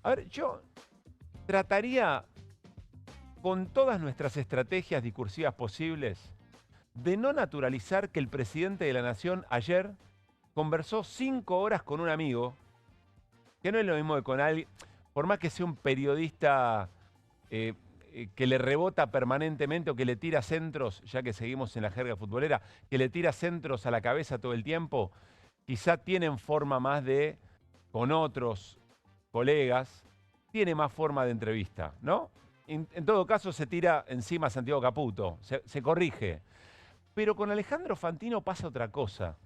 A ver, yo trataría con todas nuestras estrategias discursivas posibles de no naturalizar que el presidente de la Nación ayer conversó 5 horas con un amigo, que no es lo mismo que con alguien, por más que sea un periodista que le rebota permanentemente o que le tira centros, ya que seguimos en la jerga futbolera, que le tira centros a la cabeza todo el tiempo, quizá tienen forma más de, con otros colegas, tiene más forma de entrevista, ¿no? En todo caso se tira encima a Santiago Caputo, se corrige. Pero con Alejandro Fantino pasa otra cosa.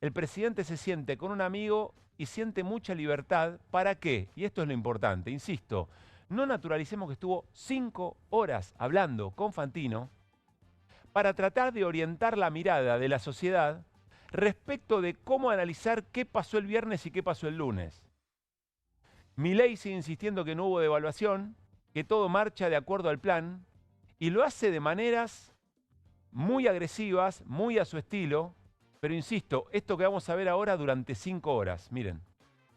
El presidente se siente con un amigo y siente mucha libertad. ¿Para qué? Y esto es lo importante, insisto, no naturalicemos que estuvo 5 horas hablando con Fantino para tratar de orientar la mirada de la sociedad respecto de cómo analizar qué pasó el viernes y qué pasó el lunes. Milei sigue insistiendo que no hubo devaluación, que todo marcha de acuerdo al plan, y lo hace de maneras muy agresivas, muy a su estilo, pero insisto, esto que vamos a ver ahora durante 5 horas, miren.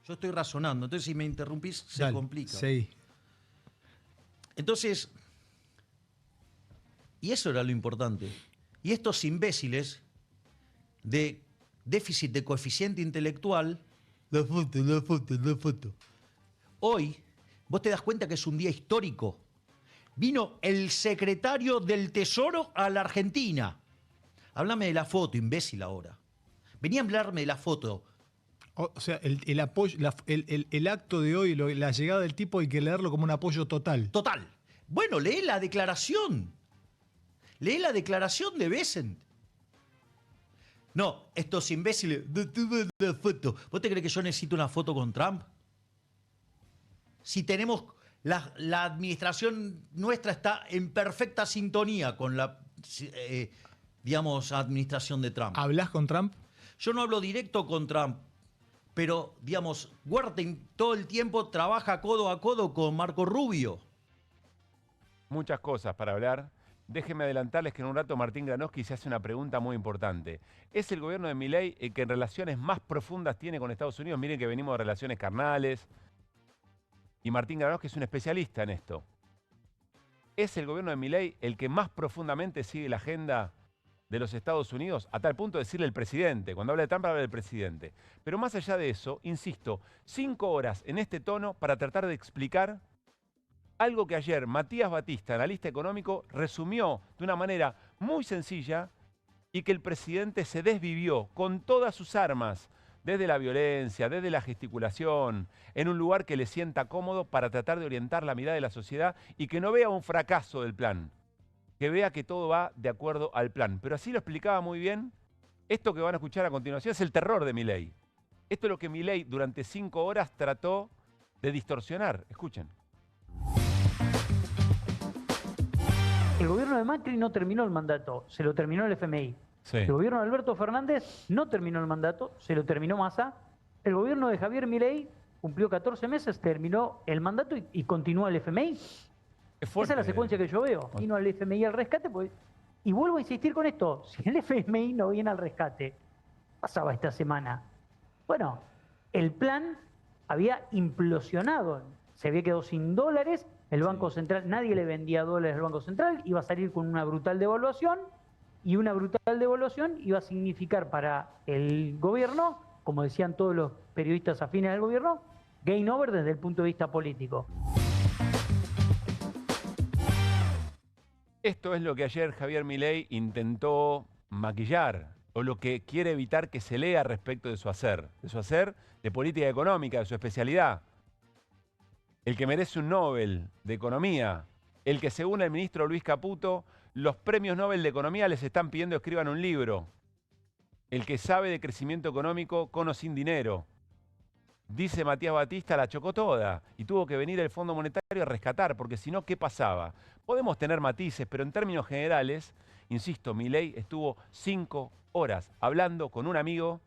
Yo estoy razonando, entonces si me interrumpís se Dale, complica. Sí. Entonces, y eso era lo importante. Y estos imbéciles de déficit de coeficiente intelectual, la foto. Hoy, vos te das cuenta que es un día histórico. Vino el secretario del Tesoro a la Argentina. Háblame de la foto, imbécil, ahora. Venía a hablarme de la foto. O sea, el apoyo, el acto de hoy, la llegada del tipo, hay que leerlo como un apoyo total. Total. Bueno, lee la declaración. Lee la declaración de Bessent. No, estos imbéciles. La foto. ¿Vos te crees que yo necesito una foto con Trump? Si tenemos. La administración nuestra está en perfecta sintonía con la, digamos, administración de Trump. ¿Hablas con Trump? Yo no hablo directo con Trump, pero, digamos, Wertheim todo el tiempo trabaja codo a codo con Marco Rubio. Muchas cosas para hablar. Déjenme adelantarles que en un rato Martín Granowski se hace una pregunta muy importante. ¿Es el gobierno de Milei el que en relaciones más profundas tiene con Estados Unidos? Miren que venimos de relaciones carnales. Y Martín Granowski es un especialista en esto. ¿Es el gobierno de Milei el que más profundamente sigue la agenda de los Estados Unidos? A tal punto de decirle el presidente. Cuando habla de Trump, habla del presidente. Pero más allá de eso, insisto, 5 horas en este tono para tratar de explicar algo que ayer Matías Batista, analista económico, resumió de una manera muy sencilla y que el presidente se desvivió con todas sus armas, desde la violencia, desde la gesticulación, en un lugar que le sienta cómodo para tratar de orientar la mirada de la sociedad y que no vea un fracaso del plan, que vea que todo va de acuerdo al plan. Pero así lo explicaba muy bien. Esto que van a escuchar a continuación es el terror de Milei. Esto es lo que Milei durante 5 horas trató de distorsionar. Escuchen. El gobierno de Macri no terminó el mandato, se lo terminó el FMI. Sí. El gobierno de Alberto Fernández no terminó el mandato, se lo terminó Massa. El gobierno de Javier Milei cumplió 14 meses, terminó el mandato y continúa el FMI. Esa es la secuencia que yo veo. Vino el FMI al rescate, pues, y vuelvo a insistir con esto, si el FMI no viene al rescate, ¿qué pasaba esta semana? Bueno, el plan había implosionado, se había quedado sin dólares, el Banco Central, nadie le vendía dólares al Banco Central, iba a salir con una brutal devaluación, y una brutal devaluación iba a significar para el gobierno, como decían todos los periodistas afines al gobierno, game over desde el punto de vista político. Esto es lo que ayer Javier Milei intentó maquillar, o lo que quiere evitar que se lea respecto de su hacer de política económica, de su especialidad. El que merece un Nobel de Economía, el que según el ministro Luis Caputo, los premios Nobel de Economía les están pidiendo que escriban un libro. El que sabe de crecimiento económico con o sin dinero. Dice Matías Batista, la chocó toda y tuvo que venir el Fondo Monetario a rescatar, porque si no, ¿qué pasaba? Podemos tener matices, pero en términos generales, insisto, Milei estuvo 5 horas hablando con un amigo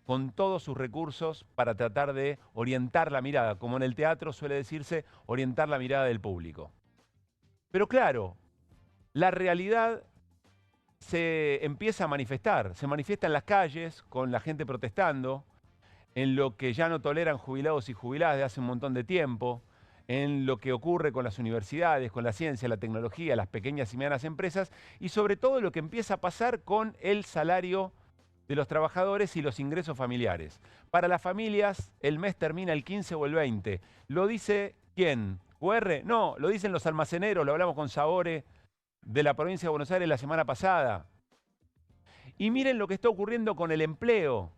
con todos sus recursos para tratar de orientar la mirada, como en el teatro suele decirse, orientar la mirada del público. Pero claro, la realidad se empieza a manifestar, se manifiesta en las calles con la gente protestando. en lo que ya no toleran jubilados y jubiladas de hace un montón de tiempo, en lo que ocurre con las universidades, con la ciencia, la tecnología, las pequeñas y medianas empresas, y sobre todo lo que empieza a pasar con el salario de los trabajadores y los ingresos familiares. Para las familias, el mes termina el 15 o el 20. ¿Lo dice quién? ¿QR? No, lo dicen los almaceneros, lo hablamos con Sabore de la provincia de Buenos Aires la semana pasada. Y miren lo que está ocurriendo con el empleo.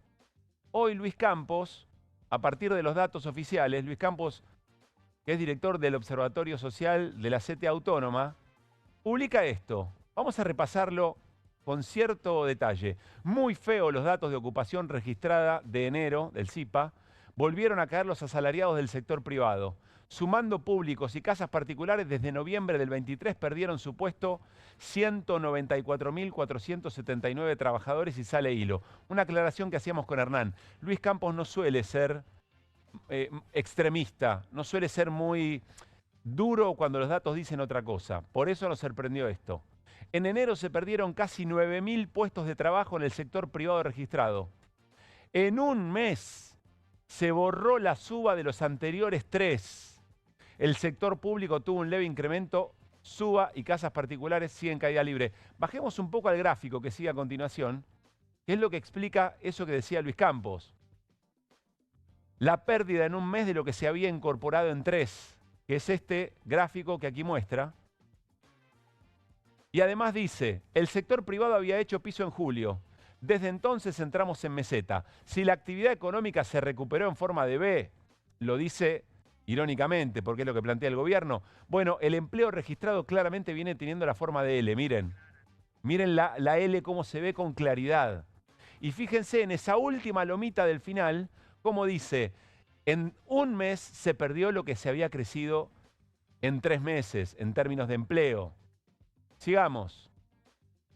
Hoy Luis Campos, a partir de los datos oficiales, Luis Campos, que es director del Observatorio Social de la CTA Autónoma, publica esto. Vamos a repasarlo con cierto detalle. Muy feo los datos de ocupación registrada de enero del CIPA. Volvieron a caer los asalariados del sector privado. Sumando públicos y casas particulares, desde noviembre del 23 perdieron su puesto 194.479 trabajadores y sale hilo. Una aclaración que hacíamos con Hernán. Luis Campos no suele ser extremista, no suele ser muy duro cuando los datos dicen otra cosa. Por eso nos sorprendió esto. En enero se perdieron casi 9.000 puestos de trabajo en el sector privado registrado. En un mes se borró la suba de los anteriores 3. El sector público tuvo un leve incremento, suba y casas particulares siguen caída libre. Bajemos un poco al gráfico que sigue a continuación, que es lo que explica eso que decía Luis Campos. La pérdida en un mes de lo que se había incorporado en 3, que es este gráfico que aquí muestra. Y además dice, el sector privado había hecho piso en julio. Desde entonces entramos en meseta. Si la actividad económica se recuperó en forma de V, lo dice irónicamente, porque es lo que plantea el gobierno, bueno, el empleo registrado claramente viene teniendo la forma de L, miren. Miren la L cómo se ve con claridad. Y fíjense en esa última lomita del final, cómo dice, en un mes se perdió lo que se había crecido en 3 meses, en términos de empleo. Sigamos,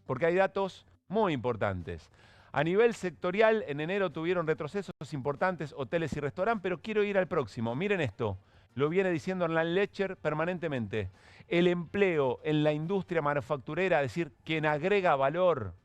porque hay datos muy importantes. A nivel sectorial, en enero tuvieron retrocesos importantes hoteles y restaurantes, pero quiero ir al próximo. Miren esto, lo viene diciendo Hernán Lecher permanentemente. El empleo en la industria manufacturera, es decir, quien agrega valor,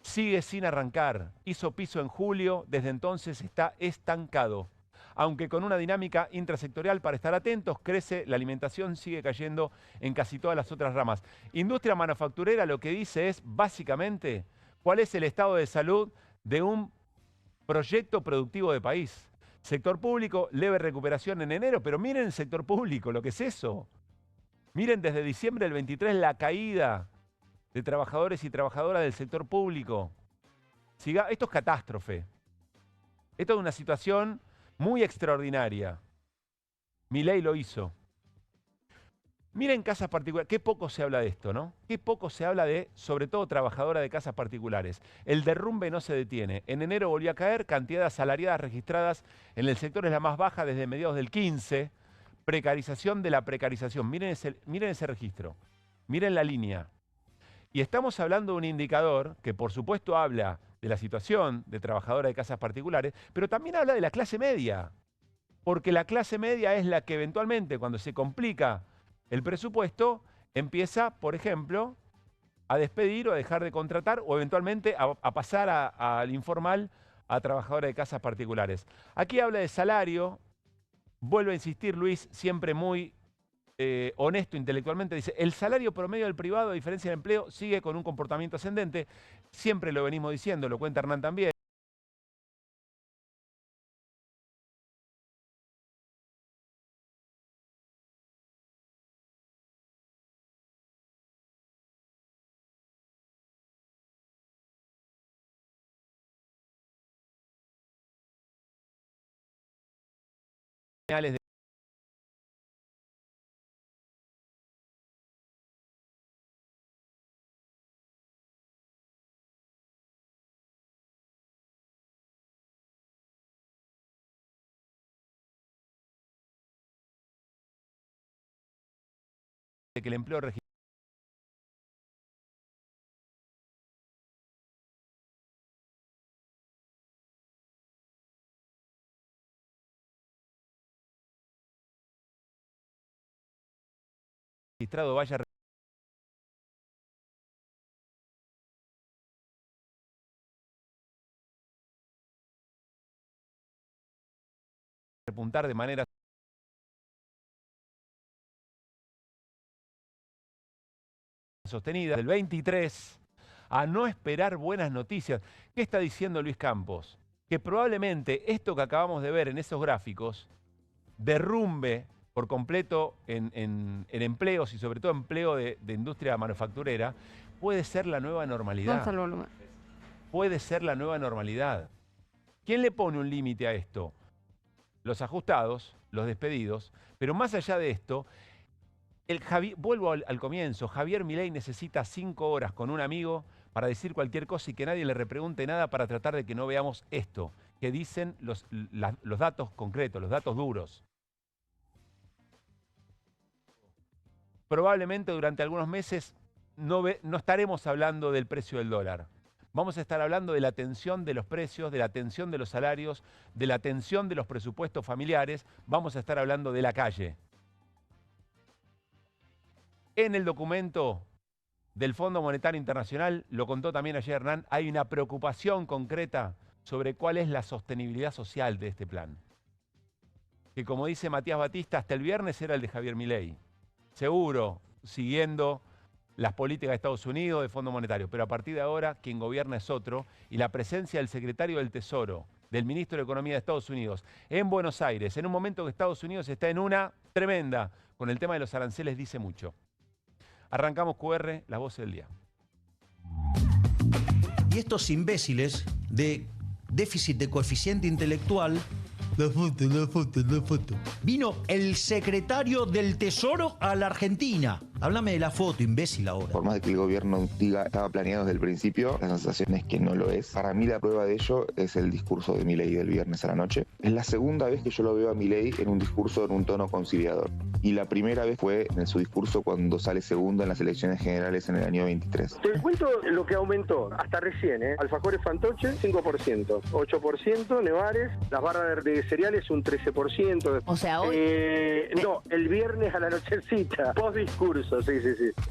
sigue sin arrancar. Hizo piso en julio, desde entonces está estancado. Aunque con una dinámica intrasectorial para estar atentos, crece, la alimentación sigue cayendo en casi todas las otras ramas. Industria manufacturera lo que dice es, básicamente, cuál es el estado de salud de un proyecto productivo de país. Sector público, leve recuperación en enero, pero miren el sector público, lo que es eso. Miren desde diciembre del 23 la caída de trabajadores y trabajadoras del sector público. Esto es catástrofe. Esto es una situación muy extraordinaria. Milei lo hizo. Miren casas particulares. Qué poco se habla de esto, ¿no? Qué poco se habla de, sobre todo, trabajadora de casas particulares. El derrumbe no se detiene. En enero volvió a caer, cantidad de asalariadas registradas en el sector es la más baja desde mediados del 15. Precarización de la precarización. Miren ese registro. Miren la línea. Y estamos hablando de un indicador que, por supuesto, habla de la situación de trabajadora de casas particulares, pero también habla de la clase media. Porque la clase media es la que eventualmente, cuando se complica el presupuesto, empieza, por ejemplo, a despedir o a dejar de contratar o eventualmente a pasar al informal a trabajadores de casas particulares. Aquí habla de salario, vuelve a insistir Luis, siempre muy honesto intelectualmente, dice, el salario promedio del privado, a diferencia del empleo, sigue con un comportamiento ascendente. Siempre lo venimos diciendo, lo cuenta Hernán también. Señales de que el empleo registrado vaya repuntar de manera sostenida, del 23, a no esperar buenas noticias. ¿Qué está diciendo Luis Campos? Que probablemente esto que acabamos de ver en esos gráficos derrumbe por completo en empleos y sobre todo empleo de industria manufacturera, puede ser la nueva normalidad. Puede ser la nueva normalidad. ¿Quién le pone un límite a esto? Los ajustados, los despedidos, pero más allá de esto, vuelvo al comienzo, Javier Milei necesita 5 horas con un amigo para decir cualquier cosa y que nadie le repregunte nada para tratar de que no veamos esto, que dicen los datos concretos, los datos duros. Probablemente durante algunos meses no estaremos hablando del precio del dólar. Vamos a estar hablando de la tensión de los precios, de la tensión de los salarios, de la tensión de los presupuestos familiares. Vamos a estar hablando de la calle. En el documento del Fondo Monetario Internacional, lo contó también ayer Hernán, hay una preocupación concreta sobre cuál es la sostenibilidad social de este plan. Que como dice Matías Batista, hasta el viernes era el de Javier Milei. Seguro, siguiendo las políticas de Estados Unidos, de Fondo Monetario. Pero a partir de ahora, quien gobierna es otro. Y la presencia del secretario del Tesoro, del ministro de Economía de Estados Unidos, en Buenos Aires, en un momento que Estados Unidos está en una tremenda, con el tema de los aranceles, dice mucho. Arrancamos QR, las voces del día. Y estos imbéciles de déficit de coeficiente intelectual. La foto. Vino el secretario del Tesoro a la Argentina. Háblame de la foto, imbécil, ahora. Por más de que el gobierno diga estaba planeado desde el principio, la sensación es que no lo es. Para mí la prueba de ello es el discurso de Milei del viernes a la noche. Es la segunda vez que yo lo veo a Milei en un discurso en un tono conciliador. Y la primera vez fue en su discurso cuando sale segundo en las elecciones generales en el año 23. Te cuento lo que aumentó hasta recién, Alfajores Fantoche, 5%, 8% Nevares, las barras de cereales un 13%. O sea, hoy... No, el viernes a la nochecita, post discurso, sí.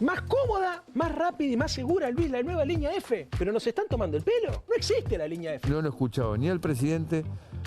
Más cómoda, más rápida y más segura, Luis, la nueva línea F. Pero nos están tomando el pelo. No existe la línea F. No lo he escuchado ni al presidente,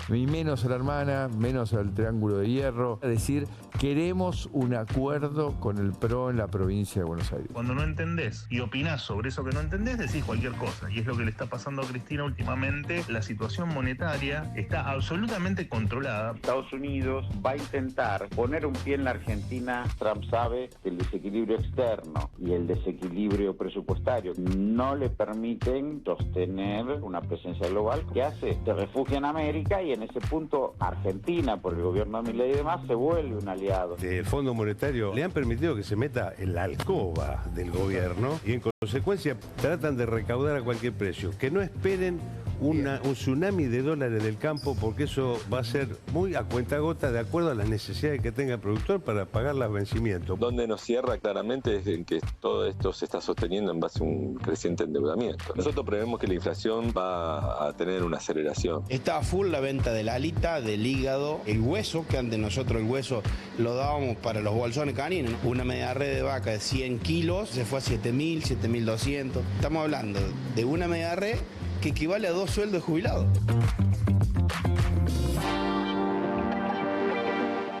ni menos a la hermana, menos al Triángulo de Hierro. Es decir, queremos un acuerdo con el PRO en la provincia de Buenos Aires. Cuando no entendés y opinás sobre eso que no entendés, decís cualquier cosa. Y es lo que le está pasando a Cristina últimamente. La situación monetaria está absolutamente controlada. Estados Unidos va a intentar poner un pie en la Argentina. Trump sabe que el desequilibrio externo y el desequilibrio presupuestario no le permiten sostener una presencia global. ¿Qué hace? Se refugia en América y en ese punto Argentina, por el gobierno de Milei y demás, se vuelve un aliado. El Fondo Monetario le han permitido que se meta en la alcoba del gobierno y en consecuencia tratan de recaudar a cualquier precio. Que no esperen un tsunami de dólares del campo, porque eso va a ser muy a cuentagota de acuerdo a las necesidades que tenga el productor para pagar los vencimientos. Donde nos cierra claramente es en que todo esto se está sosteniendo en base a un creciente endeudamiento. Nosotros prevemos que la inflación va a tener una aceleración. Está a full la venta de la alita, del hígado, el hueso, que antes nosotros el hueso lo dábamos para los bolsones caninos, ¿no? Una media red de vaca de 100 kilos se fue a 7.000, 7.200. Estamos hablando de una media red que equivale a 2 sueldos de jubilado.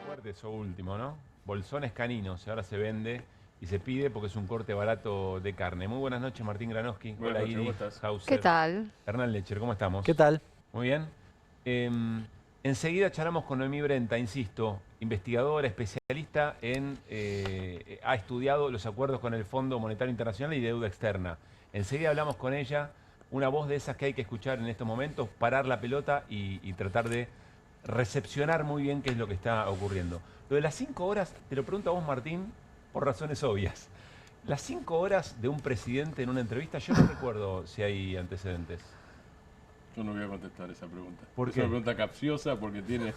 Fuerte eso último, ¿no? Bolsones caninos, ahora se vende y se pide porque es un corte barato de carne. Muy buenas noches, Martín Granowski. Hola, Idi, Hauser. ¿Qué tal? Hernán Lecher, ¿cómo estamos? ¿Qué tal? Muy bien. Enseguida charlamos con Noemí Brenta, insisto, investigadora, especialista ha estudiado los acuerdos con el Fondo Monetario Internacional y deuda externa. Enseguida hablamos con ella, una voz de esas que hay que escuchar en estos momentos, parar la pelota y tratar de recepcionar muy bien qué es lo que está ocurriendo. Lo de las 5 horas, te lo pregunto a vos, Martín, por razones obvias. Las 5 horas de un presidente en una entrevista, yo no recuerdo si hay antecedentes. Yo no voy a contestar esa pregunta. ¿Por qué? Es una pregunta capciosa porque tiene...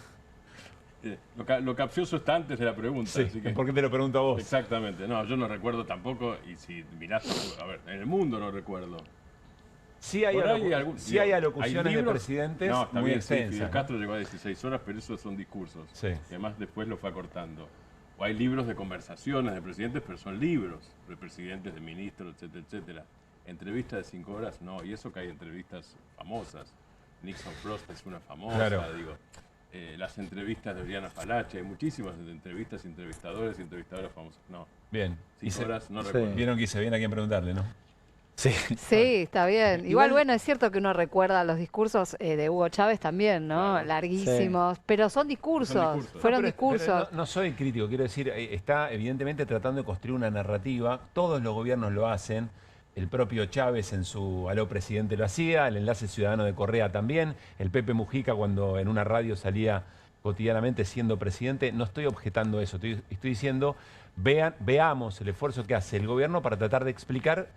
Lo capcioso está antes de la pregunta. Sí, así que... ¿por qué te lo pregunto a vos? Exactamente. No, yo no recuerdo tampoco y si mirás... A ver, en el mundo no recuerdo. Sí hay alocuciones de presidentes no, está muy bien, extensas. Sí, Fidel Castro llegó a 16 horas, pero esos son discursos. Sí. Y además después lo fue acortando. O hay libros de conversaciones de presidentes, pero son libros de presidentes, de ministros, etcétera, etcétera. Entrevistas de 5 horas, no. Y eso que hay entrevistas famosas. Nixon Frost es una famosa, claro. digo. las entrevistas de Oriana Falache, hay muchísimas entrevistas, entrevistadoras famosos. No. Bien. 5 horas, no recuerdo. Vieron que hice bien a quién preguntarle, ¿no? Sí. Sí, está bien. Igual, bueno, es cierto que uno recuerda los discursos de Hugo Chávez también, ¿no? Claro. Larguísimos, pero son discursos, fueron discursos. No soy crítico, quiero decir, está evidentemente tratando de construir una narrativa, todos los gobiernos lo hacen, el propio Chávez en su Aló Presidente lo hacía, el Enlace Ciudadano de Correa también, el Pepe Mujica cuando en una radio salía cotidianamente siendo presidente. No estoy objetando eso, estoy diciendo, veamos el esfuerzo que hace el gobierno para tratar de explicar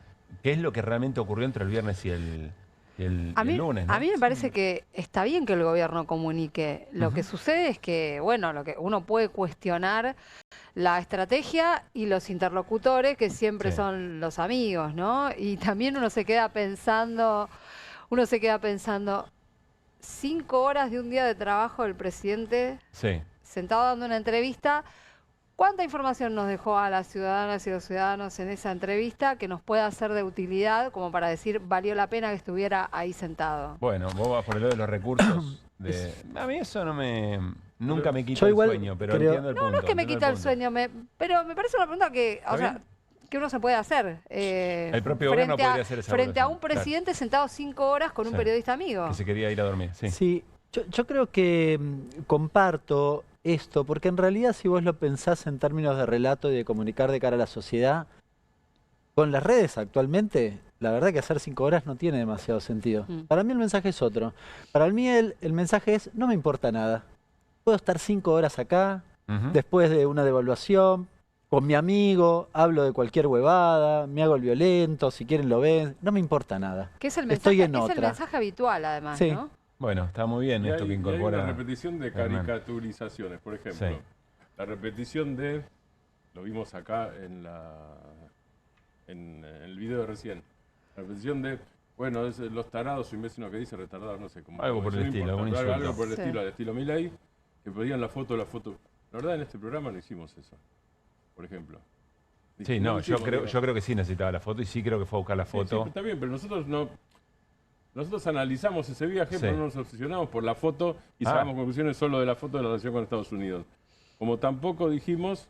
qué es lo que realmente ocurrió entre el viernes y el lunes, ¿no? A mí me parece que está bien que el gobierno comunique. Lo que sucede es que, bueno, lo que uno puede cuestionar la estrategia y los interlocutores, que siempre son los amigos, ¿no? Y también uno se queda pensando, 5 horas de un día de trabajo del presidente sentado dando una entrevista. ¿Cuánta información nos dejó a las ciudadanas y los ciudadanos en esa entrevista que nos pueda ser de utilidad como para decir valió la pena que estuviera ahí sentado? Bueno, vos vas por el lado de los recursos. A mí eso nunca me quita el sueño, pero entiendo el punto. No es que me quita el sueño, pero me parece una pregunta que, que uno se puede hacer. El propio gobierno podría hacer esa frente a un presidente sentado 5 horas con un periodista amigo. Que se quería ir a dormir. Sí, yo creo que comparto esto, porque en realidad si vos lo pensás en términos de relato y de comunicar de cara a la sociedad, con las redes actualmente, la verdad que hacer 5 horas no tiene demasiado sentido. Para mí el mensaje es otro. Para mí el mensaje es, no me importa nada. Puedo estar 5 horas acá, después de una devaluación, con mi amigo, hablo de cualquier huevada, me hago el violento, si quieren lo ven, no me importa nada. Que es el mensaje, el mensaje habitual además, ¿no? Bueno, está muy bien esto que incorpora. Hay una repetición de caricaturizaciones, por ejemplo. La repetición de, lo vimos acá en el video de recién, la repetición de, bueno, es los tarados o imbéciles que dice retardado, no sé cómo. Algo por el estilo, algo por el estilo, al estilo Milei, que pedían la foto. La verdad, en este programa no hicimos eso, por ejemplo. Sí, no, yo creo que sí necesitaba la foto y sí creo que fue a buscar la foto. Sí, está bien, pero nosotros no. Nosotros analizamos ese viaje, pero no nos obsesionamos por la foto y sacamos conclusiones solo de la foto de la relación con Estados Unidos. Como tampoco dijimos,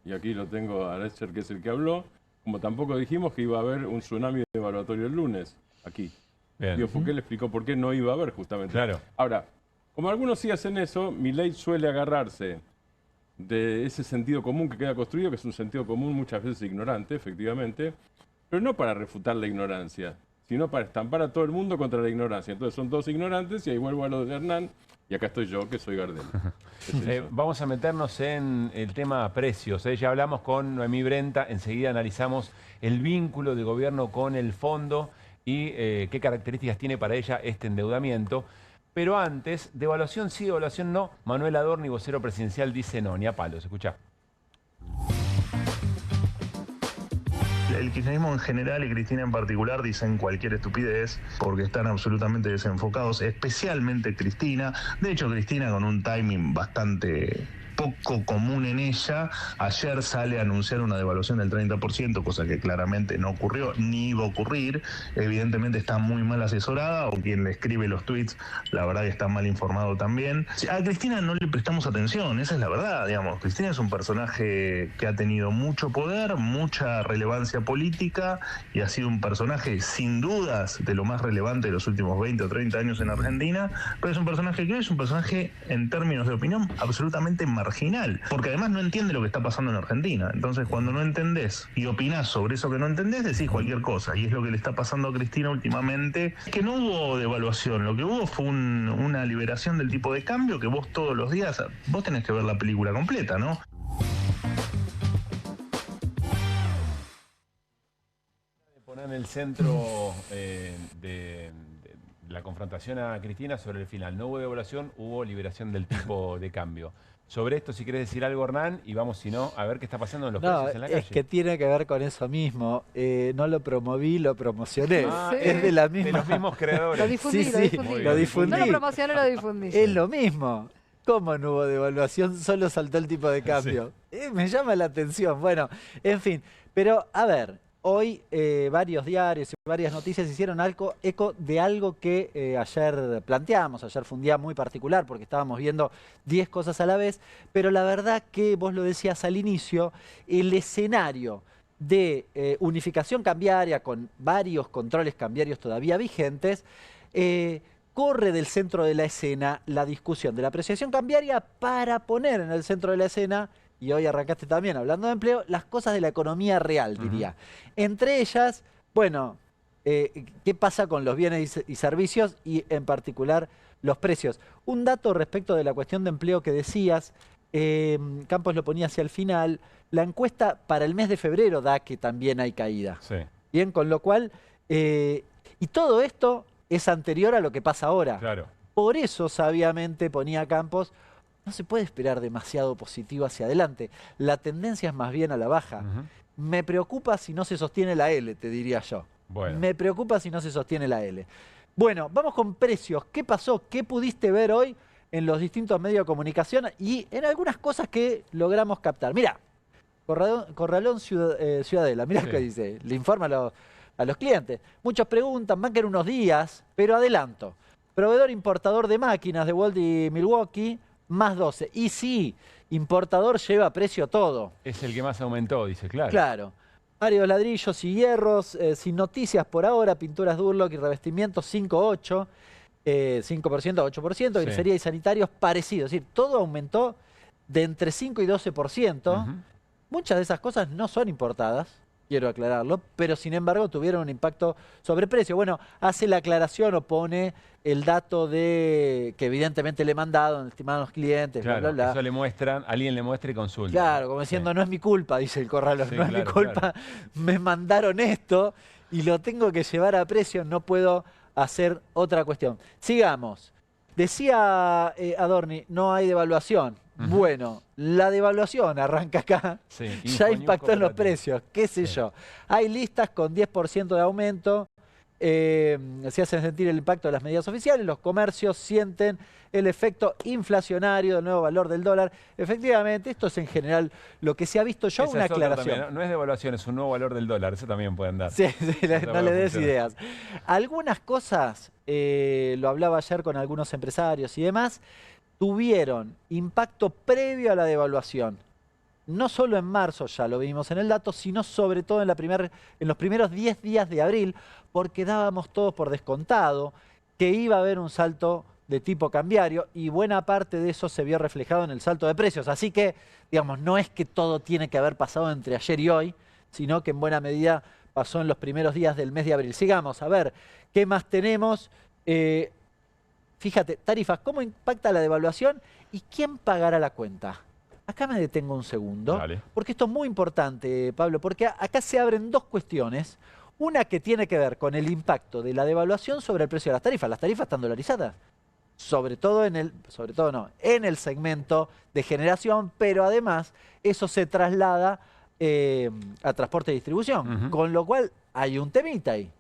y aquí lo tengo a Lecher, que es el que habló, como tampoco dijimos que iba a haber un tsunami evaluatorio el lunes, aquí. Digo, porque él explicó por qué no iba a haber justamente. Claro. Ahora, como algunos sí hacen eso, Milei suele agarrarse de ese sentido común que queda construido, que es un sentido común muchas veces ignorante, efectivamente, pero no para refutar la ignorancia, sino para estampar a todo el mundo contra la ignorancia. Entonces son todos ignorantes y ahí vuelvo a lo de Hernán y acá estoy yo, que soy Gardel. Vamos a meternos en el tema precios. Ya hablamos con Noemí Brenta, enseguida analizamos el vínculo del gobierno con el fondo y qué características tiene para ella este endeudamiento. Pero antes, devaluación sí, devaluación no. Manuel Adorni, vocero presidencial, dice no, ni a palos. Escuchá. El kirchnerismo en general y Cristina en particular dicen cualquier estupidez porque están absolutamente desenfocados, especialmente Cristina. De hecho, Cristina con un timing bastante poco común en ella, ayer sale a anunciar una devaluación del 30%, cosa que claramente no ocurrió ni iba a ocurrir. Evidentemente está muy mal asesorada, o quien le escribe los tweets, la verdad que está mal informado también. A Cristina no le prestamos atención, esa es la verdad, digamos. Cristina es un personaje que ha tenido mucho poder, mucha relevancia política y ha sido un personaje sin dudas de lo más relevante de los últimos 20 o 30 años en Argentina, pero es un personaje que es un personaje en términos de opinión absolutamente marginal, porque además no entiende lo que está pasando en Argentina. Entonces, cuando no entendés y opinás sobre eso que no entendés, decís cualquier cosa, y es lo que le está pasando a Cristina últimamente. Que no hubo devaluación, lo que hubo fue una liberación del tipo de cambio que vos todos los días, vos tenés que ver la película completa, ¿no? Poner en el centro de la confrontación a Cristina sobre el final. No hubo devaluación, hubo liberación del tipo de cambio. Sobre esto, si querés decir algo, Hernán, y vamos, si no, a ver qué está pasando en los precios en la calle. Es que tiene que ver con eso mismo. No lo promoví, lo promocioné. Es de la misma... De los mismos creadores. Lo difundí, lo difundí. No lo promocioné, lo difundí. Es lo mismo. ¿Cómo no hubo devaluación? Solo saltó el tipo de cambio. Me llama la atención. Bueno, en fin. Pero, a ver, hoy varios diarios y varias noticias hicieron eco de algo que ayer planteamos. Ayer fue un día muy particular porque estábamos viendo 10 cosas a la vez, pero la verdad que vos lo decías al inicio, el escenario de unificación cambiaria con varios controles cambiarios todavía vigentes, corre del centro de la escena la discusión de la apreciación cambiaria para poner en el centro de la escena, y hoy arrancaste también hablando de empleo, las cosas de la economía real, diría. Entre ellas, bueno, ¿qué pasa con los bienes y servicios y en particular los precios? Un dato respecto de la cuestión de empleo que decías, Campos lo ponía hacia el final, la encuesta para el mes de febrero da que también hay caída. Sí. Bien, con lo cual, y todo esto es anterior a lo que pasa ahora. Claro. Por eso, sabiamente, ponía Campos, no se puede esperar demasiado positivo hacia adelante. La tendencia es más bien a la baja. Me preocupa si no se sostiene la L, te diría yo. Bueno. Me preocupa si no se sostiene la L. Bueno, vamos con precios. ¿Qué pasó? ¿Qué pudiste ver hoy en los distintos medios de comunicación y en algunas cosas que logramos captar? Mira, Corralón Ciudadela, mira lo que dice, le informa a los clientes. Muchos preguntan, van a quedar unos días, pero adelanto. Proveedor importador de máquinas de Walt y Milwaukee, más 12. Y sí, importador lleva a precio todo. Es el que más aumentó, dice, claro. Claro. Varios ladrillos y hierros, sin noticias por ahora, pinturas Durlock y revestimientos 5,8%, 5% a 8%, grisería y sanitarios parecidos. Es decir, todo aumentó de entre 5 y 12%. Muchas de esas cosas no son importadas, quiero aclararlo, pero sin embargo tuvieron un impacto sobre precio. Bueno, hace la aclaración o pone el dato de que evidentemente le he mandado, estimados clientes, claro, bla, bla, bla. Eso le muestran, alguien le muestra y consulta. Claro, como diciendo, no es mi culpa, dice el Corralón, no es mi culpa, me mandaron esto y lo tengo que llevar a precio, no puedo hacer otra cuestión. Sigamos. Decía Adorni, no hay devaluación. Bueno, la devaluación arranca acá, ya impactó en los precios, qué sé yo. Hay listas con 10% de aumento, se hacen sentir el impacto de las medidas oficiales, los comercios sienten el efecto inflacionario del nuevo valor del dólar. Efectivamente, esto es en general lo que se ha visto. Yo una aclaración. También, no es devaluación, es un nuevo valor del dólar, eso también pueden dar. Sí, no le des ideas. Algunas cosas, lo hablaba ayer con algunos empresarios y demás, tuvieron impacto previo a la devaluación. No solo en marzo, ya lo vimos en el dato, sino sobre todo en los primeros 10 días de abril, porque dábamos todos por descontado que iba a haber un salto de tipo cambiario y buena parte de eso se vio reflejado en el salto de precios. Así que, digamos, no es que todo tiene que haber pasado entre ayer y hoy, sino que en buena medida pasó en los primeros días del mes de abril. Sigamos, a ver, ¿qué más tenemos? Fíjate, tarifas, ¿cómo impacta la devaluación y quién pagará la cuenta? Acá me detengo un segundo, porque esto es muy importante, Pablo, porque acá se abren dos cuestiones. Una que tiene que ver con el impacto de la devaluación sobre el precio de las tarifas. Las tarifas están dolarizadas, sobre todo en el segmento de generación, pero además eso se traslada a transporte y distribución, con lo cual hay un temita ahí.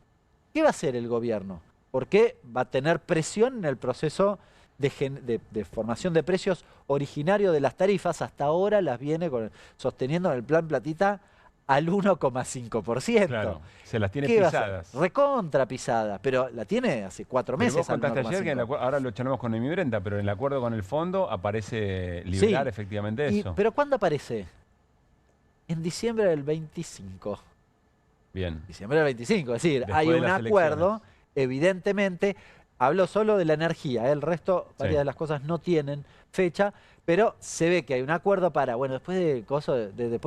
¿Qué va a hacer el gobierno? Porque va a tener presión en el proceso de formación de precios originario de las tarifas. Hasta ahora las viene sosteniendo en el plan Platita al 1,5%. Claro, se las tiene pisadas. Recontra pisada, pero la tiene hace 4 meses. Vos contaste ayer que ahora lo charlamos con Emi Brenta, pero en el acuerdo con el fondo aparece liberar efectivamente eso. ¿Pero cuándo aparece? En diciembre del 25. Bien. Diciembre del 25, es decir, hay un acuerdo. Evidentemente, hablo solo de la energía, el resto, varias de las cosas no tienen fecha, pero se ve que hay un acuerdo para, bueno, después de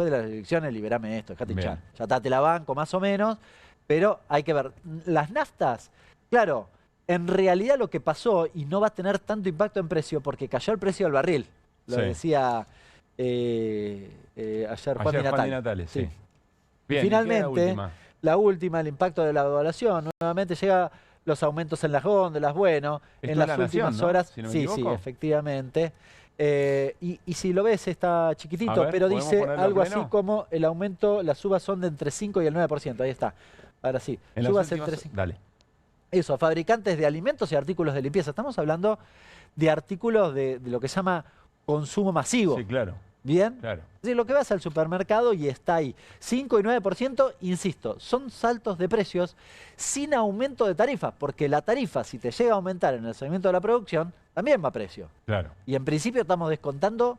las elecciones, liberame esto, dejate hinchar. Ya te la banco más o menos, pero hay que ver. Las naftas, claro, en realidad lo que pasó, y no va a tener tanto impacto en precio, porque cayó el precio del barril, lo decía ayer Juan Di Natale. Sí. Bien, finalmente, la última, el impacto de la devaluación. Nuevamente llega los aumentos en las góndolas. Bueno, en las últimas horas. Si no me equivoco. Sí, efectivamente. Y si lo ves, está chiquitito, pero dice algo así como el aumento, las subas son de entre 5 y el 9%. Ahí está. Ahora sí. Subas entre 5. Dale. Eso, fabricantes de alimentos y artículos de limpieza. Estamos hablando de artículos de lo que se llama consumo masivo. Sí, claro. ¿Bien? Claro. Es decir, lo que vas al supermercado y está ahí. 5 y 9%, insisto, son saltos de precios sin aumento de tarifas, porque la tarifa, si te llega a aumentar en el segmento de la producción, también va a precio. Claro. Y en principio estamos descontando,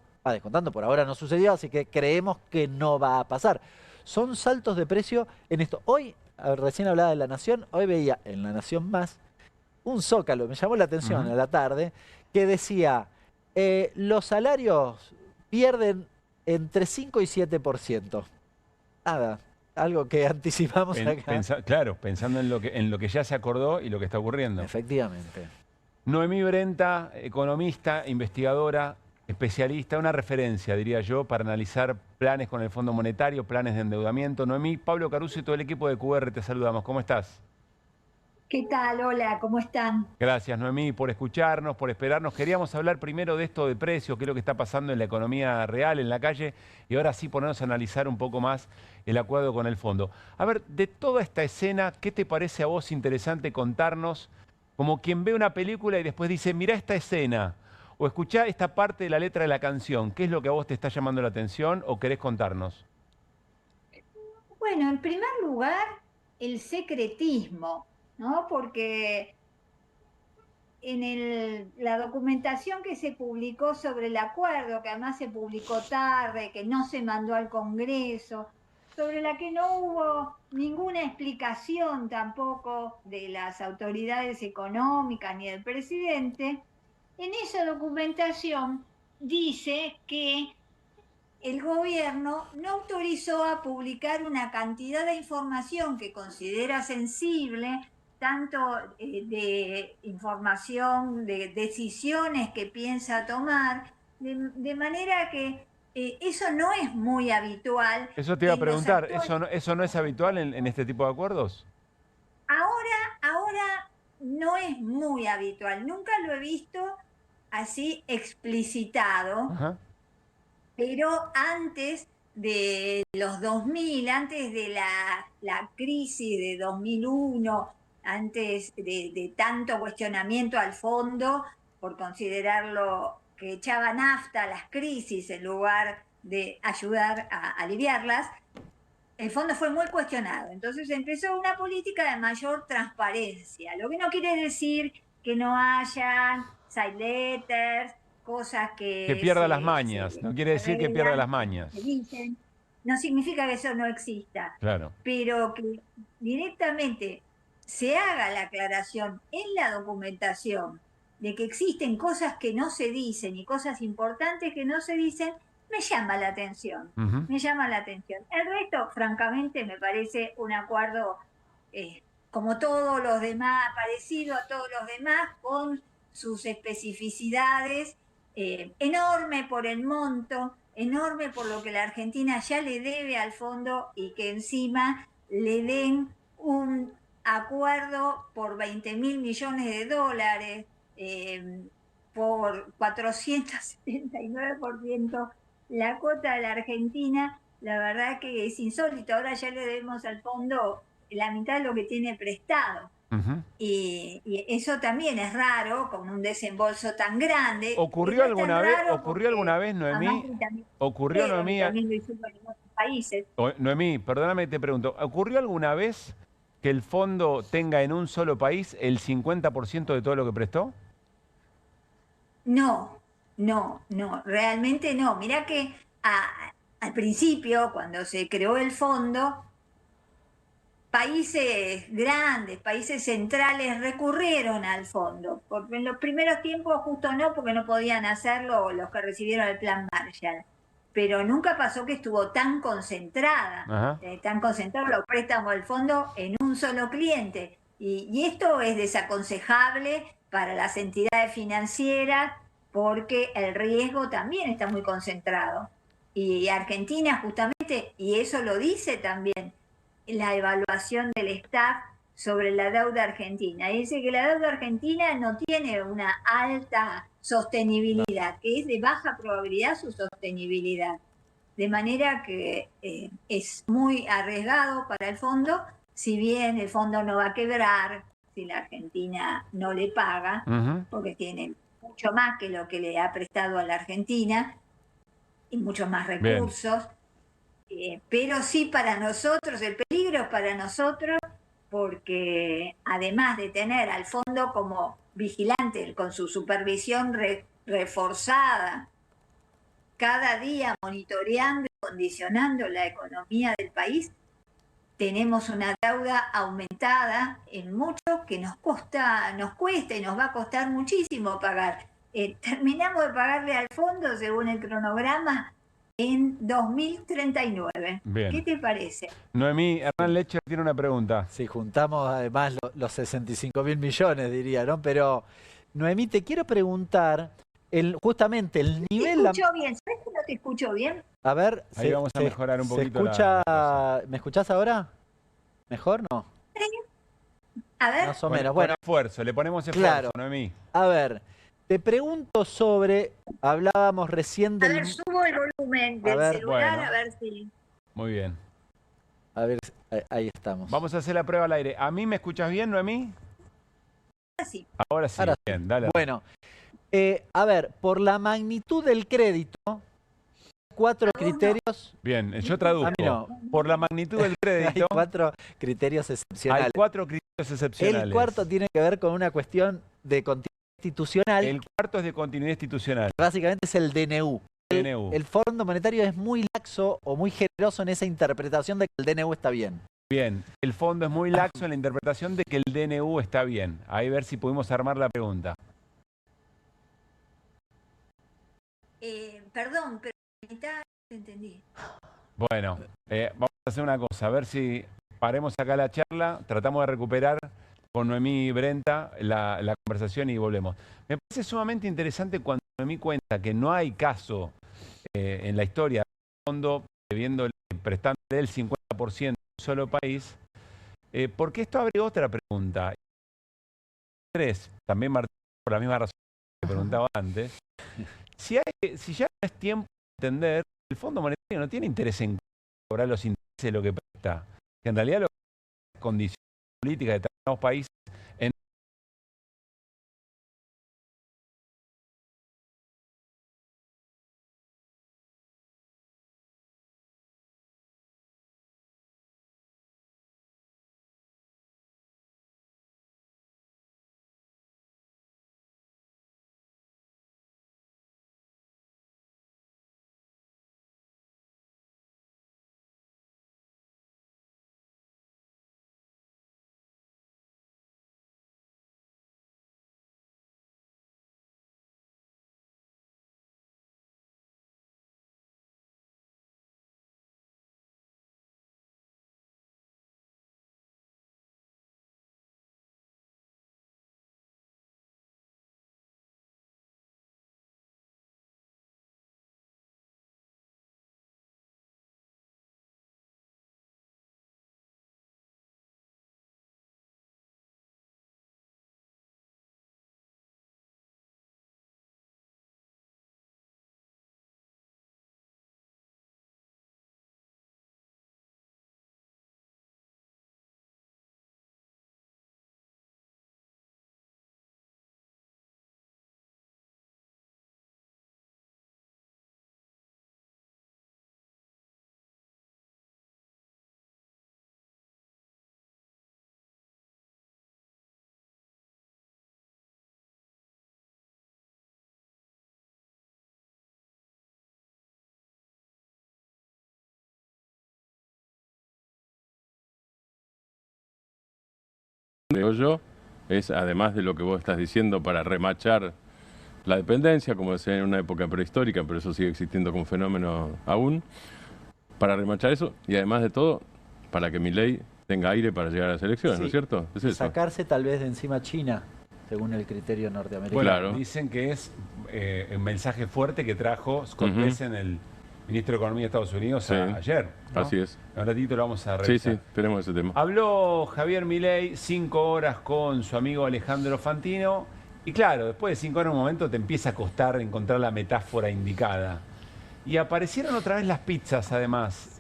por ahora no sucedió, así que creemos que no va a pasar. Son saltos de precio en esto. Hoy, recién hablaba de La Nación, hoy veía en La Nación Más un zócalo, me llamó la atención a la tarde, que decía, los salarios pierden entre 5 y 7%. Nada, algo que anticipamos acá. Claro, pensando en lo que ya se acordó y lo que está ocurriendo. Efectivamente. Noemí Brenta, economista, investigadora, especialista, una referencia, diría yo, para analizar planes con el Fondo Monetario, planes de endeudamiento. Noemí, Pablo Caruso y todo el equipo de QR te saludamos. ¿Cómo estás? ¿Qué tal? Hola, ¿cómo están? Gracias, Noemí, por escucharnos, por esperarnos. Queríamos hablar primero de esto de precios, qué es lo que está pasando en la economía real, en la calle, y ahora sí ponernos a analizar un poco más el acuerdo con el fondo. A ver, de toda esta escena, ¿qué te parece a vos interesante contarnos? Como quien ve una película y después dice, mirá esta escena, o escuchá esta parte de la letra de la canción. ¿Qué es lo que a vos te está llamando la atención o querés contarnos? Bueno, en primer lugar, el secretismo, ¿no? Porque en la documentación que se publicó sobre el acuerdo, que además se publicó tarde, que no se mandó al Congreso, sobre la que no hubo ninguna explicación tampoco de las autoridades económicas ni del presidente, en esa documentación dice que el gobierno no autorizó a publicar una cantidad de información que considera sensible, tanto de información, de decisiones que piensa tomar, de manera que eso no es muy habitual. Eso te iba a preguntar, ¿eso no es habitual en este tipo de acuerdos? Ahora no es muy habitual, nunca lo he visto así explicitado. Ajá. Pero antes de los 2000, antes de la crisis de 2001, antes de tanto cuestionamiento al fondo, por considerarlo que echaba nafta a las crisis en lugar de ayudar a aliviarlas, el fondo fue muy cuestionado. Entonces empezó una política de mayor transparencia, lo que no quiere decir que no haya side letters, cosas que pierda las mañas, no quiere decir que pierda las mañas. Dicen, no significa que eso no exista, claro, pero que directamente se haga la aclaración en la documentación de que existen cosas que no se dicen y cosas importantes que no se dicen, me llama la atención, me llama la atención. El resto, francamente, me parece un acuerdo como todos los demás, parecido a todos los demás, con sus especificidades, enorme por el monto, enorme por lo que la Argentina ya le debe al fondo y que encima le den un acuerdo por 20.000 millones de dólares, por 479% la cuota de la Argentina. La verdad que es insólito. Ahora ya le debemos al fondo la mitad de lo que tiene prestado. Y eso también es raro, con un desembolso tan grande. ¿Ocurrió alguna vez, Noemí? ¿Ocurrió, Noemí? También lo hicieron en otros países. Noemí, perdóname, te pregunto, ¿ocurrió alguna vez que el fondo tenga en un solo país el 50% de todo lo que prestó? No, realmente no. Mirá que al principio, cuando se creó el fondo, países grandes, países centrales recurrieron al fondo. Porque en los primeros tiempos justo no, porque no podían hacerlo los que recibieron el plan Marshall. Pero nunca pasó que estuvo tan concentrados los préstamos del fondo en un solo cliente. Y esto es desaconsejable para las entidades financieras porque el riesgo también está muy concentrado. Y Argentina justamente, y eso lo dice también la evaluación del staff sobre la deuda argentina. Dice que la deuda argentina no tiene una alta sostenibilidad, que es de baja probabilidad su sostenibilidad. De manera que es muy arriesgado para el fondo, si bien el fondo no va a quebrar, si la Argentina no le paga, porque tiene mucho más que lo que le ha prestado a la Argentina. y muchos más recursos. Pero sí para nosotros, el peligro es para nosotros, porque además de tener al fondo como vigilante, con su supervisión reforzada, cada día monitoreando y condicionando la economía del país, tenemos una deuda aumentada en mucho que nos cuesta y nos va a costar muchísimo pagar. Terminamos de pagarle al fondo, según el cronograma, en 2039. Bien. ¿Qué te parece? Noemí, Hernán Lecher tiene una pregunta. Si juntamos además los 65.000 millones, diría, ¿no? Pero, Noemí, te quiero preguntar, justamente el nivel... ¿Te escucho bien? ¿Sabes que no te escucho bien? A ver... Ahí vamos a mejorar un poquito. ¿Me escuchás ahora? ¿Mejor? No. A ver. Más o menos. Bueno, esfuerzo, le ponemos esfuerzo, claro. Noemí. A ver, te pregunto sobre... Hablábamos recién del... A ver, subo el volumen del celular, a ver si... Muy bien. A ver, ahí estamos. Vamos a hacer la prueba al aire. ¿A mí me escuchas bien, Noemí? Sí. Ahora sí. Bien, dale. Bueno, a ver, por la magnitud del crédito, 4 criterios... Bien, yo traduzco. A mí no. Por la magnitud del crédito... Hay 4 criterios excepcionales. Hay 4 criterios excepcionales. El cuarto tiene que ver con una cuestión de continuidad institucional. El cuarto es de continuidad institucional. Básicamente es el DNU. El Fondo Monetario es muy laxo o muy generoso en esa interpretación de que el DNU está bien. Bien, el fondo es muy laxo en la interpretación de que el DNU está bien. Ahí ver si pudimos armar la pregunta. Perdón, pero mitad entendí. Bueno, vamos a hacer una cosa, a ver si paremos acá la charla, tratamos de recuperar con Noemí Brenta la conversación y volvemos. Me parece sumamente interesante cuando Noemí cuenta que no hay caso en la historia del fondo prestándole el 50% a un solo país, porque esto abre otra pregunta. También Martín, por la misma razón que preguntaba antes, si ya no es tiempo de entender que el Fondo Monetario no tiene interés en cobrar los intereses de lo que presta, que en realidad lo que es condiciones políticas de determinados países en yo es, además de lo que vos estás diciendo, para remachar la dependencia, como decía en una época prehistórica, pero eso sigue existiendo como fenómeno aún, para remachar eso y además de todo, para que Milei tenga aire para llegar a las elecciones, ¿no es cierto? Es eso. Sacarse tal vez de encima China, según el criterio norteamericano. Bueno, claro. Dicen que es un mensaje fuerte que trajo Scott Bessent, el ministro de Economía de Estados Unidos, ayer, ¿no? Así es. Un ratito lo vamos a revisar. Sí, tenemos ese tema. Habló Javier Milei 5 horas con su amigo Alejandro Fantino y claro, después de 5 horas en un momento te empieza a costar encontrar la metáfora indicada. Y aparecieron otra vez las pizzas, además,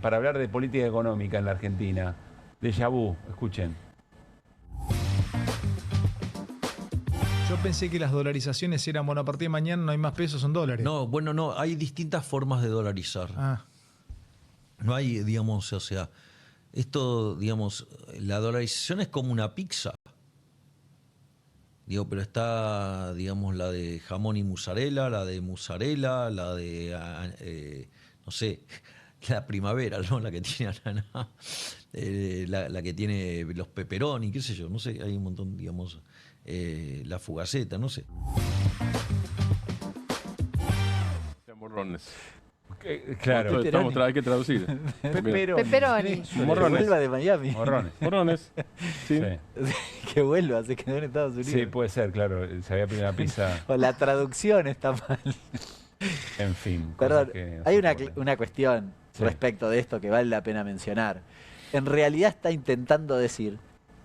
para hablar de política económica en la Argentina. Déjà vu, escuchen. Yo pensé que las dolarizaciones eran, bueno, a partir de mañana no hay más pesos, son dólares. No, bueno, no, hay distintas formas de dolarizar. No hay, digamos, o sea, esto, digamos, la dolarización es como una pizza. Digo, pero está, digamos, la de jamón y mozzarella, la de mozzarella, la de, no sé, la primavera, ¿no? La que tiene ananá, la que tiene los pepperoni, qué sé yo, no sé, hay un montón, digamos, la fugaceta, no sé. Morrones. Claro. Hay que traducir. Pepperoni. Morrones. Que vuelva de Miami. Morrones. Sí. Que vuelva, se quedó en Estados Unidos. Sí, puede ser, claro. Se había pedido una pizza. O la traducción está mal. En fin. Perdón, hay una cuestión respecto de esto que vale la pena mencionar. En realidad está intentando decir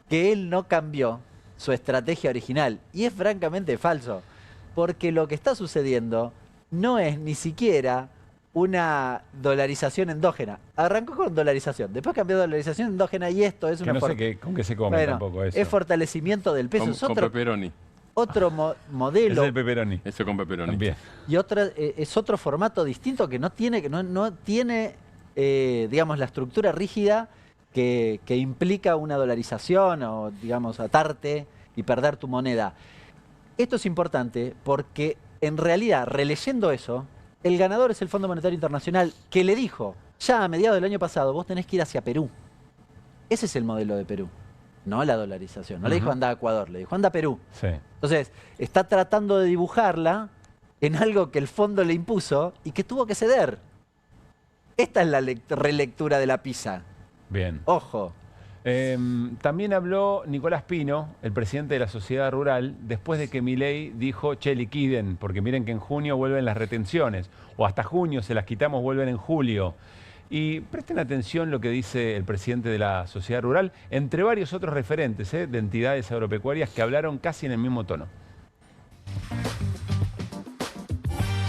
que él no cambió su estrategia original. Y es francamente falso. Porque lo que está sucediendo no es ni siquiera una dolarización endógena. Arrancó con dolarización, después cambió a dolarización endógena y esto es una... No sé con qué se come tampoco eso. Es fortalecimiento del peso. Con pepperoni. Otro modelo. Es el pepperoni. Eso con pepperoni. Bien. Y es otro formato distinto que no tiene, digamos, la estructura rígida que implica una dolarización o, digamos, atarte y perder tu moneda. Esto es importante porque, en realidad, releyendo eso, el ganador es el Fondo Monetario Internacional, que le dijo, ya a mediados del año pasado, vos tenés que ir hacia Perú. Ese es el modelo de Perú, no la dolarización. No le dijo anda a Ecuador, le dijo anda a Perú. Sí. Entonces, está tratando de dibujarla en algo que el fondo le impuso y que tuvo que ceder. Esta es la relectura de la pizza. Bien. Ojo. También habló Nicolás Pino, el presidente de la Sociedad Rural, después de que Milei dijo, che, liquiden, porque miren que en junio vuelven las retenciones, o hasta junio se las quitamos, vuelven en julio. Y presten atención lo que dice el presidente de la Sociedad Rural, entre varios otros referentes de entidades agropecuarias que hablaron casi en el mismo tono.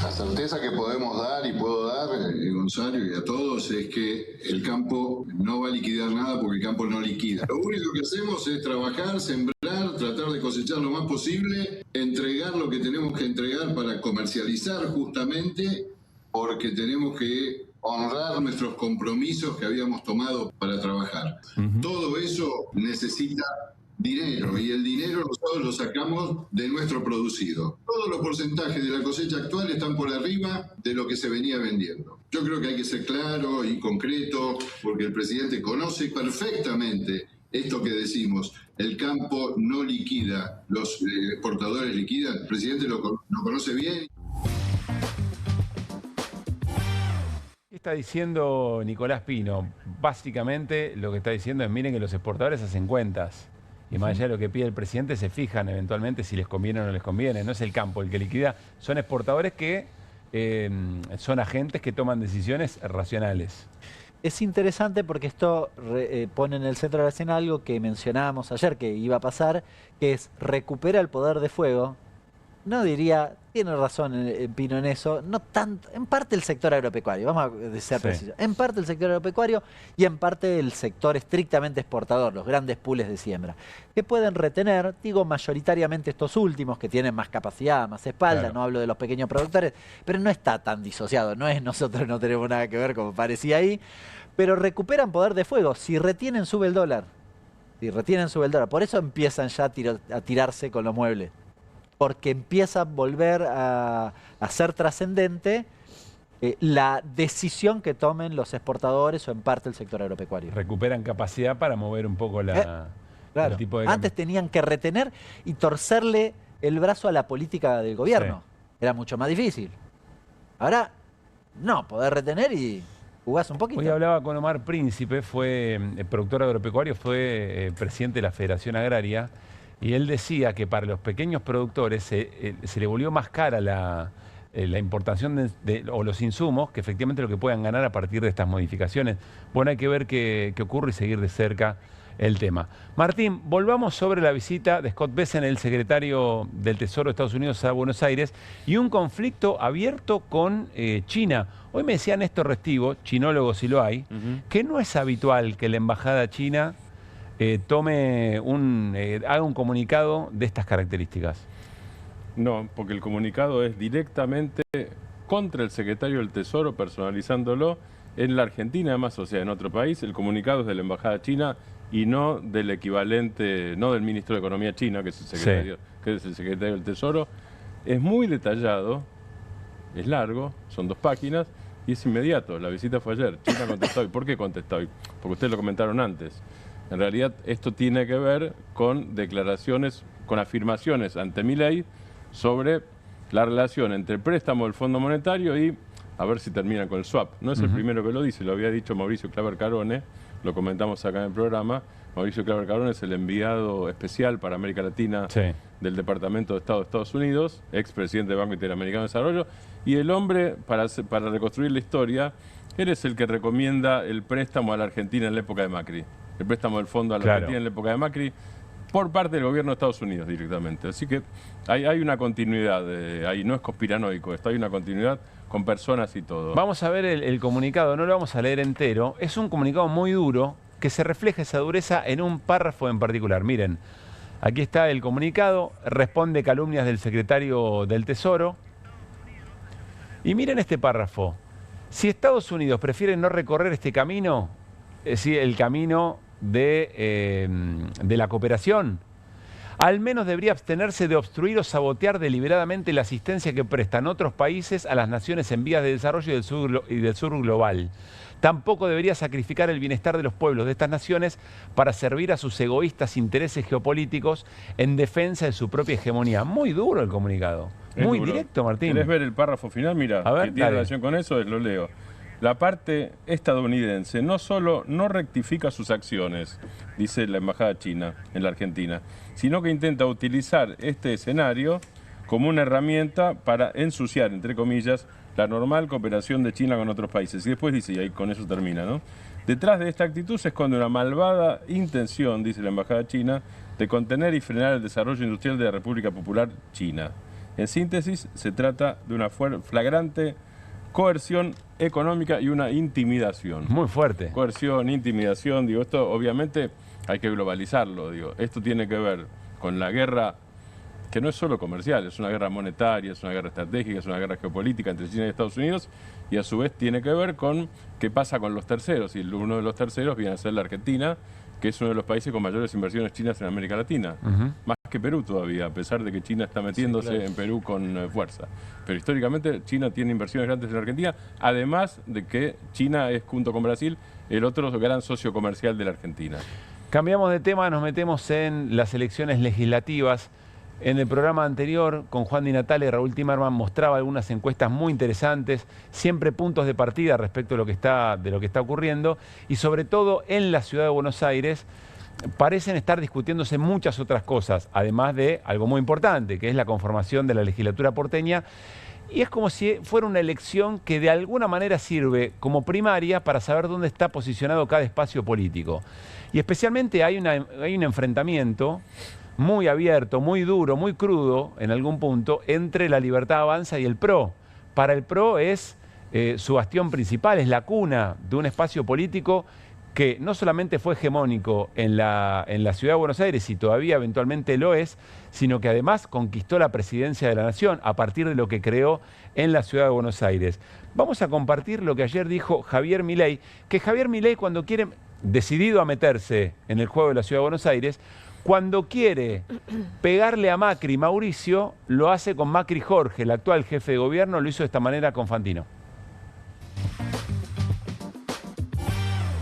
La certeza que podemos dar y puedo dar, Gonzalo, y a todos, es que el campo no va a liquidar nada porque el campo no liquida. Lo único que hacemos es trabajar, sembrar, tratar de cosechar lo más posible, entregar lo que tenemos que entregar para comercializar justamente, porque tenemos que honrar nuestros compromisos que habíamos tomado para trabajar. Todo eso necesita dinero, y el dinero nosotros lo sacamos de nuestro producido. Todos los porcentajes de la cosecha actual están por arriba de lo que se venía vendiendo. Yo creo que hay que ser claro y concreto, porque el presidente conoce perfectamente esto que decimos. El campo no liquida, los exportadores liquidan. El presidente lo conoce bien. ¿Qué está diciendo Nicolás Pino? Básicamente lo que está diciendo es, miren que los exportadores hacen cuentas. Y más allá de lo que pide el presidente, se fijan eventualmente si les conviene o no les conviene. No es el campo el que liquida, son exportadores que son agentes que toman decisiones racionales. Es interesante porque esto pone en el centro de la escena algo que mencionábamos ayer que iba a pasar, que es recupera el poder de fuego. No diría, tiene razón Pino en eso, no tanto, en parte el sector agropecuario, vamos a ser precisos, en parte el sector agropecuario y en parte el sector estrictamente exportador, los grandes pools de siembra, que pueden retener, digo mayoritariamente estos últimos que tienen más capacidad, más espalda, claro. No hablo de los pequeños productores, pero no está tan disociado, no es nosotros no tenemos nada que ver como parecía ahí, pero recuperan poder de fuego, si retienen sube el dólar, por eso empiezan ya a tirarse con los muebles. Porque empieza a volver a ser trascendente la decisión que tomen los exportadores o en parte el sector agropecuario. Recuperan capacidad para mover un poco claro. El tipo de Antes tenían que retener y torcerle el brazo a la política del gobierno. Sí. Era mucho más difícil. Ahora, no, poder retener y jugás un poquito. Hoy hablaba con Omar Príncipe, fue productor agropecuario, fue presidente de la Federación Agraria. Y él decía que para los pequeños productores se le volvió más cara la importación o los insumos que efectivamente lo que puedan ganar a partir de estas modificaciones. Bueno, hay que ver qué ocurre y seguir de cerca el tema. Martín, volvamos sobre la visita de Scott Bessent, el secretario del Tesoro de Estados Unidos a Buenos Aires, y un conflicto abierto con China. Hoy me decía Néstor Restivo, chinólogo si lo hay, que no es habitual que la embajada china haga un comunicado de estas características. No, porque el comunicado es directamente contra el secretario del Tesoro, personalizándolo en la Argentina, además, o sea, en otro país. El comunicado es de la Embajada China y no del equivalente, no del Ministro de Economía China, que es el secretario del Tesoro. Es muy detallado, es largo, son 2 páginas y es inmediato. La visita fue ayer. China contestó hoy. ¿Por qué contestó hoy? Porque ustedes lo comentaron antes. En realidad, esto tiene que ver con declaraciones, con afirmaciones ante Milei sobre la relación entre el préstamo del Fondo Monetario y a ver si terminan con el swap. No es el primero que lo dice, lo había dicho Mauricio Claver Carone, lo comentamos acá en el programa. Mauricio Claver Carone es el enviado especial para América Latina del Departamento de Estado de Estados Unidos, expresidente del Banco Interamericano de Desarrollo, y el hombre, para reconstruir la historia, él es el que recomienda el préstamo a la Argentina en la época de Macri, el préstamo del fondo a la Argentina en la época de Macri, por parte del gobierno de Estados Unidos directamente. Así que hay una continuidad, ahí no es conspiranoico esto, hay una continuidad con personas y todo. Vamos a ver el comunicado, no lo vamos a leer entero. Es un comunicado muy duro que se refleja esa dureza en un párrafo en particular. Miren, aquí está el comunicado, responde calumnias del secretario del Tesoro. Y miren este párrafo. Si Estados Unidos prefiere no recorrer este camino, es decir, el camino de la cooperación, al menos debería abstenerse de obstruir o sabotear deliberadamente la asistencia que prestan otros países a las naciones en vías de desarrollo y del sur global. Tampoco debería sacrificar el bienestar de los pueblos de estas naciones para servir a sus egoístas intereses geopolíticos en defensa de su propia hegemonía. Muy duro el comunicado. Muy directo, Martín. ¿Querés ver el párrafo final? Mira, que tiene relación con eso, lo leo. La parte estadounidense no solo no rectifica sus acciones, dice la Embajada China en la Argentina, sino que intenta utilizar este escenario como una herramienta para ensuciar, entre comillas, la normal cooperación de China con otros países. Y después dice, y ahí con eso termina, ¿no? Detrás de esta actitud se esconde una malvada intención, dice la Embajada China, de contener y frenar el desarrollo industrial de la República Popular China. En síntesis, se trata de una flagrante coerción económica y una intimidación. Muy fuerte. Coerción, intimidación, digo, esto obviamente hay que globalizarlo, digo. Esto tiene que ver con la guerra que no es solo comercial, es una guerra monetaria, es una guerra estratégica, es una guerra geopolítica entre China y Estados Unidos, y a su vez tiene que ver con qué pasa con los terceros, y uno de los terceros viene a ser la Argentina, que es uno de los países con mayores inversiones chinas en América Latina, más que Perú todavía, a pesar de que China está metiéndose en Perú con fuerza. Pero históricamente China tiene inversiones grandes en Argentina, además de que China es, junto con Brasil, el otro gran socio comercial de la Argentina. Cambiamos de tema, nos metemos en las elecciones legislativas. En el programa anterior, con Juan Di Natale y Raúl Timerman, mostraba algunas encuestas muy interesantes, siempre puntos de partida respecto de lo que está ocurriendo, y sobre todo en la ciudad de Buenos Aires parecen estar discutiéndose muchas otras cosas, además de algo muy importante, que es la conformación de la legislatura porteña, y es como si fuera una elección que de alguna manera sirve como primaria para saber dónde está posicionado cada espacio político. Y especialmente hay un enfrentamiento muy abierto, muy duro, muy crudo en algún punto entre La Libertad Avanza y el PRO. Para el PRO es su bastión principal, es la cuna de un espacio político que no solamente fue hegemónico en la ciudad de Buenos Aires y todavía eventualmente lo es, sino que además conquistó la presidencia de la Nación a partir de lo que creó en la ciudad de Buenos Aires. Vamos a compartir lo que ayer dijo Javier Milei, que Javier Milei, cuando quiere, decidido a meterse en el juego de la ciudad de Buenos Aires, cuando quiere pegarle a Macri Mauricio, lo hace con Macri Jorge, el actual jefe de gobierno, lo hizo de esta manera con Fantino.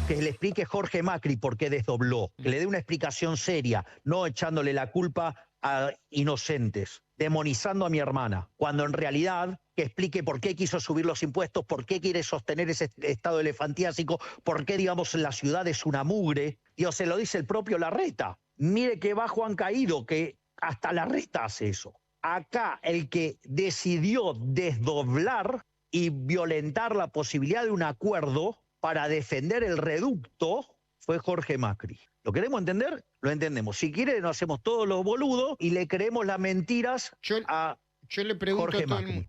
Que le explique Jorge Macri por qué desdobló, que le dé una explicación seria, no echándole la culpa a inocentes, demonizando a mi hermana, cuando en realidad que explique por qué quiso subir los impuestos, por qué quiere sostener ese estado elefantiásico, por qué, digamos, la ciudad es una mugre. Dios, se lo dice el propio Larreta. Mire que va Juan Caído, que hasta Larreta hace eso. Acá el que decidió desdoblar y violentar la posibilidad de un acuerdo para defender el reducto fue Jorge Macri. ¿Lo queremos entender? Lo entendemos. Si quiere, nos hacemos todos los boludos y le creemos las mentiras a yo le pregunto Jorge a todo Macri.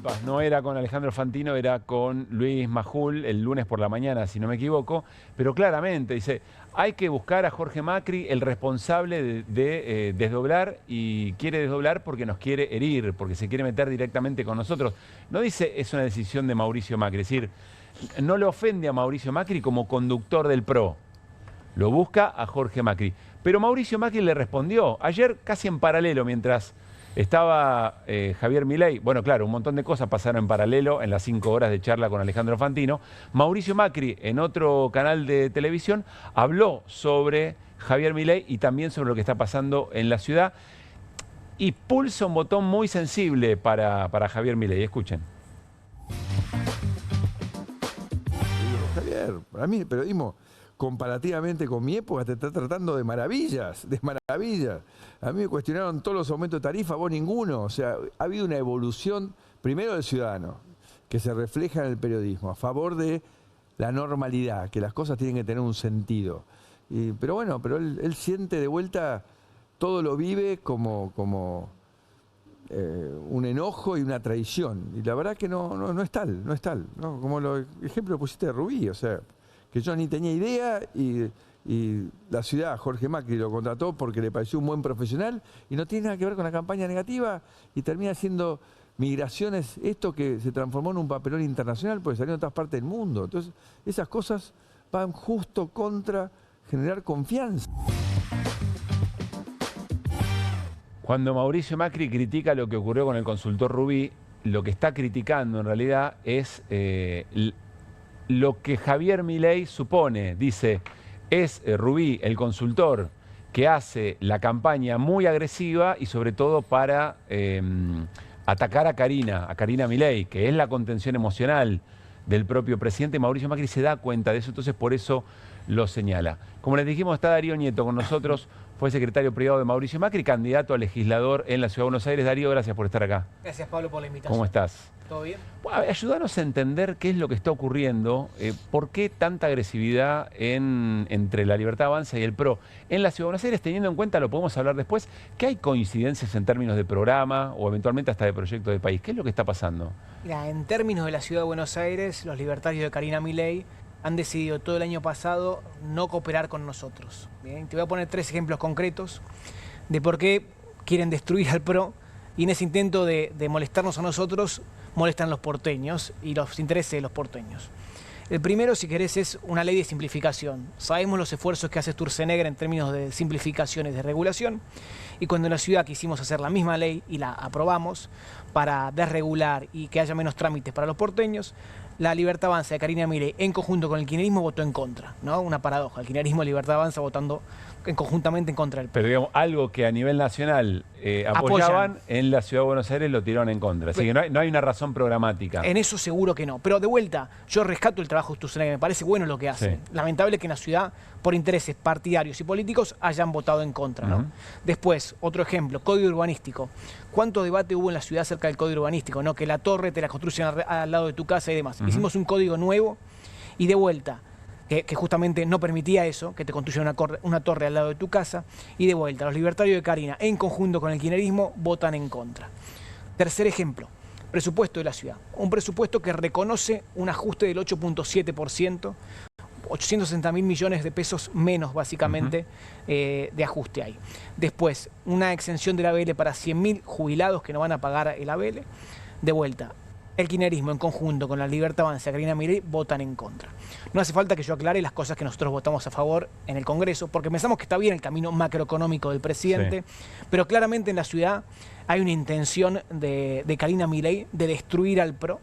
disculpas, no era con Alejandro Fantino, era con Luis Majul el lunes por la mañana, si no me equivoco, pero claramente dice, hay que buscar a Jorge Macri, el responsable de desdoblar, y quiere desdoblar porque nos quiere herir, porque se quiere meter directamente con nosotros. No dice, es una decisión de Mauricio Macri, es decir, no le ofende a Mauricio Macri como conductor del PRO, lo busca a Jorge Macri. Pero Mauricio Macri le respondió, ayer casi en paralelo, mientras estaba Javier Milei, bueno, claro, un montón de cosas pasaron en paralelo en las 5 horas de charla con Alejandro Fantino. Mauricio Macri, en otro canal de televisión, habló sobre Javier Milei y también sobre lo que está pasando en la ciudad. Y pulsa un botón muy sensible para Javier Milei. Escuchen. Javier, para mí el periodismo, comparativamente con mi época, te está tratando de maravillas, de maravillas. A mí me cuestionaron todos los aumentos de tarifa, vos ninguno. O sea, ha habido una evolución, primero del ciudadano, que se refleja en el periodismo, a favor de la normalidad, que las cosas tienen que tener un sentido. Pero bueno, pero él siente de vuelta, todo lo vive como un enojo y una traición. Y la verdad que no es tal, no es tal, ¿no? Como el ejemplo pusiste de Rubí, o sea, que yo ni tenía idea y la ciudad, Jorge Macri, lo contrató porque le pareció un buen profesional y no tiene nada que ver con la campaña negativa y termina siendo migraciones, esto que se transformó en un papelón internacional porque salió en otras partes del mundo. Entonces, esas cosas van justo contra generar confianza. Cuando Mauricio Macri critica lo que ocurrió con el consultor Rubí, lo que está criticando en realidad es lo que Javier Milei supone. Dice, es Rubí el consultor que hace la campaña muy agresiva y sobre todo para atacar a Karina Milei, que es la contención emocional del propio presidente. Mauricio Macri se da cuenta de eso, entonces por eso lo señala. Como les dijimos, está Darío Nieto con nosotros, fue secretario privado de Mauricio Macri, candidato a legislador en la Ciudad de Buenos Aires. Darío, gracias por estar acá. Gracias, Pablo, por la invitación. ¿Cómo estás? ¿Todo bien? Bueno, ayúdanos a entender qué es lo que está ocurriendo, por qué tanta agresividad entre la Libertad Avanza y el PRO en la Ciudad de Buenos Aires, teniendo en cuenta, lo podemos hablar después, que hay coincidencias en términos de programa o eventualmente hasta de proyecto de país. ¿Qué es lo que está pasando? Mira, en términos de la Ciudad de Buenos Aires, los libertarios de Karina Milei han decidido todo el año pasado no cooperar con nosotros. Bien, te voy a poner 3 ejemplos concretos de por qué quieren destruir al PRO y en ese intento de molestarnos a nosotros, molestan a los porteños y los intereses de los porteños. El primero, si querés, es una ley de simplificación. Sabemos los esfuerzos que hace Sturzenegger en términos de simplificaciones de regulación y cuando en la ciudad quisimos hacer la misma ley y la aprobamos para desregular y que haya menos trámites para los porteños, la Libertad Avanza de Karina Milei en conjunto con el kirchnerismo votó en contra, ¿no? Una paradoja, el kirchnerismo y Libertad Avanza votando conjuntamente en contra del PRO. Pero digamos, algo que a nivel nacional apoyaban, en la Ciudad de Buenos Aires lo tiraron en contra. Así que no hay una razón programática. En eso seguro que no. Pero de vuelta, yo rescato el trabajo de Sturzenegger, me parece bueno lo que hace. Sí. Lamentable que en la ciudad, por intereses partidarios y políticos, hayan votado en contra, ¿no? Después, otro ejemplo, código urbanístico. ¿Cuánto debate hubo en la ciudad acerca del código urbanístico? ¿No? Que la torre te la construyen al lado de tu casa y demás. Hicimos un código nuevo y de vuelta, que justamente no permitía eso, que te construyan una torre al lado de tu casa, y de vuelta, los libertarios de Karina, en conjunto con el kirchnerismo, votan en contra. Tercer ejemplo, presupuesto de la ciudad. Un presupuesto que reconoce un ajuste del 8.7%, 860.000 millones de pesos menos, básicamente, de ajuste ahí. Después, una exención del ABL para 100.000 jubilados que no van a pagar el ABL. De vuelta, el kirchnerismo en conjunto con la Libertad Avanza, Karina Milei, votan en contra. No hace falta que yo aclare las cosas que nosotros votamos a favor en el Congreso, porque pensamos que está bien el camino macroeconómico del presidente, pero claramente en la ciudad hay una intención de Karina Milei de destruir al PRO.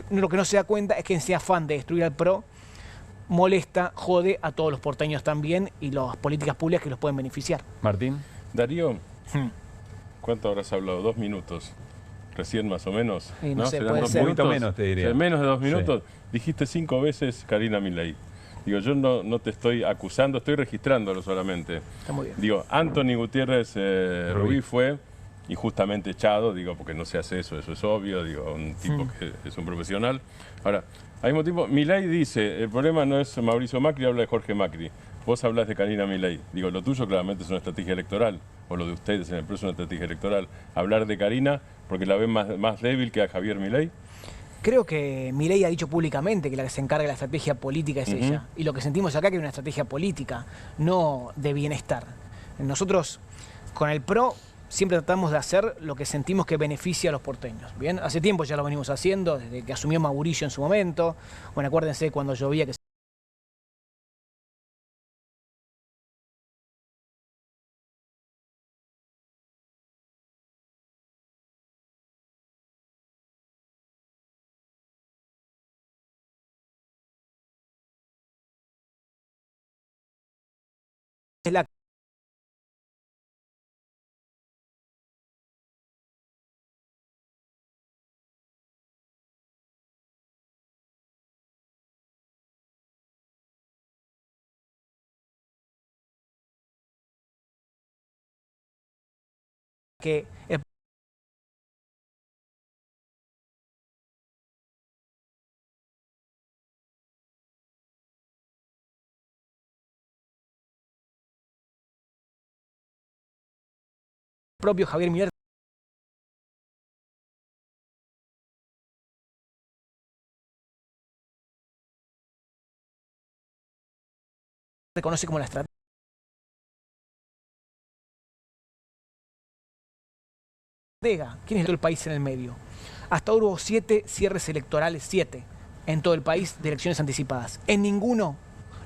Lo que no se da cuenta es que en ese afán de destruir al PRO, molesta, jode a todos los porteños también y las políticas públicas que los pueden beneficiar. Martín. Darío, ¿cuánto habrás hablado? 2 minutos. Recién más o menos. Sí, no sé, puede ser. Un poquito menos, te diría. Menos de 2 minutos. Sí. Dijiste 5 veces Karina Milei. Digo, yo no te estoy acusando, estoy registrándolo solamente. Está muy bien. Digo, Anthony Gutiérrez Rubí fue injustamente echado, digo, porque no se hace eso es obvio, digo, un tipo que es un profesional. Ahora, al mismo tiempo, Milei dice, el problema no es Mauricio Macri, habla de Jorge Macri. Vos hablás de Karina Milei. Digo, lo tuyo claramente es una estrategia electoral. o lo de ustedes en el próximo estrategia electoral, hablar de Karina porque la ven más débil que a Javier Milei? Creo que Milei ha dicho públicamente que la que se encarga de la estrategia política es ella. Y lo que sentimos acá es que es una estrategia política, no de bienestar. Nosotros, con el PRO, siempre tratamos de hacer lo que sentimos que beneficia a los porteños. Bien, hace tiempo ya lo venimos haciendo, desde que asumió Mauricio en su momento. Bueno, acuérdense cuando llovía que es la que el propio Javier Milei reconoce como la estrategia. ¿Quién es todo el país en el medio? Hasta ahora hubo 7 cierres electorales, 7, en todo el país de elecciones anticipadas. En ninguno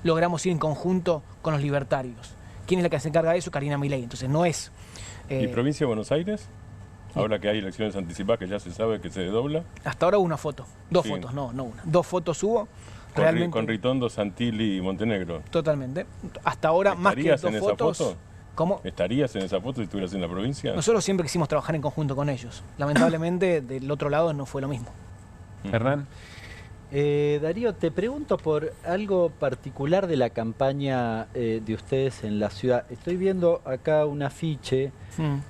logramos ir en conjunto con los libertarios. ¿Quién es la que se encarga de eso? Karina Milei. Entonces no es... ¿Y provincia de Buenos Aires? Ahora que hay elecciones anticipadas, que ya se sabe que se desdobla. Hasta ahora hubo una foto. 2 fotos, no una. 2 fotos hubo. Realmente... Con Ritondo, Santilli y Montenegro. Totalmente. Hasta ahora, más que 2 fotos... Foto? ¿Cómo? ¿Estarías en esa foto si estuvieras en la provincia? Nosotros siempre quisimos trabajar en conjunto con ellos. Lamentablemente, del otro lado no fue lo mismo. Hernán. Darío, te pregunto por algo particular de la campaña de ustedes en la ciudad. Estoy viendo acá un afiche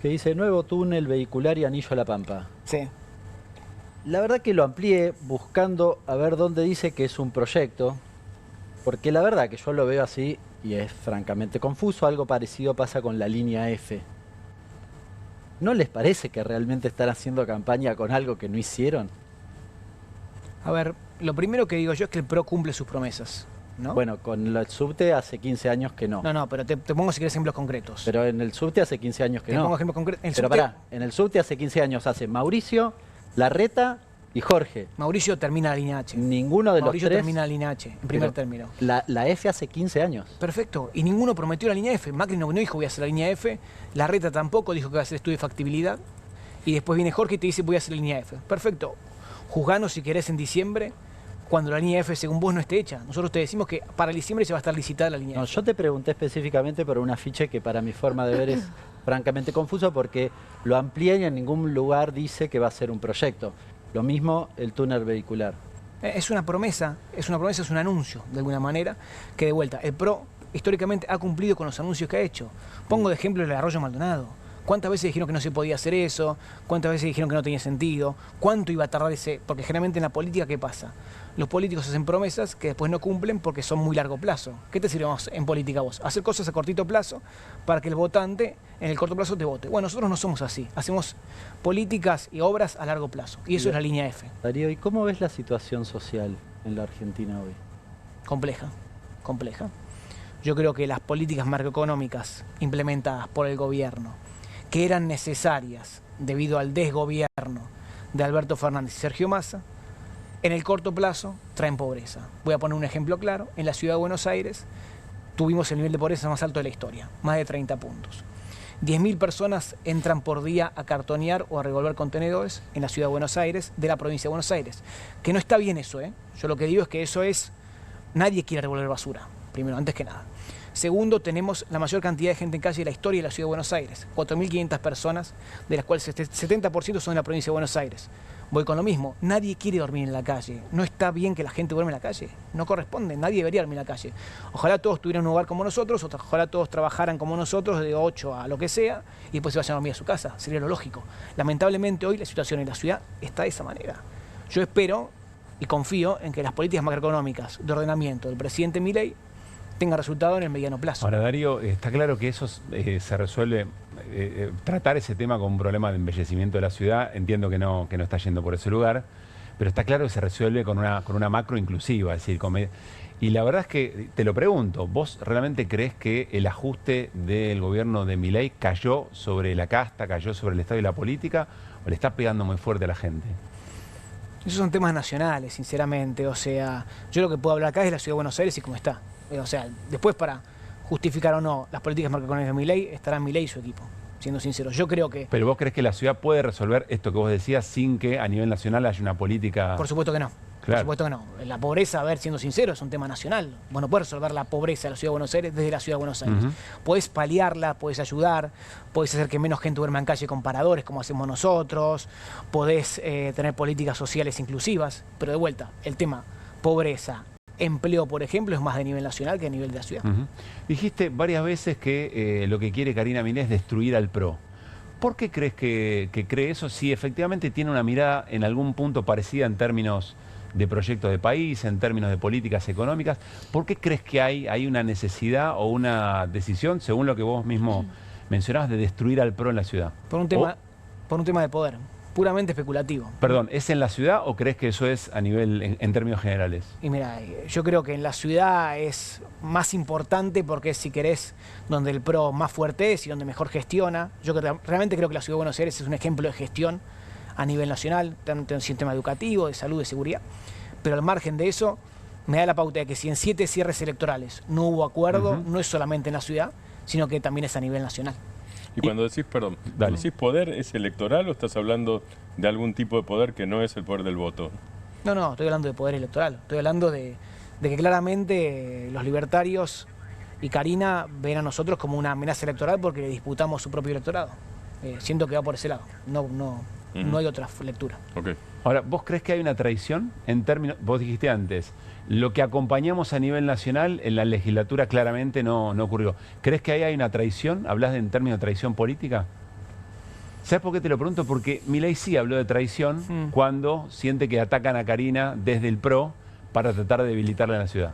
que dice Nuevo túnel vehicular y Anillo a la Pampa. Sí. La verdad que lo amplié buscando a ver dónde dice que es un proyecto, porque la verdad que yo lo veo así y es francamente confuso. Algo parecido pasa con la línea F. ¿No les parece que realmente están haciendo campaña con algo que no hicieron? A ver, lo primero que digo yo es que el PRO cumple sus promesas, ¿no? Bueno, con el subte hace 15 años que no. No, pero te pongo si quieres ejemplos concretos. Pero en el subte hace 15 años que no. Te pongo ejemplos concretos. Pero pará, en el subte hace 15 años hace Mauricio, Larreta y Jorge. Mauricio termina la línea H. Ninguno de Mauricio los tres termina la línea H, en primer término. La F hace 15 años. Perfecto. Y ninguno prometió la línea F. Macri no dijo voy a hacer la línea F. Larreta tampoco dijo que va a hacer estudio de factibilidad. Y después viene Jorge y te dice voy a hacer la línea F. Perfecto. Juzganos si querés en diciembre, cuando la línea F según vos no esté hecha. Nosotros te decimos que para diciembre se va a estar licitada la línea F. No, yo te pregunté específicamente por un afiche que para mi forma de ver es francamente confuso porque lo amplié y en ningún lugar dice que va a ser un proyecto. Lo mismo el túnel vehicular. Es una promesa, es un anuncio, de alguna manera, que de vuelta, el PRO históricamente ha cumplido con los anuncios que ha hecho. Pongo de ejemplo el Arroyo Maldonado. ¿Cuántas veces dijeron que no se podía hacer eso? ¿Cuántas veces dijeron que no tenía sentido? ¿Cuánto iba a tardar ese? Porque generalmente en la política, ¿qué pasa? Los políticos hacen promesas que después no cumplen porque son muy largo plazo. ¿Qué te sirve en política vos? Hacer cosas a cortito plazo para que el votante en el corto plazo te vote. Bueno, nosotros no somos así. Hacemos políticas y obras a largo plazo. Y eso es la línea F. Darío, ¿y cómo ves la situación social en la Argentina hoy? Compleja, compleja. Yo creo que las políticas macroeconómicas implementadas por el gobierno, que eran necesarias debido al desgobierno de Alberto Fernández y Sergio Massa, en el corto plazo traen pobreza. Voy a poner un ejemplo claro. En la ciudad de Buenos Aires tuvimos el nivel de pobreza más alto de la historia, más de 30 puntos. 10.000 personas entran por día a cartonear o a revolver contenedores en la ciudad de Buenos Aires, de la provincia de Buenos Aires. Que no está bien eso, ¿eh? Yo lo que digo es que eso es... Nadie quiere revolver basura, primero, antes que nada. Segundo, tenemos la mayor cantidad de gente en calle de la historia de la ciudad de Buenos Aires. 4.500 personas, de las cuales 70% son de la provincia de Buenos Aires. Voy con lo mismo, nadie quiere dormir en la calle. No está bien que la gente duerme en la calle, no corresponde, nadie debería dormir en la calle. Ojalá todos tuvieran un hogar como nosotros, ojalá todos trabajaran como nosotros de 8 a lo que sea y después se vayan a dormir a su casa, sería lo lógico. Lamentablemente hoy la situación en la ciudad está de esa manera. Yo espero y confío en que las políticas macroeconómicas de ordenamiento del presidente Milei tenga resultado en el mediano plazo. Ahora, Darío, está claro que eso se resuelve, tratar ese tema con un problema de embellecimiento de la ciudad, entiendo que no está yendo por ese lugar, pero está claro que se resuelve con una macro inclusiva, es decir, y la verdad es que, te lo pregunto, ¿vos realmente crees que el ajuste del gobierno de Milei cayó sobre la casta, cayó sobre el Estado y la política, o le está pegando muy fuerte a la gente? Esos son temas nacionales, sinceramente. O sea, yo lo que puedo hablar acá es de la Ciudad de Buenos Aires y cómo está. O sea, después para justificar o no las políticas macroeconómicas de Milei, estará Milei y su equipo, siendo sincero. Yo creo que... ¿Pero vos crees que la ciudad puede resolver esto que vos decías sin que a nivel nacional haya una política...? Por supuesto que no. Claro. Por supuesto que no. La pobreza, a ver, siendo sincero, es un tema nacional. Bueno, puedes resolver la pobreza de la Ciudad de Buenos Aires desde la Ciudad de Buenos Aires. Podés paliarla, podés ayudar, podés hacer que menos gente duerma en calle con paradores, como hacemos nosotros, podés tener políticas sociales inclusivas, pero de vuelta, el tema pobreza, empleo, por ejemplo, es más de nivel nacional que a nivel de la ciudad. Dijiste varias veces que lo que quiere Karina Milei es destruir al PRO. ¿Por qué crees que cree eso si efectivamente tiene una mirada en algún punto parecida en términos de proyectos de país, en términos de políticas económicas? ¿Por qué crees que hay una necesidad o una decisión, según lo que vos mismo mencionabas, de destruir al PRO en la ciudad? Por un tema de poder, puramente especulativo. Perdón, ¿es en la ciudad o crees que eso es a nivel, en términos generales? Y mira, yo creo que en la ciudad es más importante porque es, si querés, donde el PRO más fuerte es y donde mejor gestiona. Yo realmente creo que la Ciudad de Buenos Aires es un ejemplo de gestión a nivel nacional, tanto en el sistema educativo, de salud, de seguridad. Pero al margen de eso, me da la pauta de que si en 7 cierres electorales no hubo acuerdo, no es solamente en la ciudad, sino que también es a nivel nacional. Y cuando decís, perdón, ¿decís poder es electoral o estás hablando de algún tipo de poder que no es el poder del voto? No, estoy hablando de poder electoral. Estoy hablando de que claramente los libertarios y Karina ven a nosotros como una amenaza electoral porque le disputamos su propio electorado. Siento que va por ese lado. No hay otra lectura. Okay. Ahora, ¿vos crees que hay una traición en términos, vos dijiste antes, lo que acompañamos a nivel nacional en la legislatura claramente no ocurrió? ¿Crees que ahí hay una traición? ¿Hablas en términos de traición política? ¿Sabes por qué te lo pregunto? Porque Milei sí habló de traición cuando siente que atacan a Karina desde el PRO para tratar de debilitarla en la ciudad.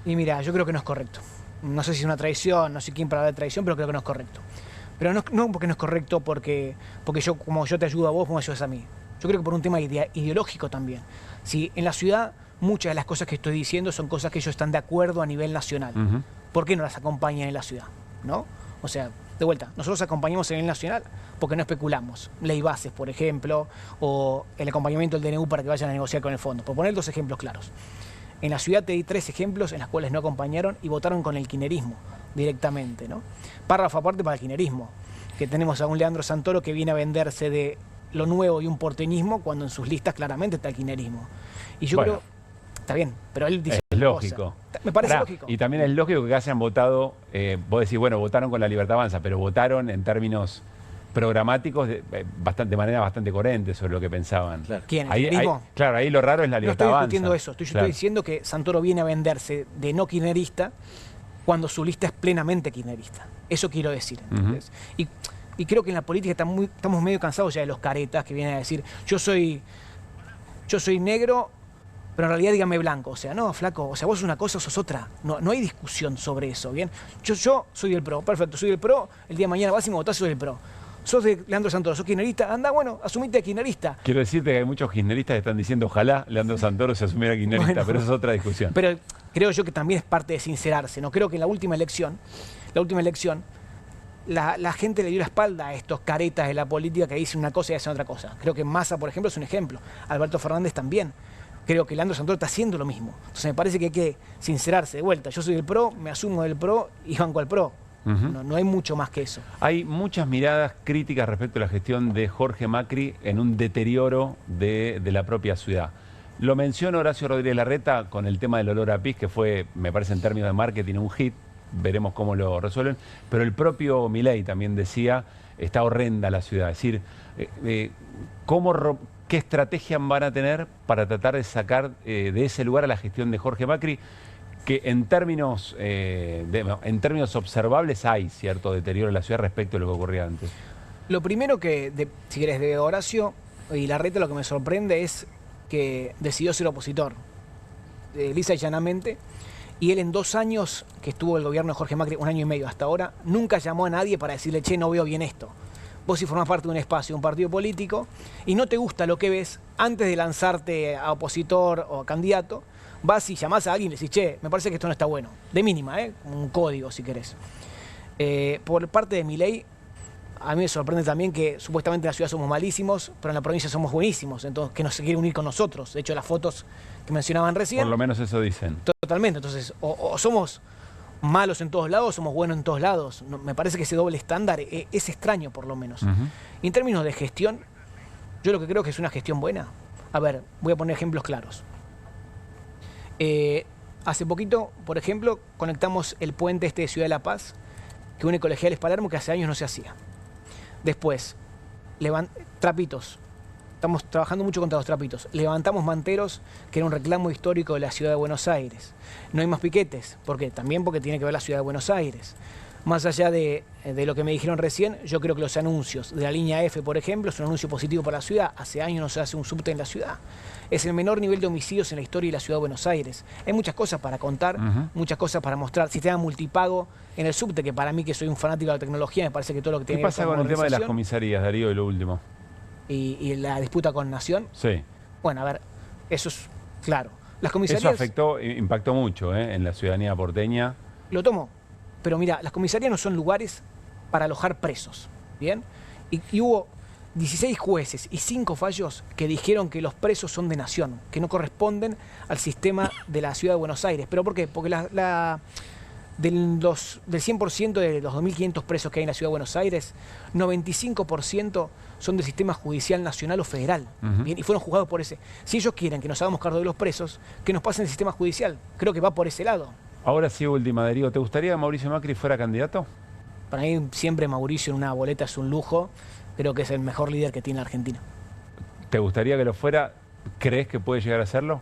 Y mira, yo creo que no es correcto. No sé si es una traición, no sé quién para hablar de traición, pero creo que no es correcto. Pero no porque no es correcto, porque yo, como yo te ayudo a vos, vos me ayudas a mí. Yo creo que por un tema ideológico también. Si en la ciudad muchas de las cosas que estoy diciendo son cosas que ellos están de acuerdo a nivel nacional. ¿Por qué no las acompañan en la ciudad? ¿No? O sea, de vuelta, nosotros acompañamos a nivel nacional porque no especulamos. Ley bases, por ejemplo, o el acompañamiento del DNU para que vayan a negociar con el fondo. Por poner 2 ejemplos claros. En la ciudad te di 3 ejemplos en los cuales no acompañaron y votaron con el kirchnerismo directamente, ¿no? Párrafo aparte para el kirchnerismo, que tenemos a un Leandro Santoro que viene a venderse de lo nuevo y un porteñismo cuando en sus listas claramente está el kirchnerismo. Y yo creo, está bien, pero él dice... Es lógico. Me parece lógico. Y también es lógico que hayan votado, vos decís, bueno, votaron con la Libertad Avanza, pero votaron en términos programáticos de manera bastante coherente sobre lo que pensaban. Claro. ¿Quién? ¿El kirchnerismo? Claro, ahí lo raro es la Libertad Avanza. No estoy discutiendo eso, yo estoy diciendo que Santoro viene a venderse de no kirchnerista cuando su lista es plenamente kirchnerista. Eso quiero decir. Y creo que en la política estamos medio cansados ya de los caretas que vienen a decir yo soy negro, pero en realidad dígame blanco. O sea, no, flaco, o sea, vos sos una cosa o sos otra. No hay discusión sobre eso, ¿bien? Yo soy del PRO, perfecto, soy del PRO, el día de mañana vas y me votás, soy del PRO. Sos de Leandro Santoro, sos kirchnerista, anda, bueno, asumite de kirchnerista. Quiero decirte que hay muchos kirchneristas que están diciendo ojalá Leandro Santoro se asumiera kirchnerista, bueno, pero eso es otra discusión. Pero creo yo que también es parte de sincerarse, ¿no? Creo que en la última elección, la gente le dio la espalda a estos caretas de la política que dicen una cosa y hacen otra cosa. Creo que Massa, por ejemplo, es un ejemplo. Alberto Fernández también. Creo que Leandro Santoro está haciendo lo mismo. Entonces me parece que hay que sincerarse de vuelta. Yo soy del PRO, me asumo del PRO y banco al PRO. No hay mucho más que eso. Hay muchas miradas críticas respecto a la gestión de Jorge Macri en un deterioro de la propia ciudad. Lo menciona Horacio Rodríguez Larreta con el tema del olor a pis, que fue, me parece en términos de marketing, un hit. Veremos cómo lo resuelven. Pero el propio Milei también decía, está horrenda la ciudad. Es decir, ¿qué estrategia van a tener para tratar de sacar de ese lugar a la gestión de Jorge Macri? Que en términos observables hay cierto deterioro en la ciudad respecto a lo que ocurría antes. Lo primero que, si querés, de Horacio y Larreta, lo que me sorprende es que decidió ser opositor, lisa y llanamente, Y él en 2 años que estuvo el gobierno de Jorge Macri, 1 año y medio hasta ahora, nunca llamó a nadie para decirle, che, no veo bien esto. Vos si formás parte de un espacio, de un partido político, y no te gusta lo que ves, antes de lanzarte a opositor o a candidato, vas y llamás a alguien y le decís, che, me parece que esto no está bueno. De mínima, un código si querés. Por parte de Milei, a mí me sorprende también que supuestamente en la ciudad somos malísimos, pero en la provincia somos buenísimos, entonces que no se quiere unir con nosotros. De hecho, las fotos que mencionaban recién... Por lo menos eso dicen. Totalmente, entonces, o somos malos en todos lados o somos buenos en todos lados. No, me parece que ese doble estándar es extraño, por lo menos. Y en términos de gestión, yo lo que creo que es una gestión buena. A ver, voy a poner ejemplos claros. Hace poquito, por ejemplo, conectamos el puente de Ciudad de La Paz, que une Colegiales Palermo, que hace años no se hacía. Después, trapitos. Estamos trabajando mucho contra los trapitos. Levantamos manteros, que era un reclamo histórico de la ciudad de Buenos Aires. No hay más piquetes. ¿Por qué? También porque tiene que ver la ciudad de Buenos Aires. Más allá de lo que me dijeron recién, yo creo que los anuncios de la línea F, por ejemplo, es un anuncio positivo para la ciudad. Hace años no se hace un subte en la ciudad. Es el menor nivel de homicidios en la historia de la ciudad de Buenos Aires. Hay muchas cosas para contar, muchas cosas para mostrar. Sistema multipago en el subte, que para mí, que soy un fanático de la tecnología, me parece que todo lo que tiene que ver con... ¿Qué pasa con el tema de las comisarías, Darío, y lo último? Y la disputa con Nación. Sí. Bueno, a ver, eso es claro. Las comisarías... Eso impactó mucho en la ciudadanía porteña. Lo tomo. Pero mira, las comisarías no son lugares para alojar presos, ¿bien? Y hubo 16 jueces y 5 fallos que dijeron que los presos son de Nación, que no corresponden al sistema de la ciudad de Buenos Aires. ¿Pero por qué? Porque del 100% de los 2.500 presos que hay en la ciudad de Buenos Aires, 95% son del sistema judicial nacional o federal, ¿bien? Y fueron juzgados por ese. Si ellos quieren que nos hagamos cargo de los presos, que nos pasen el sistema judicial. Creo que va por ese lado. Ahora sí, última, Darío. ¿Te gustaría que Mauricio Macri fuera candidato? Para mí siempre Mauricio en una boleta es un lujo. Creo que es el mejor líder que tiene la Argentina. ¿Te gustaría que lo fuera? ¿Crees que puede llegar a serlo?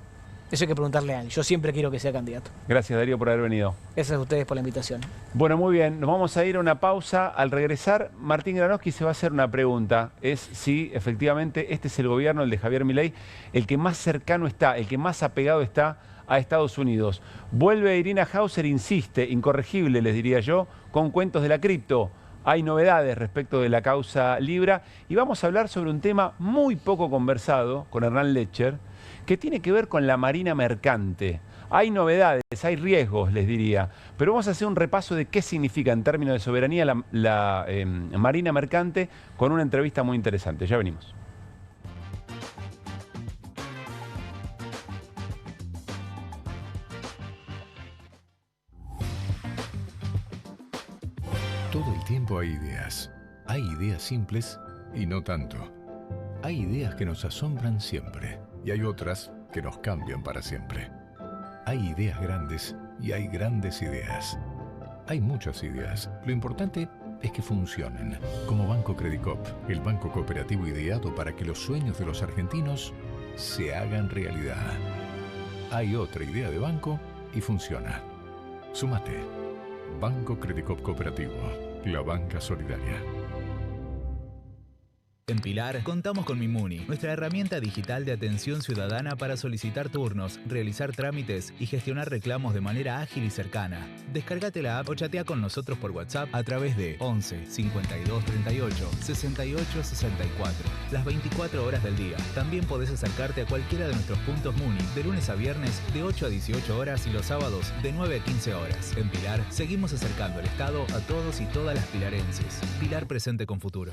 Eso hay que preguntarle a él. Yo siempre quiero que sea candidato. Gracias, Darío, por haber venido. Gracias a ustedes por la invitación. Bueno, muy bien. Nos vamos a ir a una pausa. Al regresar, Martín Granowski se va a hacer una pregunta. Es si efectivamente este es el gobierno, el de Javier Milei, el que más cercano está, el que más apegado está a Estados Unidos. Vuelve Irina Hauser, insiste, incorregible les diría yo, con cuentos de la cripto. Hay novedades respecto de la causa Libra y vamos a hablar sobre un tema muy poco conversado con Hernán Lecher, que tiene que ver con la marina mercante. Hay novedades, hay riesgos, les diría, pero vamos a hacer un repaso de qué significa en términos de soberanía la marina mercante con una entrevista muy interesante. Ya venimos. Todo el tiempo hay ideas. Hay ideas simples y no tanto. Hay ideas que nos asombran siempre y hay otras que nos cambian para siempre. Hay ideas grandes y hay grandes ideas. Hay muchas ideas. Lo importante es que funcionen. Como Banco Credicop, el banco cooperativo ideado para que los sueños de los argentinos se hagan realidad. Hay otra idea de banco y funciona. Súmate. Banco Credicop Cooperativo, la banca solidaria. En Pilar contamos con Mimuni, nuestra herramienta digital de atención ciudadana para solicitar turnos, realizar trámites y gestionar reclamos de manera ágil y cercana. Descárgate la app o chatea con nosotros por WhatsApp a través de 11 52 38 68 64, las 24 horas del día. También podés acercarte a cualquiera de nuestros puntos Muni de lunes a viernes de 8 a 18 horas y los sábados de 9 a 15 horas. En Pilar seguimos acercando el Estado a todos y todas las pilarenses. Pilar presente con futuro.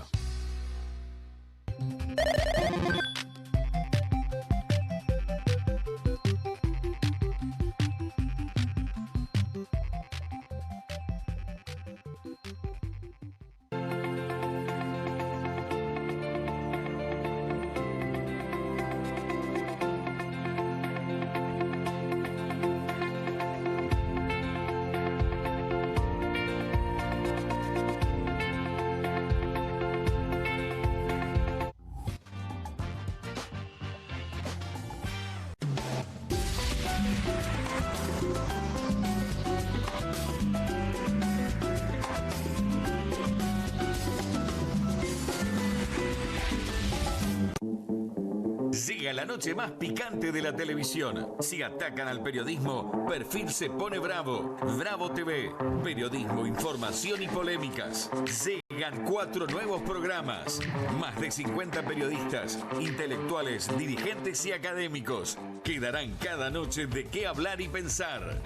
la noche más picante de la televisión. Si atacan al periodismo, Perfil se pone bravo. Bravo TV, periodismo, información y polémicas. Llegan 4 nuevos programas. Más de 50 periodistas, intelectuales, dirigentes y académicos que darán cada noche de qué hablar y pensar.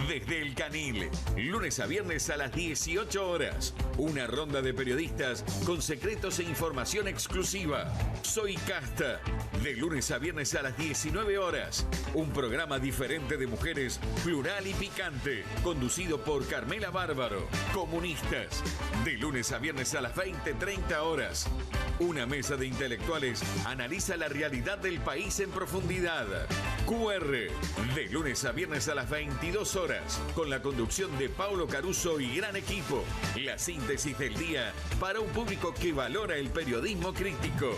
Desde El Canil, lunes a viernes a las 18 horas. Una ronda de periodistas con secretos e información exclusiva. Soy Casta, de lunes a viernes a las 19 horas. Un programa diferente de mujeres, plural y picante, conducido por Carmela Bárbaro. Comunistas, de lunes a viernes a las 20:30 horas. Una mesa de intelectuales analiza la realidad del país en profundidad. QR, de lunes a viernes a las 22 horas, con la conducción de Paulo Caruso y gran equipo. La síntesis del día para un público que valora el periodismo crítico.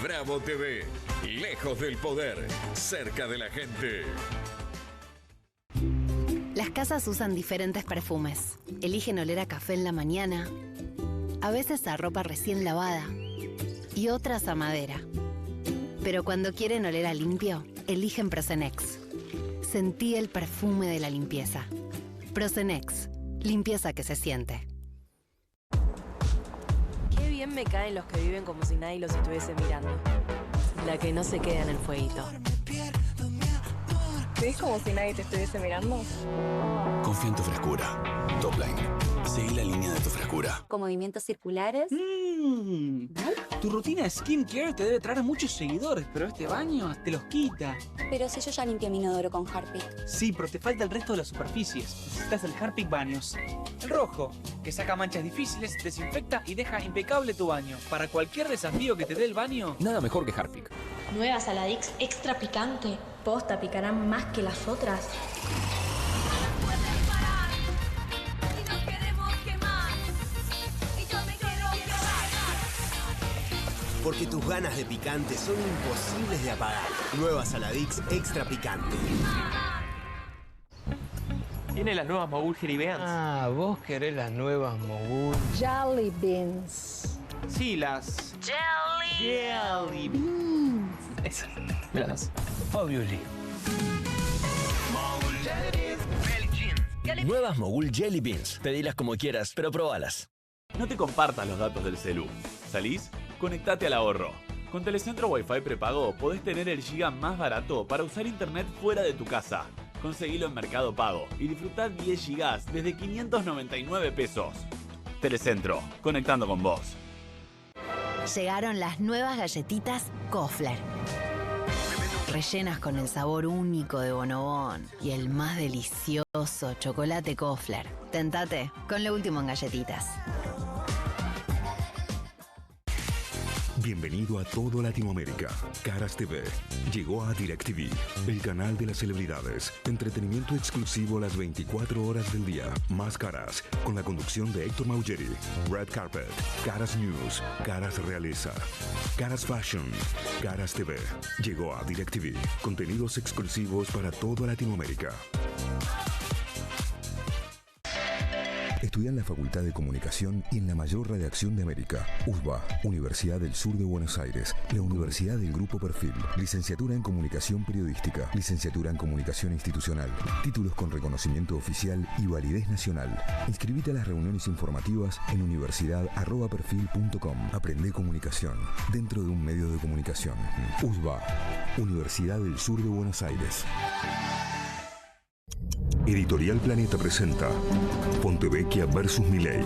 Bravo TV, lejos del poder, cerca de la gente. Las casas usan diferentes perfumes. Eligen oler a café en la mañana, a veces a ropa recién lavada y otras a madera. Pero cuando quieren oler a limpio, eligen Prosenex. Sentí el perfume de la limpieza. Prosenex, limpieza que se siente. Qué bien me caen los que viven como si nadie los estuviese mirando. La que no se queda en el fueguito. ¿Ves como si nadie te estuviese mirando? Confía en tu frescura. Topline. Seguí la línea de tu frescura. Con movimientos circulares. Tu rutina de skincare te debe traer muchos seguidores, pero este baño te los quita. Pero si yo ya limpié mi inodoro con Harpic. Sí, pero te falta el resto de las superficies. Necesitas el Harpic Baños. El rojo, que saca manchas difíciles, desinfecta y deja impecable tu baño. Para cualquier desafío que te dé el baño, nada mejor que Harpic. Nueva Saladix extra picante. Posta picarán más que las otras. Porque tus ganas de picante son imposibles de apagar. Nueva Saladix extra picante. Tiene las nuevas Mogul Jelly Beans. Ah, vos querés las nuevas Mogul. Jelly Beans. Sí, las... Jelly Beans. Esas. Me las das. Obviously. Nuevas Mogul Jelly Beans. Pedilas como quieras, pero probalas. No te compartas los datos del celu. ¿Salís? Conectate al ahorro. Con Telecentro Wi-Fi prepago podés tener el giga más barato para usar internet fuera de tu casa. Conseguilo en Mercado Pago y disfrutá 10 gigas desde 599 pesos. Telecentro, conectando con vos. Llegaron las nuevas galletitas Kofler. Rellenas con el sabor único de Bonobón y el más delicioso chocolate Kofler. Tentate con lo último en galletitas. Bienvenido a todo Latinoamérica. Caras TV llegó a DirecTV, el canal de las celebridades. Entretenimiento exclusivo las 24 horas del día. Más Caras, con la conducción de Héctor Maugeri. Red Carpet, Caras News, Caras Realeza, Caras Fashion, Caras TV. Llegó a DirecTV. Contenidos exclusivos para toda Latinoamérica. Estudia en la Facultad de Comunicación y en la mayor redacción de América. USBA, Universidad del Sur de Buenos Aires. La Universidad del Grupo Perfil. Licenciatura en Comunicación Periodística. Licenciatura en Comunicación Institucional. Títulos con reconocimiento oficial y validez nacional. Inscribite a las reuniones informativas en universidad@perfil.com. Aprende comunicación dentro de un medio de comunicación. USBA, Universidad del Sur de Buenos Aires. Editorial Planeta presenta Fontevecchia vs. Milei,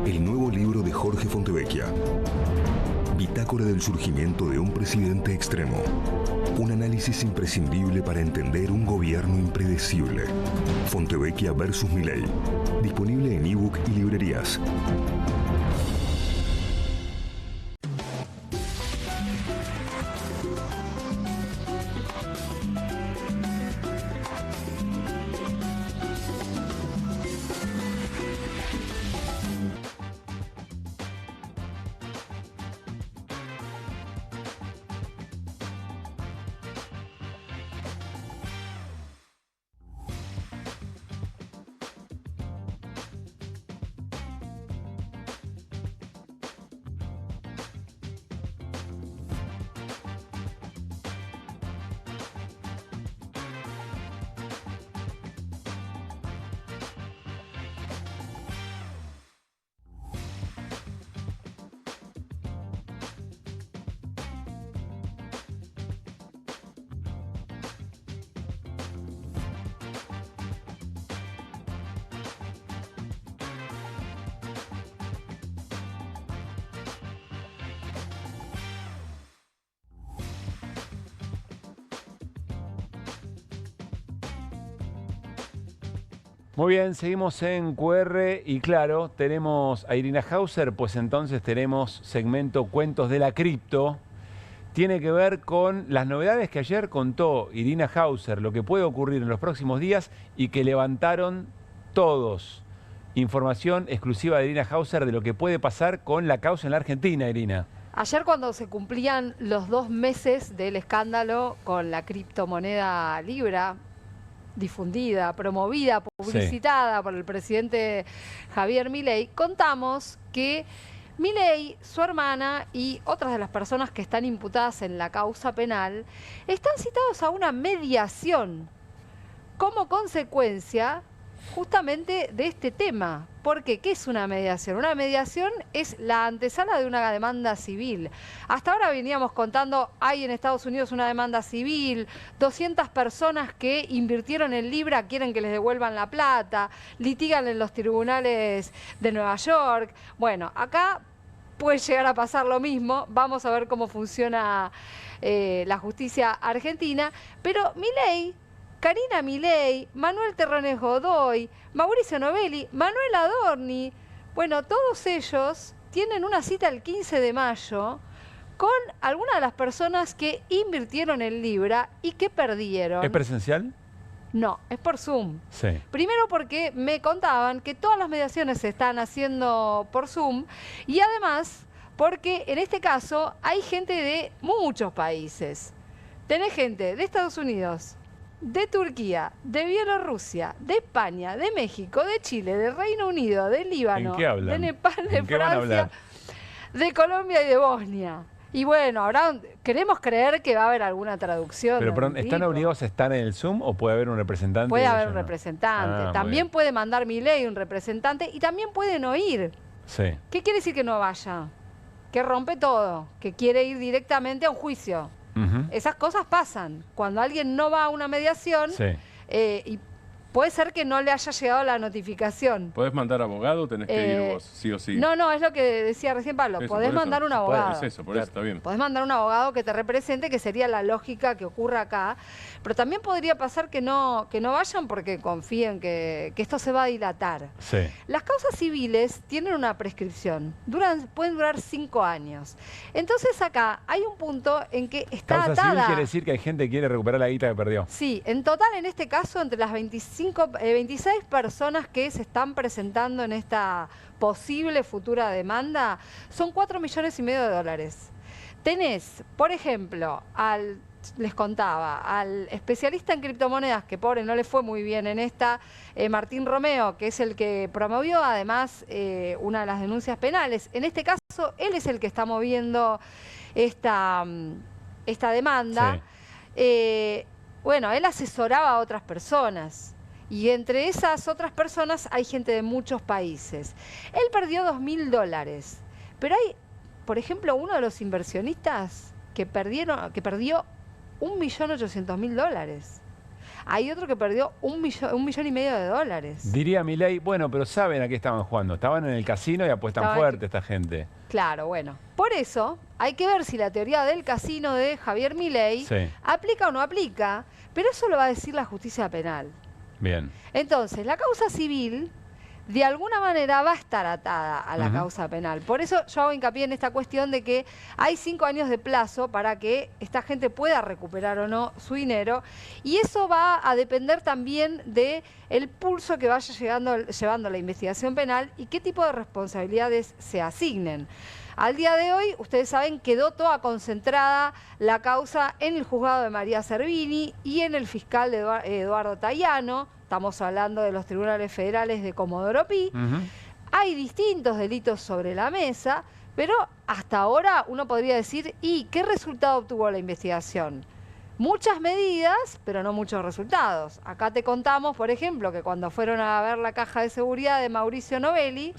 el nuevo libro de Jorge Fontevecchia. Bitácora del surgimiento de un presidente extremo. Un análisis imprescindible para entender un gobierno impredecible. Fontevecchia vs. Milei. Disponible en ebook y librerías. Muy bien, seguimos en QR y claro, tenemos a Irina Hauser, pues entonces tenemos segmento Cuentos de la Cripto. Tiene que ver con las novedades que ayer contó Irina Hauser, lo que puede ocurrir en los próximos días y que levantaron todos. Información exclusiva de Irina Hauser de lo que puede pasar con la causa en la Argentina, Irina. Ayer, cuando se cumplían los 2 meses del escándalo con la criptomoneda Libra, difundida, promovida, publicitada por el presidente Javier Milei, contamos que Milei, su hermana y otras de las personas que están imputadas en la causa penal están citados a una mediación como consecuencia justamente de este tema. ¿Por qué? ¿Qué es una mediación? Una mediación es la antesala de una demanda civil. Hasta ahora veníamos contando, hay en Estados Unidos una demanda civil, 200 personas que invirtieron en Libra quieren que les devuelvan la plata, litigan en los tribunales de Nueva York. Bueno, acá puede llegar a pasar lo mismo. Vamos a ver cómo funciona la justicia argentina. Pero Milei, Karina Milei, Manuel Terrones Godoy, Mauricio Novelli, Manuel Adorni, bueno, todos ellos tienen una cita el 15 de mayo con algunas de las personas que invirtieron en Libra y que perdieron. ¿Es presencial? No, es por Zoom. Sí. Primero porque me contaban que todas las mediaciones se están haciendo por Zoom y además porque en este caso hay gente de muchos países. Tenés gente de Estados Unidos, de Turquía, de Bielorrusia, de España, de México, de Chile, de Reino Unido, de Líbano, ¿En qué hablan? de Nepal, de ¿En qué van a Francia, hablar? de Colombia y de Bosnia. Y bueno, queremos creer que va a haber alguna traducción. Pero perdón, ¿están obligados a estar en el Zoom o puede haber un representante? Puede haber ellos un no? representante. Ah, También puede mandar Milei un representante y también pueden oír. Sí. ¿Qué quiere decir que no vaya? Que rompe todo, que quiere ir directamente a un juicio. Esas cosas pasan. Cuando alguien no va a una mediación, y puede ser que no le haya llegado la notificación. ¿Podés mandar abogado o tenés que ir vos, sí o sí? No, es lo que decía recién Pablo. Podés mandar un abogado. Por eso está bien. Podés mandar un abogado que te represente, que sería la lógica que ocurra acá. Pero también podría pasar que no vayan porque confíen que esto se va a dilatar. Sí. Las causas civiles tienen una prescripción. Pueden durar 5 años. Entonces acá hay un punto en que está Causa atada. civil quiere decir que hay gente que quiere recuperar la guita que perdió. Sí, en total en este caso entre las 26 personas que se están presentando en esta posible futura demanda son 4,5 millones de dólares. Tenés, por ejemplo, les contaba, al especialista en criptomonedas, que pobre no le fue muy bien en esta, Martín Romeo, que es el que promovió además una de las denuncias penales. En este caso, él es el que está moviendo esta demanda. Sí. Bueno, él asesoraba a otras personas y entre esas otras personas hay gente de muchos países. Él perdió $2.000, pero hay, por ejemplo, uno de los inversionistas que perdió $1.800.000. Hay otro que perdió $1,5 millones. Diría Milei, bueno, pero saben a qué estaban jugando. Estaban en el casino y apuestan fuerte esta gente. Claro, bueno. Por eso hay que ver si la teoría del casino de Javier Milei aplica o no aplica, pero eso lo va a decir la justicia penal. Bien. Entonces, la causa civil de alguna manera va a estar atada a la causa penal. Por eso yo hago hincapié en esta cuestión de que hay 5 años de plazo para que esta gente pueda recuperar o no su dinero, y eso va a depender también del pulso que vaya llevando la investigación penal y qué tipo de responsabilidades se asignen. Al día de hoy, ustedes saben, quedó toda concentrada la causa en el juzgado de María Servini y en el fiscal Eduardo Tayano. Estamos hablando de los tribunales federales de Comodoro Pi. Hay distintos delitos sobre la mesa, pero hasta ahora uno podría decir, ¿y qué resultado obtuvo la investigación? Muchas medidas, pero no muchos resultados. Acá te contamos, por ejemplo, que cuando fueron a ver la caja de seguridad de Mauricio Novelli,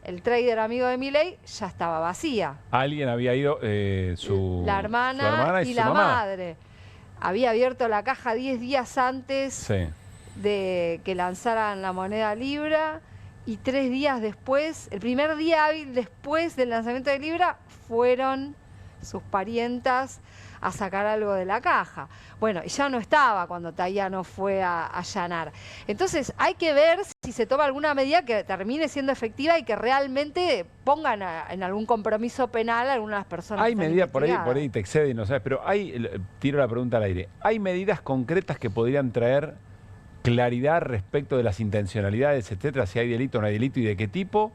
el trader amigo de Milei, ya estaba vacía. Alguien había ido, la hermana y la madre. Había abierto la caja 10 días antes de que lanzaran la moneda Libra, y 3 días después, el primer día hábil después del lanzamiento de Libra, fueron sus parientas a sacar algo de la caja. Bueno, ya no estaba cuando Tayano fue a allanar. Entonces hay que ver si se toma alguna medida que termine siendo efectiva y que realmente pongan en algún compromiso penal a algunas personas. Hay medidas, por ahí te excede, no sabes, pero tiro la pregunta al aire, ¿hay medidas concretas que podrían traer claridad respecto de las intencionalidades, etcétera, si hay delito o no hay delito y de qué tipo?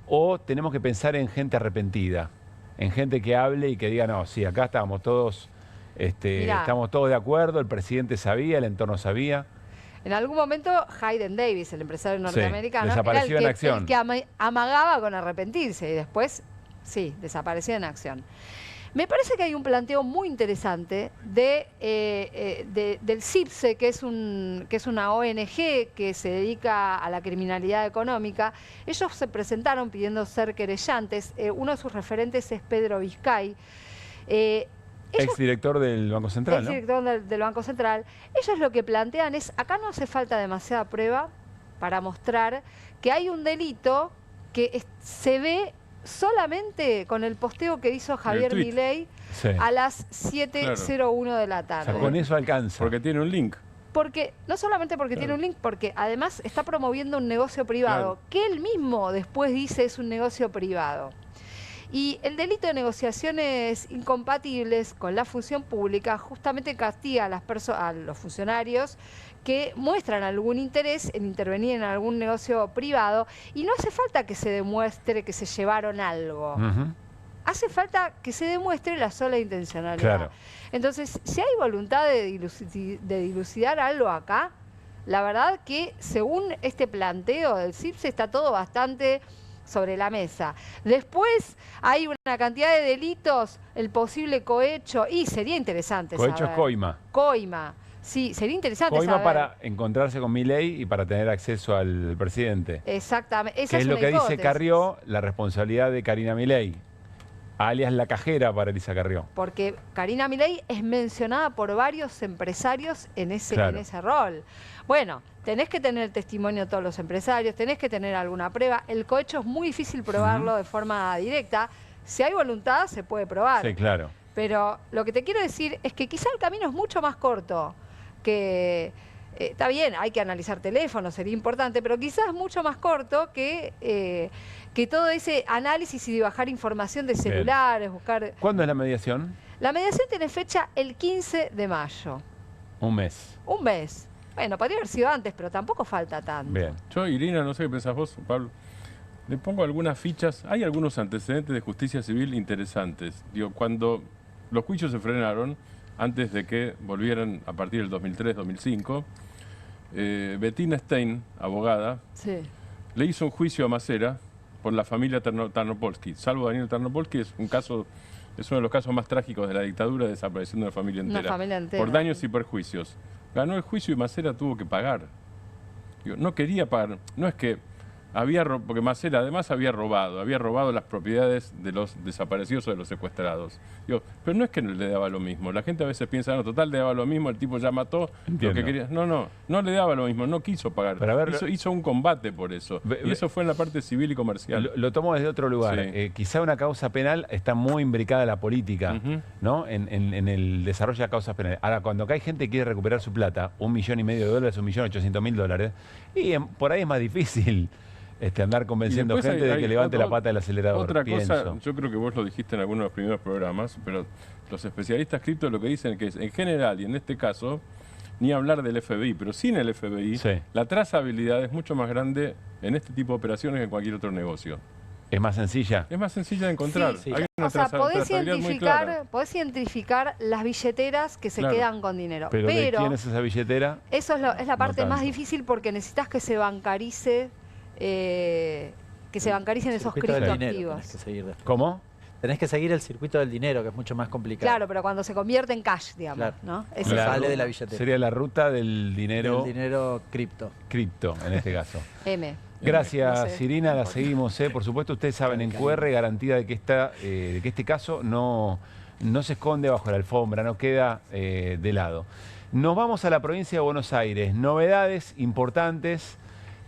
¿O tenemos que pensar en gente arrepentida? En gente que hable y que diga, no, sí, acá estábamos todos, estamos todos de acuerdo, el presidente sabía, el entorno sabía. En algún momento, Hayden Davis, el empresario norteamericano, desapareció era en acción. El que amagaba con arrepentirse y después, sí, desapareció en acción. Me parece que hay un planteo muy interesante del CIPSE, que es una ONG que se dedica a la criminalidad económica. Ellos se presentaron pidiendo ser querellantes. Uno de sus referentes es Pedro Vizcay. Exdirector del Banco Central, ¿no? Exdirector del Banco Central. Ellos lo que plantean es, acá no hace falta demasiada prueba para mostrar que hay un delito que se ve solamente con el posteo que hizo Javier Milei a las 7:01 de la tarde. O sea, con eso alcanza. Porque tiene un link. Porque, no solamente porque tiene un link, porque además está promoviendo un negocio privado, que él mismo después dice es un negocio privado. Y el delito de negociaciones incompatibles con la función pública justamente castiga a los funcionarios que muestran algún interés en intervenir en algún negocio privado y no hace falta que se demuestre que se llevaron algo. Hace falta que se demuestre la sola intencionalidad. Claro. Entonces, si hay voluntad de dilucidar algo acá, la verdad que según este planteo del CIPSE está todo bastante sobre la mesa. Después hay una cantidad de delitos, el posible cohecho, y sería interesante cohecho saber. Es coima. Coima. Sí, sería interesante coima saber. Para encontrarse con Milei y para tener acceso al presidente. Exactamente. Esa que es lo que hipótesis. dice Carrió, la responsabilidad de Karina Milei, alias la cajera para Elisa Carrió. Porque Karina Milei es mencionada por varios empresarios en ese rol. Bueno, tenés que tener el testimonio de todos los empresarios, tenés que tener alguna prueba. El cohecho es muy difícil probarlo de forma directa. Si hay voluntad, se puede probar. Sí, claro. Pero lo que te quiero decir es que quizá el camino es mucho más corto. Que está bien, hay que analizar teléfonos, sería importante, pero quizás es mucho más corto que todo ese análisis y de bajar información de celulares, buscar... ¿Cuándo es la mediación? La mediación tiene fecha el 15 de mayo. Un mes. Un mes. Bueno, podría haber sido antes, pero tampoco falta tanto. Bien. Yo, Irina, no sé qué pensás vos, Pablo. Le pongo algunas fichas. Hay algunos antecedentes de justicia civil interesantes. Digo, cuando los juicios se frenaron, antes de que volvieran a partir del 2003-2005, Bettina Stein, abogada, le hizo un juicio a Macera por la familia Tarnopolsky. Salvo Daniel Tarnopolsky, es uno de los casos más trágicos de la dictadura, de desaparición de una familia entera. Por daños y perjuicios. Ganó el juicio y Macera tuvo que pagar. Digo, no quería pagar, no es que porque Macera además había robado las propiedades de los desaparecidos o de los secuestrados. Digo, pero no es que no le daba lo mismo. La gente a veces piensa, no, total le daba lo mismo, el tipo ya mató lo que quería. No le daba lo mismo, no quiso pagar. Pero a ver, hizo un combate por eso. Y eso fue en la parte civil y comercial. Lo tomo desde otro lugar. Sí. Quizá una causa penal está muy imbricada en la política, ¿no? En el desarrollo de causas penales. Ahora, cuando acá hay gente que quiere recuperar su plata, $1,5 millones, $1.800.000, y por ahí es más difícil andar convenciendo gente de que levante la pata del acelerador. Otra cosa, yo creo que vos lo dijiste en algunos de los primeros programas, pero los especialistas cripto lo que dicen es que en general, y en este caso, ni hablar del FBI, pero sin el FBI, la trazabilidad es mucho más grande en este tipo de operaciones que en cualquier otro negocio. ¿Es más sencilla? Es más sencilla de encontrar. Sí. Hay una podés identificar las billeteras que se quedan con dinero. Pero ¿de quién es esa billetera? Eso es la parte más difícil porque necesitas que se bancarice, bancaricen esos criptoactivos. ¿Cómo? Tenés que seguir el circuito del dinero, que es mucho más complicado. Claro, pero cuando se convierte en cash, digamos, claro. ¿no? Eso sale de la billetera. Sería la ruta del dinero... Del dinero cripto. Cripto, en este caso. Gracias, Irina, la seguimos. Por supuesto, ustedes saben, en QR, garantía de que este caso no se esconde bajo la alfombra, no queda de lado. Nos vamos a la provincia de Buenos Aires. Novedades importantes.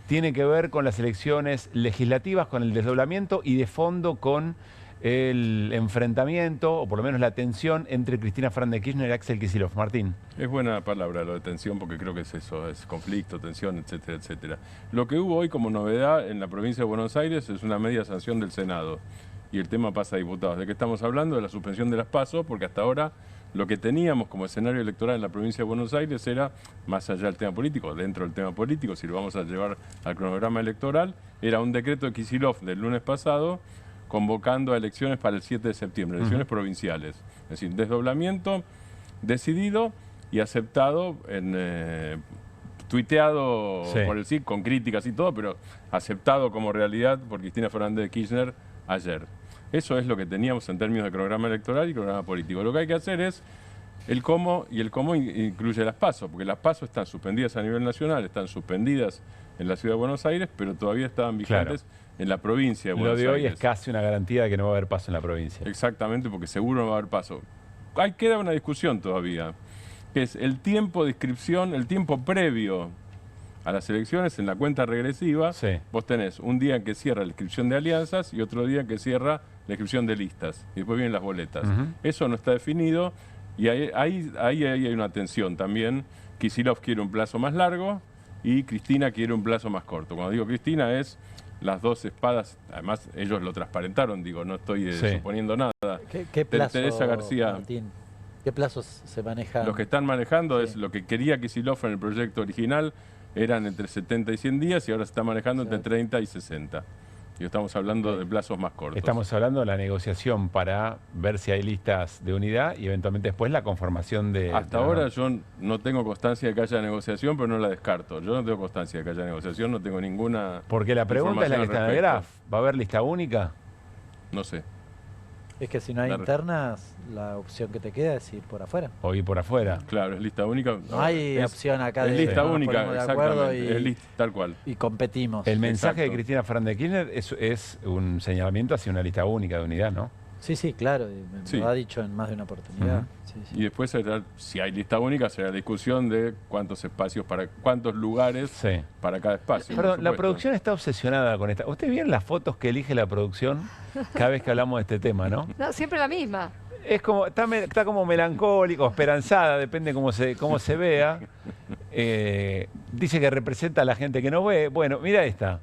Tiene que ver con las elecciones legislativas, con el desdoblamiento y de fondo con el enfrentamiento, o por lo menos la tensión, entre Cristina Fernández de Kirchner y Axel Kicillof? Martín. Es buena palabra lo de tensión, porque creo que es eso, es conflicto, tensión, etcétera, etcétera. Lo que hubo hoy como novedad en la provincia de Buenos Aires es una media sanción del Senado. Y el tema pasa a diputados. ¿De qué estamos hablando? De la suspensión de las PASO, porque hasta ahora lo que teníamos como escenario electoral en la provincia de Buenos Aires era, más allá del tema político, dentro del tema político, si lo vamos a llevar al cronograma electoral, era un decreto de Kicillof del lunes pasado convocando a elecciones para el 7 de septiembre, elecciones provinciales. Es decir, desdoblamiento decidido y aceptado, tuiteado por el CIC, con críticas y todo, pero aceptado como realidad por Cristina Fernández de Kirchner ayer. Eso es lo que teníamos en términos de cronograma electoral y cronograma político. Lo que hay que hacer es el cómo, y el cómo incluye las PASO, porque las PASO están suspendidas a nivel nacional, están suspendidas en la Ciudad de Buenos Aires, pero todavía estaban vigentes en la provincia de Buenos Aires. Lo de hoy es casi una garantía de que no va a haber paso en la provincia. Exactamente, porque seguro no va a haber paso. Ahí queda una discusión todavía, que es el tiempo de inscripción, el tiempo previo a las elecciones en la cuenta regresiva. Sí. Vos tenés un día en que cierra la inscripción de alianzas y otro día en que cierra la inscripción de listas. Y después vienen las boletas. Eso no está definido y ahí hay una tensión también. Kicillof quiere un plazo más largo y Cristina quiere un plazo más corto. Cuando digo Cristina es las dos espadas, además ellos lo transparentaron, digo, no estoy suponiendo nada. ¿Qué plazo, Teresa García, Martín? ¿Qué plazos se manejan? Los que están manejando es lo que quería Kicillof en el proyecto original, eran entre 70 y 100 días y ahora se está manejando entre 30 y 60. Y estamos hablando de plazos más cortos. Estamos hablando de la negociación para ver si hay listas de unidad y eventualmente después la conformación de... Hasta ahora yo no tengo constancia de que haya negociación, pero no la descarto. Yo no tengo constancia de que haya negociación, no tengo ninguna... Porque la pregunta es la que está en el graph. ¿Va a haber lista única? No sé. Es que si no hay internas, la opción que te queda es ir por afuera. O ir por afuera. Claro, es lista única. No hay opción acá de... Es lista única, de acuerdo exactamente. Es lista, tal cual. Y competimos. El mensaje de Cristina Fernández de Kirchner es un señalamiento hacia una lista única de unidad, ¿no? Sí, sí, claro. Me lo ha dicho en más de una oportunidad. Y después, si hay lista única, será la discusión de cuántos espacios, cuántos lugares para cada espacio. Perdón, la producción está obsesionada con esta. ¿Ustedes vieron las fotos que elige la producción cada vez que hablamos de este tema, no? No, siempre la misma. Es como, está como melancólico, esperanzada, depende cómo se vea. Dice que representa a la gente que no ve. Bueno, mira esta.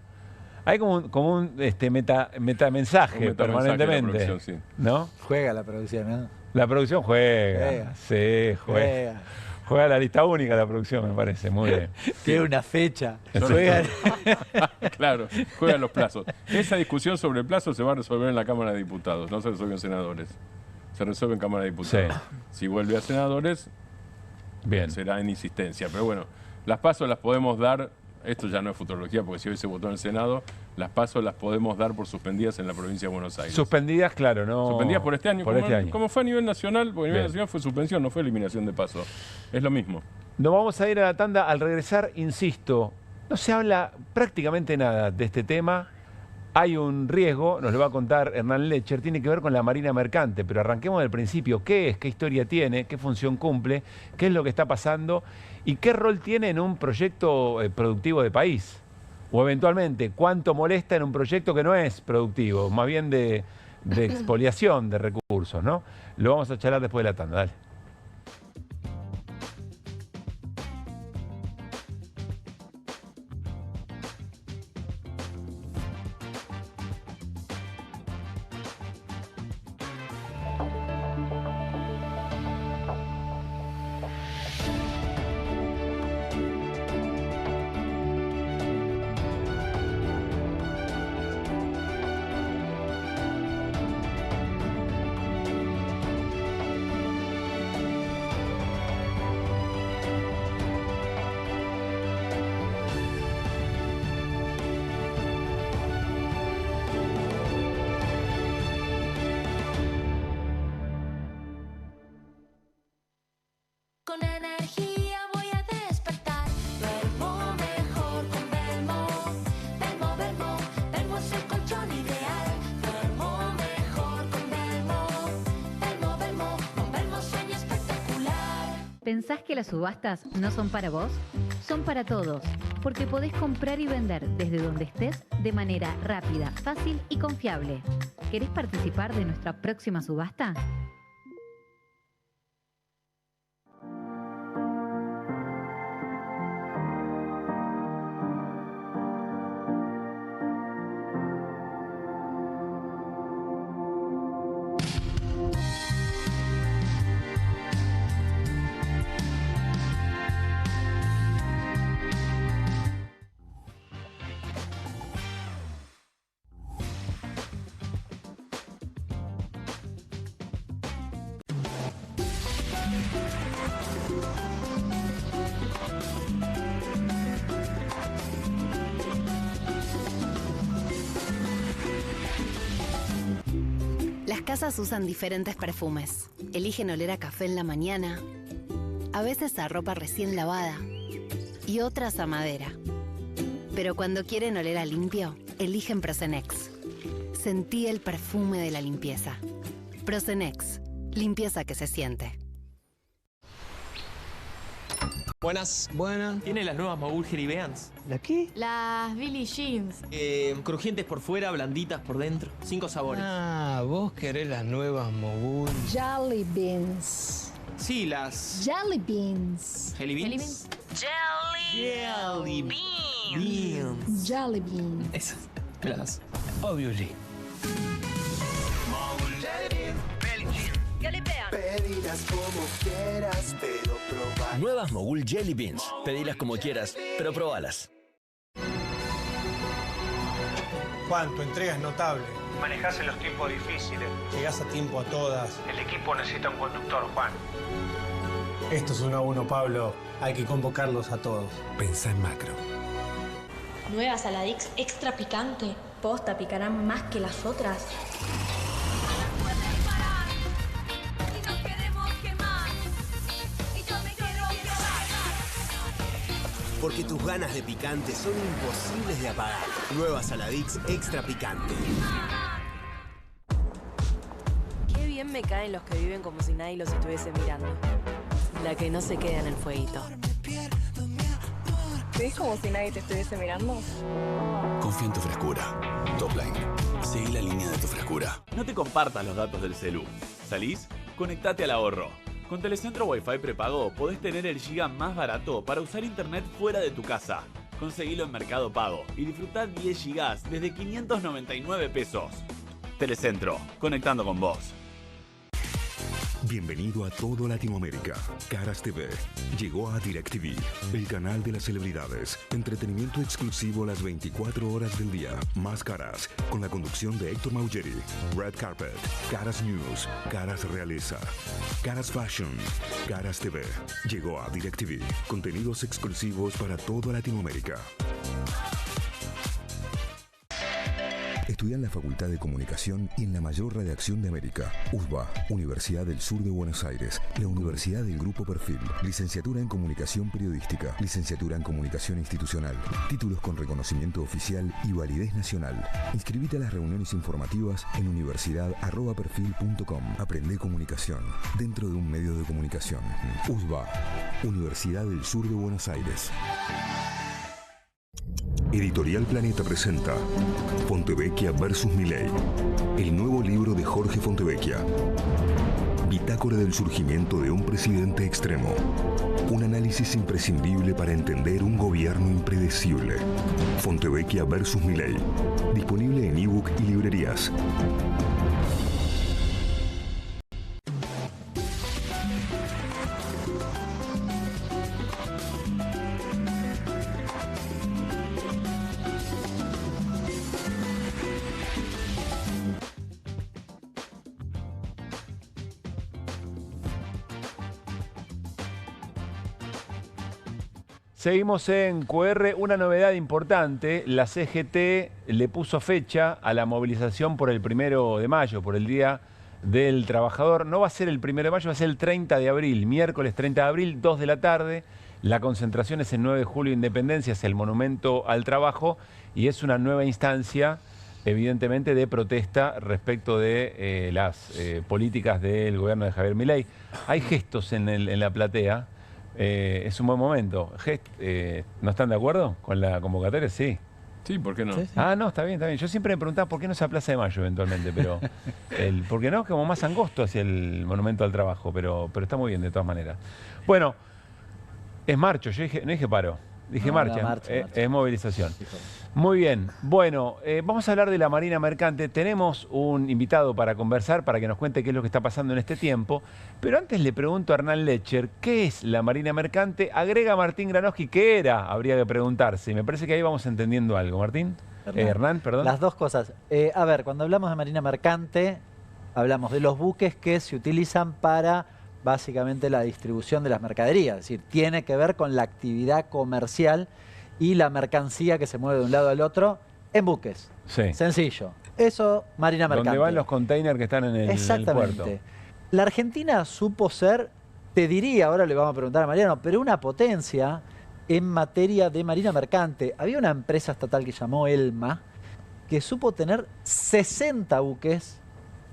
Hay como un metamensaje permanentemente, ¿no? Juega la producción, ¿no? La producción juega. Sí, juega. Juega la lista única la producción, me parece, muy bien. Tiene una fecha. Claro, juegan los plazos. Esa discusión sobre el plazo se va a resolver en la Cámara de Diputados, no se resuelve en senadores. Se resuelve en Cámara de Diputados. Si vuelve a senadores, será en insistencia. Pero bueno, las PASO las podemos dar. Esto ya no es futurología, porque si hoy se votó en el Senado, las PASO las podemos dar por suspendidas en la provincia de Buenos Aires. Suspendidas, claro, ¿no? Suspendidas por este año. Como fue a nivel nacional, porque a nivel nacional fue suspensión, no fue eliminación de PASO. Es lo mismo. Nos vamos a ir a la tanda. Al regresar, insisto, no se habla prácticamente nada de este tema. Hay un riesgo, nos lo va a contar Hernán Lecher, tiene que ver con la Marina Mercante, pero arranquemos del principio. ¿Qué es? ¿Qué historia tiene? ¿Qué función cumple? ¿Qué es lo que está pasando? ¿Y qué rol tiene en un proyecto productivo de país? O eventualmente, ¿cuánto molesta en un proyecto que no es productivo? Más bien de expoliación de recursos, ¿no? Lo vamos a charlar después de la tanda, dale. ¿Pensás que las subastas no son para vos? Son para todos, porque podés comprar y vender desde donde estés de manera rápida, fácil y confiable. ¿Querés participar de nuestra próxima subasta? Las casas usan diferentes perfumes. Eligen oler a café en la mañana, a veces a ropa recién lavada y otras a madera. Pero cuando quieren oler a limpio, eligen Prosenex. Sentí el perfume de la limpieza. Prosenex, limpieza que se siente. Buenas. ¿Tiene las nuevas Mogul Jerry Beans? ¿La qué? Las Billie Jeans. Crujientes por fuera, blanditas por dentro. 5 sabores. Ah, vos querés las nuevas Mogul. Jelly beans. Sí, las... Jelly beans. ¿Jelly beans? Jelly Beans. Jelly beans. Esas. Me las das. Obviously. Pedirás como quieras, pero probar. Nuevas Mogul Jelly Beans. Pedilas como quieras, pero probalas. Juan, tu entrega es notable. Manejás en los tiempos difíciles. Llegás a tiempo a todas. El equipo necesita un conductor, Juan. Esto es 1 a 1, Pablo. Hay que convocarlos a todos. Pensá en macro. Nueva Saladix extra picante. Posta picarán más que las otras. Porque tus ganas de picante son imposibles de apagar. Nueva Saladix extra picante. Qué bien me caen los que viven como si nadie los estuviese mirando. La que no se queda en el fueguito. ¿Ves como si nadie te estuviese mirando? Confía en tu frescura. Topline. Seguí la línea de tu frescura. No te compartas los datos del celu. ¿Salís? Conectate al ahorro. Con Telecentro Wi-Fi prepago podés tener el giga más barato para usar internet fuera de tu casa. Conseguilo en Mercado Pago y disfrutá 10 gigas desde 599 pesos. Telecentro, conectando con vos. Bienvenido a todo Latinoamérica. Caras TV llegó a DirecTV, el canal de las celebridades. Entretenimiento exclusivo las 24 horas del día. Más Caras, con la conducción de Héctor Maugeri. Red Carpet, Caras News, Caras Realeza, Caras Fashion, Caras TV. Llegó a DirecTV. Contenidos exclusivos para toda Latinoamérica. Estudia en la Facultad de Comunicación y en la mayor redacción de América. USBA, Universidad del Sur de Buenos Aires. La Universidad del Grupo Perfil. Licenciatura en Comunicación Periodística. Licenciatura en Comunicación Institucional. Títulos con reconocimiento oficial y validez nacional. Inscribite a las reuniones informativas en universidad@perfil.com. Aprende comunicación dentro de un medio de comunicación. USBA, Universidad del Sur de Buenos Aires. Editorial Planeta presenta Fontevecchia vs. Milei, el nuevo libro de Jorge Fontevecchia. Bitácora del surgimiento de un presidente extremo. Un análisis imprescindible para entender un gobierno impredecible. Fontevecchia vs. Milei. Disponible en ebook y librerías. Seguimos en QR, una novedad importante, la CGT le puso fecha a la movilización por el 1 de mayo, por el Día del Trabajador. No va a ser el 1 de mayo, va a ser el 30 de abril, miércoles 30 de abril, 2 de la tarde. La concentración es el 9 de julio, Independencia, es el Monumento al Trabajo y es una nueva instancia, evidentemente, de protesta respecto de las políticas del gobierno de Javier Milei. Hay gestos en la platea. es un buen momento. ¿No están de acuerdo con la convocatoria? Sí. Sí, ¿por qué no? Sí, sí. Ah, no, está bien, está bien. Yo siempre me preguntaba por qué no es a Plaza de Mayo eventualmente, pero ¿por qué no? Como más angosto hacia el Monumento al Trabajo, pero está muy bien de todas maneras. Bueno, es marcho, no dije paro, dije No, marcha, marcha. es movilización. Muy bien, bueno, vamos a hablar de la Marina Mercante. Tenemos un invitado para conversar, para que nos cuente qué es lo que está pasando en este tiempo, pero antes le pregunto a Hernán Lecher, ¿qué es la Marina Mercante? Agrega Martín Granowski, ¿qué era? Habría que preguntarse. Me parece que ahí vamos entendiendo algo. Martín. Hernán, perdón. Las dos cosas. A ver, cuando hablamos de Marina Mercante, hablamos de los buques que se utilizan para básicamente la distribución de las mercaderías. Es decir, tiene que ver con la actividad comercial y la mercancía que se mueve de un lado al otro en buques. Sí. Sencillo. Eso, Marina Mercante. Donde van los containers que están en el Exactamente. puerto. La Argentina supo ser, te diría, ahora le vamos a preguntar a Mariano, pero una potencia en materia de Marina Mercante. Había una empresa estatal que llamó Elma, que supo tener 60 buques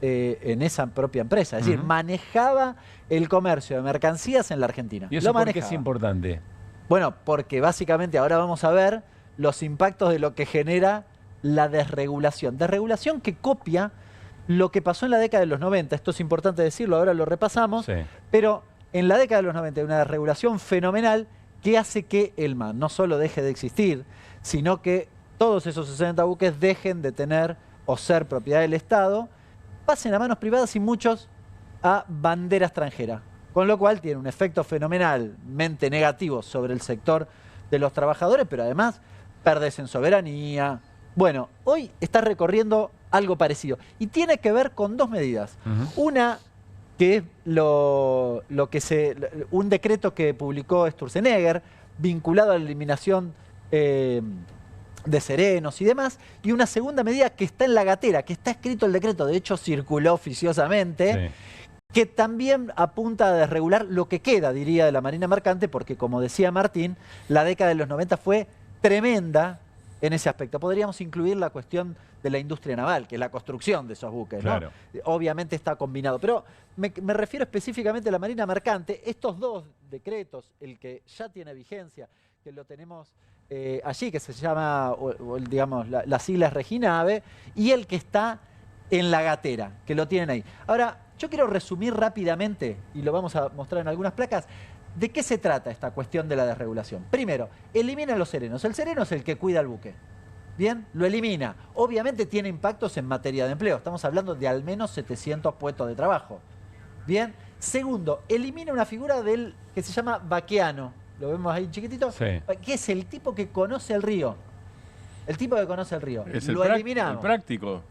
en esa propia empresa. Es decir, manejaba el comercio de mercancías en la Argentina. ¿Y eso por qué es importante? Bueno, porque básicamente ahora vamos a ver los impactos de lo que genera la desregulación. Desregulación que copia lo que pasó en la década de los 90. Esto es importante decirlo, ahora lo repasamos. Sí. Pero en la década de los 90 hay una desregulación fenomenal que hace que Elma no solo deje de existir, sino que todos esos 60 buques dejen de tener o ser propiedad del Estado, pasen a manos privadas y muchos a bandera extranjera. Con lo cual tiene un efecto fenomenalmente negativo sobre el sector de los trabajadores, pero además perdés en soberanía. Bueno, hoy está recorriendo algo parecido. Y tiene que ver con dos medidas. Una, que es un decreto que publicó Sturzenegger, vinculado a la eliminación de serenos y demás. Y una segunda medida que está en la gatera, que está escrito el decreto, de hecho circuló oficiosamente. Sí. Que también apunta a desregular lo que queda, diría, de la Marina Mercante, porque como decía Martín, la década de los 90 fue tremenda en ese aspecto. Podríamos incluir la cuestión de la industria naval, que es la construcción de esos buques, claro, ¿no? Obviamente está combinado, pero me refiero específicamente a la Marina Mercante. Estos dos decretos, el que ya tiene vigencia, que lo tenemos allí, que se llama, digamos, la sigla es Reginave, y el que está en la gatera, que lo tienen ahí. Ahora, yo quiero resumir rápidamente, y lo vamos a mostrar en algunas placas, de qué se trata esta cuestión de la desregulación. Primero, elimina los serenos. El sereno es el que cuida el buque. Bien, lo elimina. Obviamente tiene impactos en materia de empleo. Estamos hablando de al menos 700 puestos de trabajo. Bien. Segundo, elimina una figura del que se llama vaqueano. ¿Lo vemos ahí chiquitito? Sí. Que es el tipo que conoce el río. El tipo que conoce el río. Es lo eliminamos. El práctico.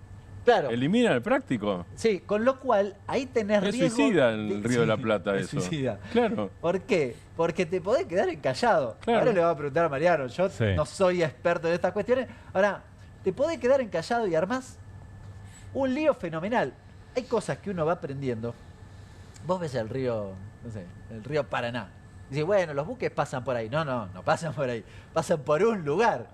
Claro. Elimina el práctico. Sí, con lo cual ahí tenés riesgo. Es suicida en el Río de la Plata eso. Es suicida. Claro. ¿Por qué? Porque te podés quedar encallado. Claro. Ahora le voy a preguntar a Mariano, yo no soy experto en estas cuestiones. Ahora, te podés quedar encallado y armás un lío fenomenal. Hay cosas que uno va aprendiendo. Vos ves el río, no sé, el río Paraná. Y dices, bueno, los buques pasan por ahí. No pasan por ahí. Pasan por un lugar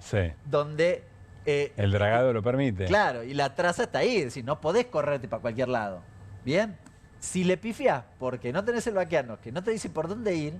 donde... el dragado lo permite. Claro, y la traza está ahí, es decir, no podés correrte para cualquier lado. ¿Bien? Si le pifiás porque no tenés el vaqueano, que no te dice por dónde ir,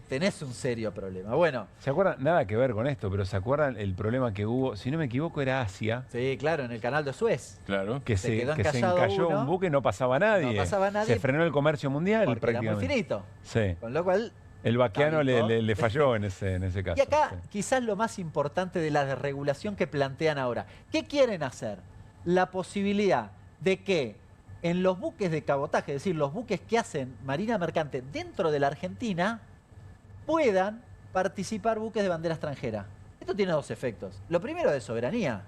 tenés un serio problema. Bueno. ¿Se acuerdan? Nada que ver con esto, pero ¿se acuerdan el problema que hubo? Si no me equivoco, era Asia. Sí, claro, en el canal de Suez. Claro. Que se encalló un buque, no pasaba nadie. No pasaba nadie. Se frenó el comercio mundial prácticamente. Era muy finito. Sí. Con lo cual... El vaqueano le falló en ese caso. Y acá quizás lo más importante de la desregulación que plantean ahora. ¿Qué quieren hacer? La posibilidad de que en los buques de cabotaje, es decir, los buques que hacen Marina Mercante dentro de la Argentina, puedan participar buques de bandera extranjera. Esto tiene dos efectos. Lo primero de soberanía.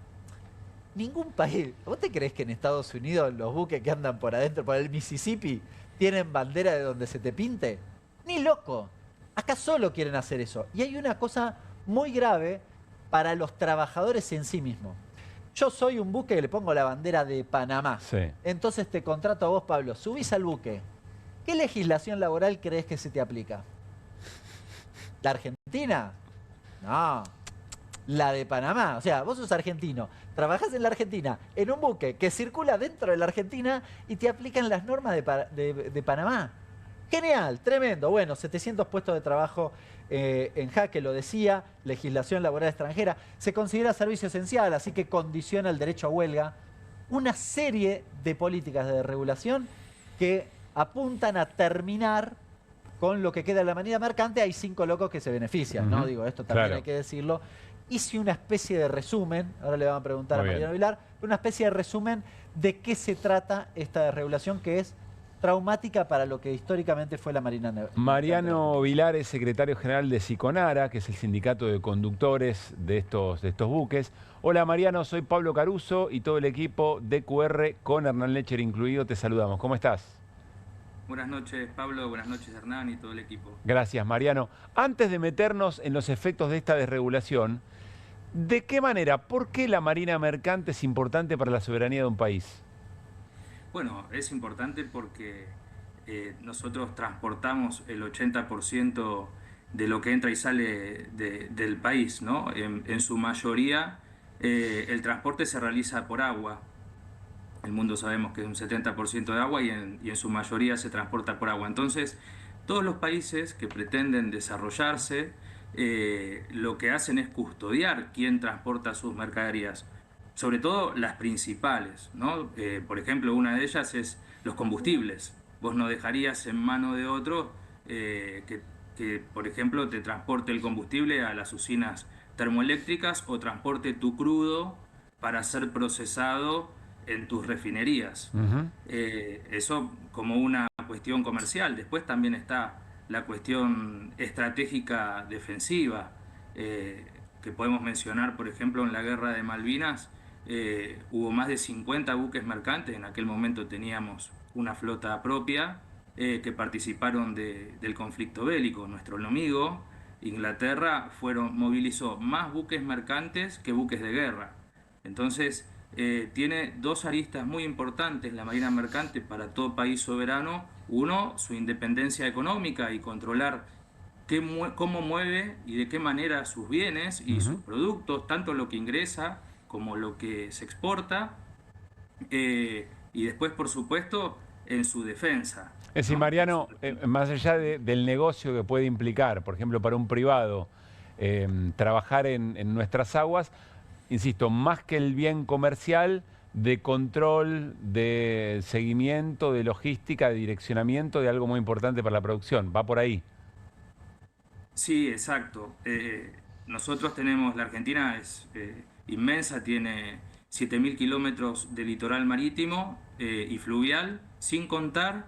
Ningún país... ¿Vos te creés que en Estados Unidos los buques que andan por adentro, por el Mississippi, tienen bandera de donde se te pinte? Ni loco. Acá solo quieren hacer eso. Y hay una cosa muy grave para los trabajadores en sí mismos. Yo soy un buque que le pongo la bandera de Panamá. Sí. Entonces te contrato a vos, Pablo. Subís al buque. ¿Qué legislación laboral crees que se te aplica? ¿La Argentina? No. La de Panamá. O sea, vos sos argentino. Trabajás en la Argentina en un buque que circula dentro de la Argentina y te aplican las normas de Panamá. Genial, tremendo. Bueno, 700 puestos de trabajo en jaque, lo decía, legislación laboral extranjera. Se considera servicio esencial, así que condiciona el derecho a huelga. Una serie de políticas de regulación que apuntan a terminar con lo que queda de la manera mercante. Hay 5 locos que se benefician, ¿no? Digo, esto también hay que decirlo. Hice una especie de resumen, ahora le van a preguntar a Mariano Vilar, una especie de resumen de qué se trata esta desregulación que es traumática para lo que históricamente fue la Marina Mercante. Mariano Vilar es secretario general de Siconara, que es el sindicato de conductores de estos buques. Hola Mariano, soy Pablo Caruso y todo el equipo de QR con Hernán Lecher incluido, te saludamos. ¿Cómo estás? Buenas noches Pablo, buenas noches Hernán y todo el equipo. Gracias Mariano. Antes de meternos en los efectos de esta desregulación, ¿de qué manera, por qué la Marina Mercante es importante para la soberanía de un país? Bueno, es importante porque nosotros transportamos el 80% de lo que entra y sale del país, ¿no? En su mayoría el transporte se realiza por agua. El mundo sabemos que es un 70% de agua y en su mayoría se transporta por agua. Entonces, todos los países que pretenden desarrollarse lo que hacen es custodiar quién transporta sus mercaderías. Sobre todo las principales, ¿no? Por ejemplo, una de ellas es los combustibles. Vos no dejarías en mano de otro que, por ejemplo, te transporte el combustible a las usinas termoeléctricas o transporte tu crudo para ser procesado en tus refinerías. Eso como una cuestión comercial. Después también está la cuestión estratégica defensiva, que podemos mencionar, por ejemplo, en la Guerra de Malvinas. Hubo más de 50 buques mercantes, en aquel momento teníamos una flota propia, que participaron del conflicto bélico. Nuestro enemigo, Inglaterra, movilizó más buques mercantes que buques de guerra. Entonces, tiene 2 aristas muy importantes la Marina Mercante para todo país soberano. Uno, su independencia económica y controlar cómo mueve y de qué manera sus bienes y sus productos, tanto lo que ingresa como lo que se exporta, y después, por supuesto, en su defensa. Es decir, Mariano, más allá del negocio que puede implicar, por ejemplo, para un privado, trabajar en nuestras aguas, insisto, más que el bien comercial, de control, de seguimiento, de logística, de direccionamiento de algo muy importante para la producción. ¿Va por ahí? Sí, exacto. Nosotros tenemos, la Argentina es inmensa, tiene 7.000 kilómetros de litoral marítimo y fluvial, sin contar,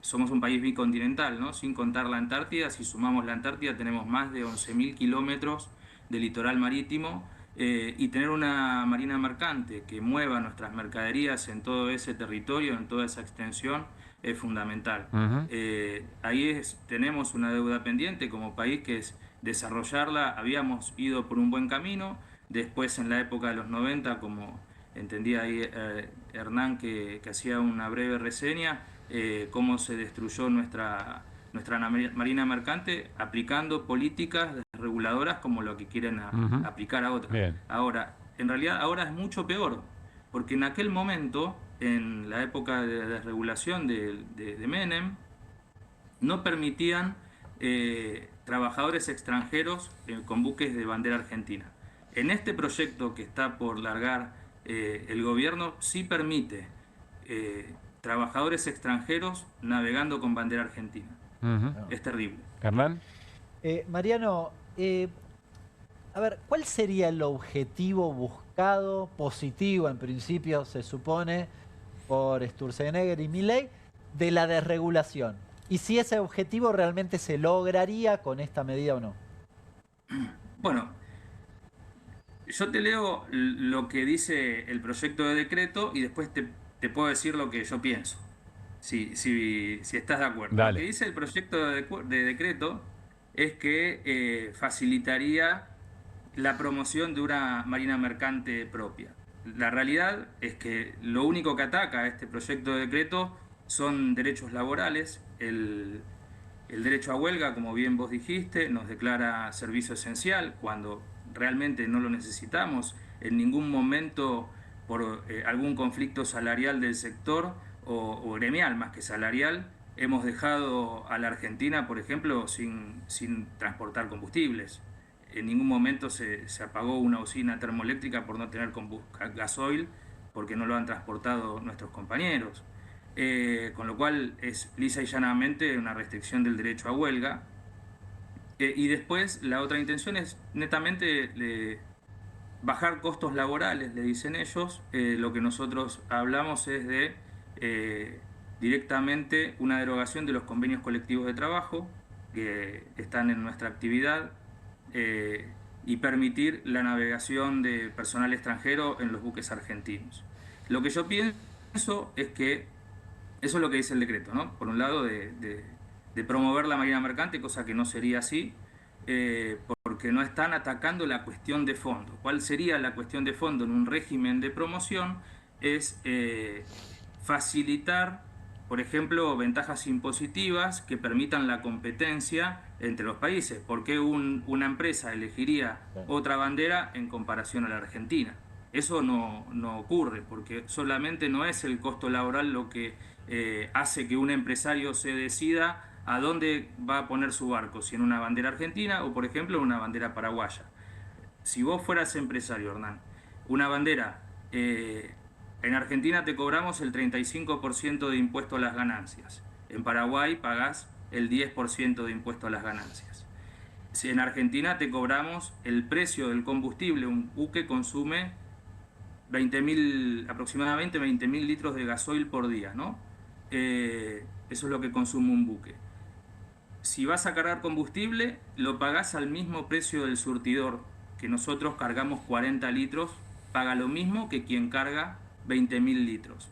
somos un país bicontinental, ¿no? Sin contar la Antártida. Si sumamos la Antártida tenemos más de 11.000 kilómetros de litoral marítimo, y tener una marina mercante que mueva nuestras mercaderías en todo ese territorio, en toda esa extensión, es fundamental. Ahí tenemos una deuda pendiente como país, que es desarrollarla. Habíamos ido por un buen camino. Después, en la época de los 90, como entendía ahí Hernán, que hacía una breve reseña, cómo se destruyó nuestra marina mercante aplicando políticas reguladoras como lo que quieren aplicar a otras. Ahora, en realidad ahora es mucho peor, porque en aquel momento, en la época de desregulación de Menem, no permitían trabajadores extranjeros con buques de bandera argentina. En este proyecto que está por largar el gobierno, sí permite trabajadores extranjeros navegando con bandera argentina. Es terrible. Hernán. Mariano, a ver, ¿cuál sería el objetivo buscado, positivo en principio, se supone, por Sturzenegger y Milei, de la desregulación? Y si ese objetivo realmente se lograría con esta medida o no. Bueno, yo te leo lo que dice el proyecto de decreto y después te puedo decir lo que yo pienso. Si estás de acuerdo. Dale. Lo que dice el proyecto de decreto es que facilitaría la promoción de una marina mercante propia. La realidad es que lo único que ataca a este proyecto de decreto son derechos laborales. El derecho a huelga, como bien vos dijiste, nos declara servicio esencial cuando realmente no lo necesitamos. En ningún momento, por algún conflicto salarial del sector o gremial más que salarial, hemos dejado a la Argentina, por ejemplo, sin transportar combustibles. En ningún momento se apagó una usina termoeléctrica por no tener gasoil, porque no lo han transportado nuestros compañeros. Con lo cual es lisa y llanamente una restricción del derecho a huelga. Y después la otra intención es netamente bajar costos laborales, le dicen ellos. Lo que nosotros hablamos es de directamente una derogación de los convenios colectivos de trabajo que están en nuestra actividad, y permitir la navegación de personal extranjero en los buques argentinos. Lo que yo pienso es que eso es lo que dice el decreto, ¿no? Por un lado, de promover la marina mercante, cosa que no sería así, porque no están atacando la cuestión de fondo. ¿Cuál sería la cuestión de fondo en un régimen de promoción? Es facilitar, por ejemplo, ventajas impositivas que permitan la competencia entre los países. ¿Por qué una empresa elegiría otra bandera en comparación a la Argentina? Eso no ocurre, porque solamente no es el costo laboral lo que hace que un empresario se decida a dónde va a poner su barco, si en una bandera argentina o, por ejemplo, en una bandera paraguaya. Si vos fueras empresario, Hernán, una bandera, en Argentina te cobramos el 35% de impuesto a las ganancias. En Paraguay pagás el 10% de impuesto a las ganancias. Si en Argentina te cobramos el precio del combustible, un buque consume aproximadamente 20.000 litros de gasoil por día, ¿no? Eso es lo que consume un buque. Si vas a cargar combustible, lo pagás al mismo precio del surtidor, que nosotros cargamos 40 litros, paga lo mismo que quien carga 20.000 litros.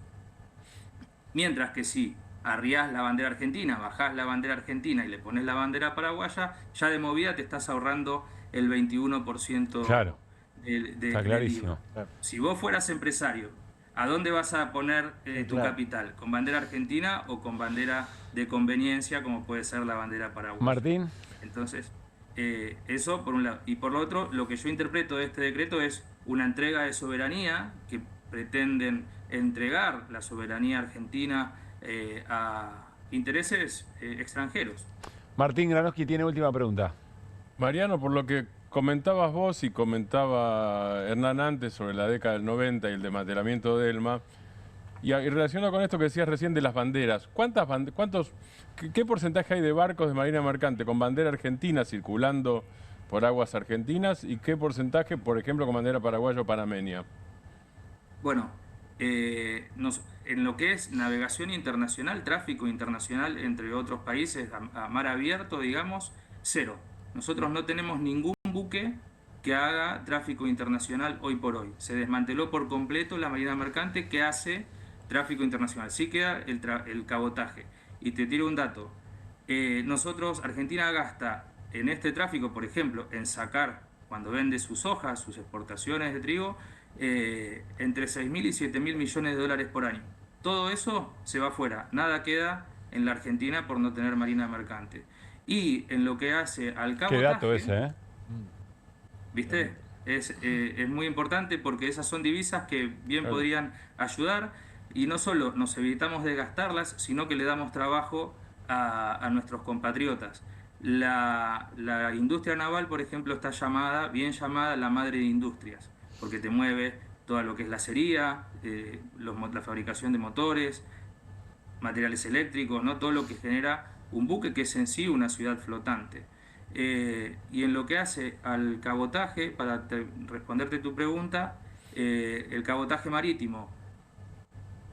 Mientras que si arriás la bandera argentina, bajás la bandera argentina y le pones la bandera paraguaya, ya de movida te estás ahorrando el 21%. Claro. Está clarísimo. Si vos fueras empresario, ¿a dónde vas a poner tu capital? ¿Con bandera argentina o con bandera de conveniencia, como puede ser la bandera paraguaya? Martín. Entonces, eso por un lado. Y por lo otro, lo que yo interpreto de este decreto es una entrega de soberanía, que pretenden entregar la soberanía argentina a intereses extranjeros. Martín Granowski tiene última pregunta. Mariano, por lo que comentabas vos y comentaba Hernán antes sobre la década del 90 y el desmantelamiento de ELMA, y relacionado con esto que decías recién de las banderas, ¿qué porcentaje hay de barcos de marina mercante con bandera argentina circulando por aguas argentinas y qué porcentaje, por ejemplo, con bandera paraguaya o panameña? Bueno, en lo que es navegación internacional, tráfico internacional entre otros países a mar abierto, digamos, cero. Nosotros no tenemos ningún buque que haga tráfico internacional hoy por hoy. Se desmanteló por completo la marina mercante que hace tráfico internacional. Sí queda el cabotaje. Y te tiro un dato. Argentina gasta en este tráfico, por ejemplo, en sacar, cuando vende sus hojas, sus exportaciones de trigo, entre 6.000 y 7.000 millones de dólares por año. Todo eso se va afuera. Nada queda en la Argentina por no tener marina mercante. Y en lo que hace al cabotaje... Qué dato ese, ¿eh? ¿Viste? Es muy importante porque esas son divisas que bien podrían ayudar y no solo nos evitamos de gastarlas, sino que le damos trabajo a nuestros compatriotas. La industria naval, por ejemplo, está bien llamada la madre de industrias, porque te mueve todo lo que es la acería, la fabricación de motores, materiales eléctricos, ¿no? Todo lo que genera un buque, que es en sí una ciudad flotante. Y en lo que hace al cabotaje, para responderte tu pregunta, el cabotaje marítimo,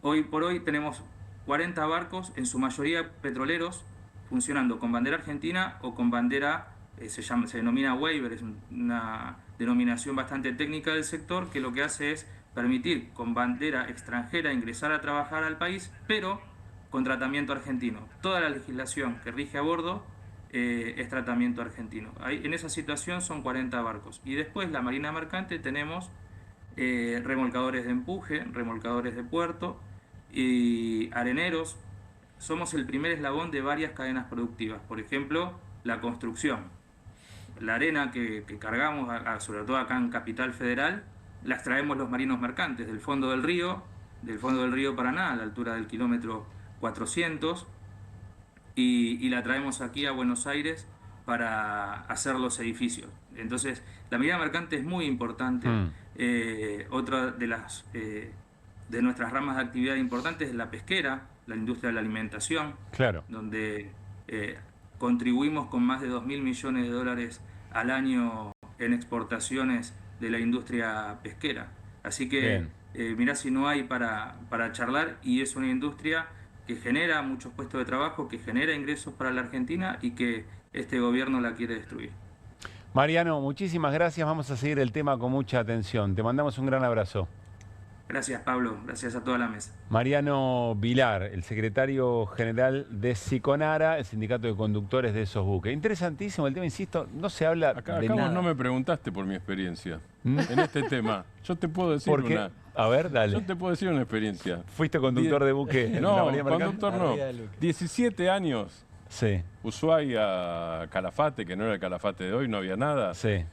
hoy por hoy tenemos 40 barcos, en su mayoría petroleros, funcionando con bandera argentina o con bandera, se denomina waiver, es una denominación bastante técnica del sector, que lo que hace es permitir con bandera extranjera ingresar a trabajar al país, pero con tratamiento argentino. Toda la legislación que rige a bordo es tratamiento argentino. En esa situación son 40 barcos. Y después la marina mercante tenemos remolcadores de empuje, remolcadores de puerto y areneros. Somos el primer eslabón de varias cadenas productivas. Por ejemplo, la construcción. La arena que cargamos, sobre todo acá en Capital Federal, la extraemos los marinos mercantes del fondo del río Paraná, a la altura del kilómetro 400, y la traemos aquí a Buenos Aires para hacer los edificios. Entonces, la minería mercante es muy importante. Otra de nuestras ramas de actividad importantes es la pesquera, la industria de la alimentación, donde contribuimos con más de 2.000 millones de dólares al año en exportaciones de la industria pesquera. Así que mirá si no hay para charlar, y es una industria que genera muchos puestos de trabajo, que genera ingresos para la Argentina y que este gobierno la quiere destruir. Mariano, muchísimas gracias. Vamos a seguir el tema con mucha atención. Te mandamos un gran abrazo. Gracias, Pablo. Gracias a toda la mesa. Mariano Vilar, el secretario general de Siconara, el sindicato de conductores de esos buques. Interesantísimo el tema, insisto, no se habla acá de nada. Vos no me preguntaste por mi experiencia en este tema. Yo te puedo decir una... A ver, dale. Yo te puedo decir una experiencia. ¿Fuiste conductor de buque? No, conductor no. 17 años. Sí. Ushuaia, Calafate, que no era el Calafate de hoy, no había nada. Sí.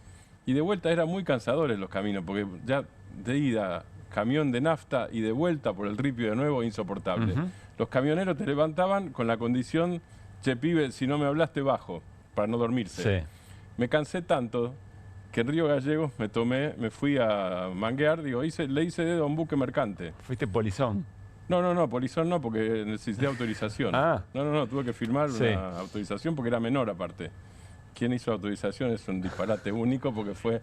Y de vuelta eran muy cansadores los caminos, porque ya de ida, camión de nafta, y de vuelta por el ripio de nuevo, insoportable. Los camioneros te levantaban con la condición, che pibe, si no me hablaste bajo, para no dormirse. Sí. Me cansé tanto que en Río Gallegos me fui a manguear, digo, le hice dedo a un buque mercante. ¿Fuiste polizón? No, polizón no, porque necesité autorización. No, tuve que firmar una autorización porque era menor aparte. ¿Quién hizo la autorización? Es un disparate único, porque fue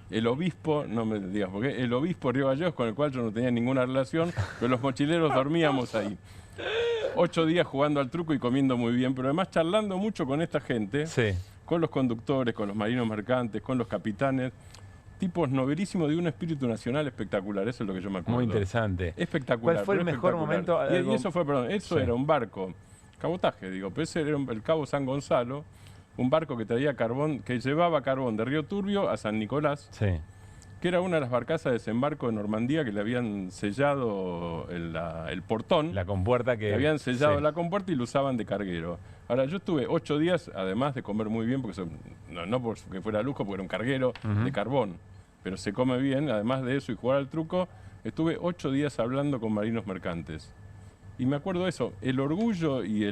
el obispo, no me digas por qué, el obispo Río Gallegos, con el cual yo no tenía ninguna relación, pero los mochileros dormíamos ahí. 8 días jugando al truco y comiendo muy bien, pero además charlando mucho con esta gente, con los conductores, con los marinos mercantes, con los capitanes. Tipos nobilísimos de un espíritu nacional espectacular, eso es lo que yo me acuerdo. Muy interesante. Espectacular. ¿Cuál fue el mejor momento? Y eso fue, eso era un barco, cabotaje, digo, pero ese era el Cabo San Gonzalo, un barco que traía carbón, que llevaba carbón de Río Turbio a San Nicolás, que era una de las barcazas de desembarco de Normandía que le habían sellado el portón. La compuerta que... Le habían sellado la compuerta y lo usaban de carguero. Ahora, yo estuve 8 días, además de comer muy bien, porque no porque fuera lujo, porque era un carguero de carbón, pero se come bien, además de eso y jugar al truco, estuve 8 días hablando con marinos mercantes. Y me acuerdo de eso, el orgullo y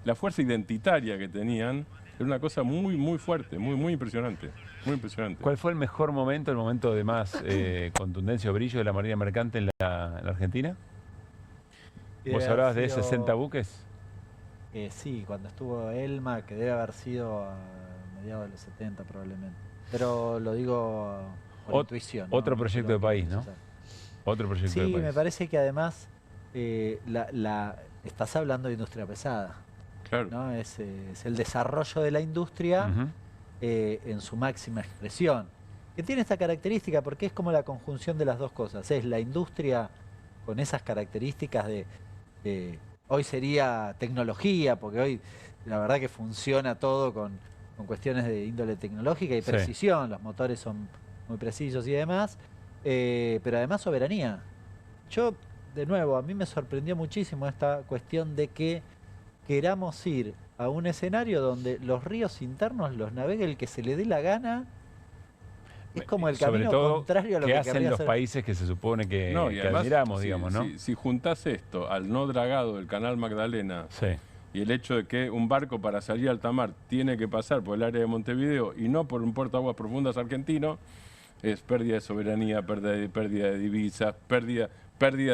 la fuerza identitaria que tenían, era una cosa muy, muy fuerte, muy impresionante. Muy impresionante. ¿Cuál fue el mejor momento, el momento de más contundencia o brillo de la marina mercante en la Argentina? ¿Vos hablabas de 60 buques? Sí, cuando estuvo Elma, que debe haber sido a mediados de los 70 probablemente. Pero lo digo por intuición. Otro proyecto de país, ¿no? Otro proyecto de país. Sí, me parece que además estás hablando de industria pesada. Claro. ¿No? Es el desarrollo de la industria en su máxima expresión. Que tiene esta característica porque es como la conjunción de las dos cosas. Es la industria con esas características de hoy sería tecnología, porque hoy la verdad que funciona todo con cuestiones de índole tecnológica y precisión. Los motores son muy precisos y demás. Pero además soberanía. Yo, de nuevo, a mí me sorprendió muchísimo esta cuestión de que queramos ir a un escenario donde los ríos internos los navegue el que se le dé la gana. Es como el camino contrario a lo que hacen los países que se supone que admiramos, digamos, ¿no? Si juntás esto al no dragado del canal Magdalena y el hecho de que un barco para salir a alta mar tiene que pasar por el área de Montevideo y no por un puerto de aguas profundas argentino, es pérdida de soberanía, pérdida de divisas, pérdida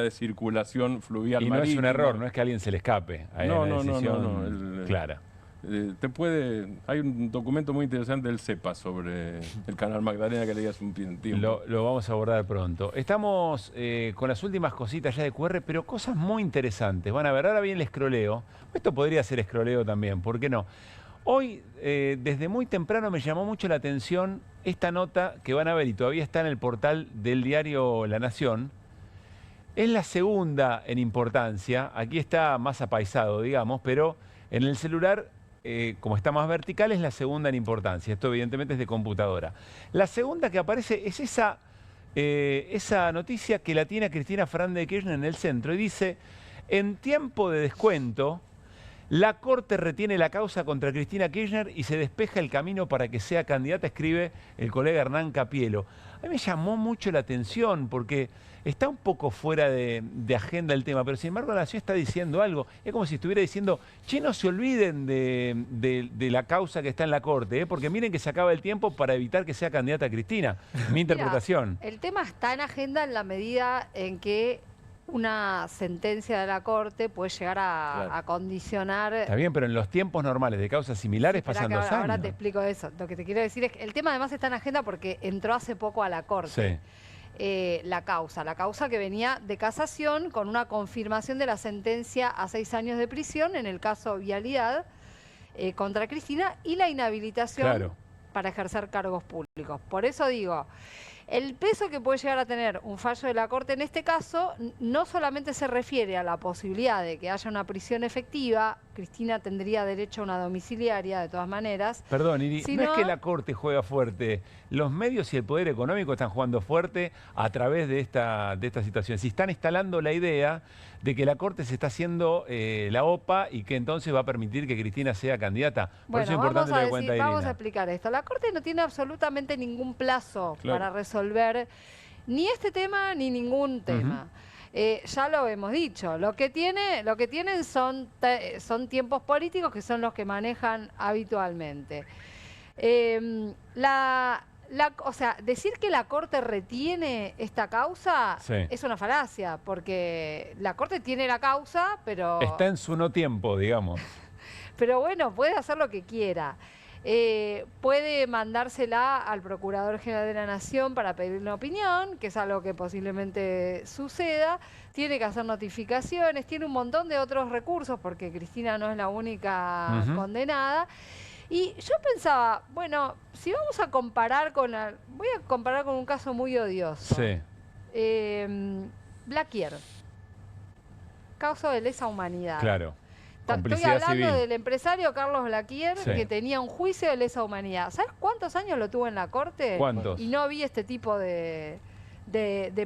de circulación fluvial marítima. Y no es un error, no es que a alguien se le escape. Hay una decisión clara. Hay un documento muy interesante del CEPA sobre el canal Magdalena que leí hace un tiempo. Lo vamos a abordar pronto. Estamos con las últimas cositas ya de QR, pero cosas muy interesantes. Van a ver, ahora viene el escroleo. Esto podría ser escroleo también, ¿por qué no? Hoy, desde muy temprano me llamó mucho la atención esta nota que van a ver y todavía está en el portal del diario La Nación. Es la segunda en importancia. Aquí está más apaisado, digamos, pero en el celular... como está más vertical, es la segunda en importancia. Esto evidentemente es de computadora. La segunda que aparece es esa noticia que la tiene Cristina Fernández de Kirchner en el centro y dice, en tiempo de descuento, La Corte retiene la causa contra Cristina Kirchner y se despeja el camino para que sea candidata, escribe el colega Hernán Capielo. A mí me llamó mucho la atención porque está un poco fuera de agenda el tema, pero sin embargo la Nación está diciendo algo. Es como si estuviera diciendo, che, no se olviden de la causa que está en la Corte, porque miren que se acaba el tiempo para evitar que sea candidata Cristina. Mi interpretación. El tema está en agenda en la medida en que una sentencia de la Corte puede llegar a condicionar... Está bien, pero en los tiempos normales de causas similares pasan 2 años. Ahora te explico eso. Lo que te quiero decir es que el tema además está en agenda porque entró hace poco a la Corte. Sí. La causa que venía de casación con una confirmación de la sentencia a 6 años de prisión en el caso Vialidad contra Cristina y la inhabilitación para ejercer cargos públicos. Por eso digo... El peso que puede llegar a tener un fallo de la Corte en este caso no solamente se refiere a la posibilidad de que haya una prisión efectiva, Cristina tendría derecho a una domiciliaria de todas maneras. Perdón, Iri, no es que la Corte juega fuerte, los medios y el poder económico están jugando fuerte a través de esta situación. Si están instalando la idea de que la Corte se está haciendo la OPA y que entonces va a permitir que Cristina sea candidata. Por eso es importante lo que cuenta Irina. Vamos a explicar esto. La Corte no tiene absolutamente ningún plazo para resolver ni este tema ni ningún tema. Ya lo hemos dicho. Lo que tienen son tiempos políticos que son los que manejan habitualmente. O sea, decir que la Corte retiene esta causa es una falacia, porque la Corte tiene la causa, pero... Está en su no tiempo, digamos. Pero bueno, puede hacer lo que quiera. Puede mandársela al Procurador General de la Nación para pedir una opinión, que es algo que posiblemente suceda. Tiene que hacer notificaciones, tiene un montón de otros recursos, porque Cristina no es la única condenada. Y yo pensaba, bueno, si vamos a comparar voy a comparar con un caso muy odioso. Sí. Blaquier. Caso de lesa humanidad. Claro. Estoy hablando del empresario Carlos Blaquier, que tenía un juicio de lesa humanidad. ¿Sabes cuántos años lo tuvo en la Corte? ¿Cuántos? Y no vi este tipo de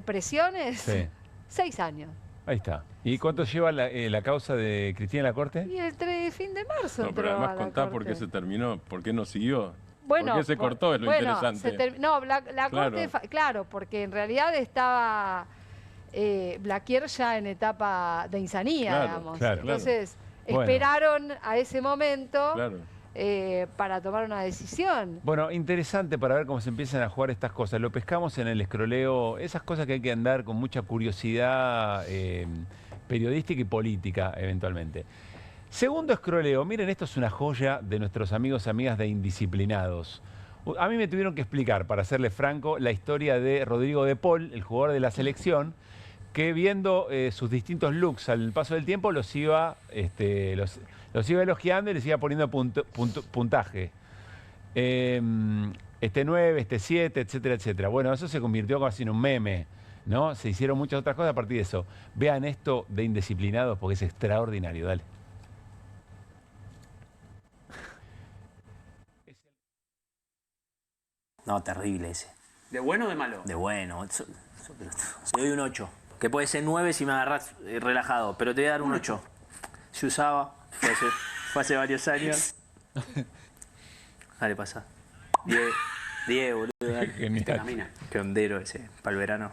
presiones. Sí. 6 años. Ahí está. ¿Y cuánto lleva la causa de Cristina en la Corte? Y el fin de marzo. No, pero además contá por qué se terminó, por qué no siguió. Bueno, ¿por qué se cortó? Es lo interesante. La Corte, claro, porque en realidad estaba Blaquier ya en etapa de insanía, digamos. Entonces, esperaron a ese momento para tomar una decisión. Bueno, interesante para ver cómo se empiezan a jugar estas cosas. Lo pescamos en el escroleo, esas cosas que hay que andar con mucha curiosidad periodística y política, eventualmente. Segundo escroleo, miren, esto es una joya de nuestros amigos y amigas de Indisciplinados. A mí me tuvieron que explicar, para serle franco, la historia de Rodrigo de Paul, el jugador de la selección, que viendo sus distintos looks al paso del tiempo los iba elogiando y les iba poniendo puntaje. Este 9, este 7, etcétera, etcétera. Bueno, eso se convirtió casi en un meme, ¿no? Se hicieron muchas otras cosas a partir de eso. Vean esto de Indisciplinados porque es extraordinario. Dale. No, terrible ese. ¿De bueno o de malo? De bueno. Se doy un 8. Que puede ser 9 si me agarrás relajado, pero te voy a dar un 8. Se usaba, fue hace varios años. Dale, pasa. 10, boludo. Dale. Camina. Qué hondero ese, para el verano.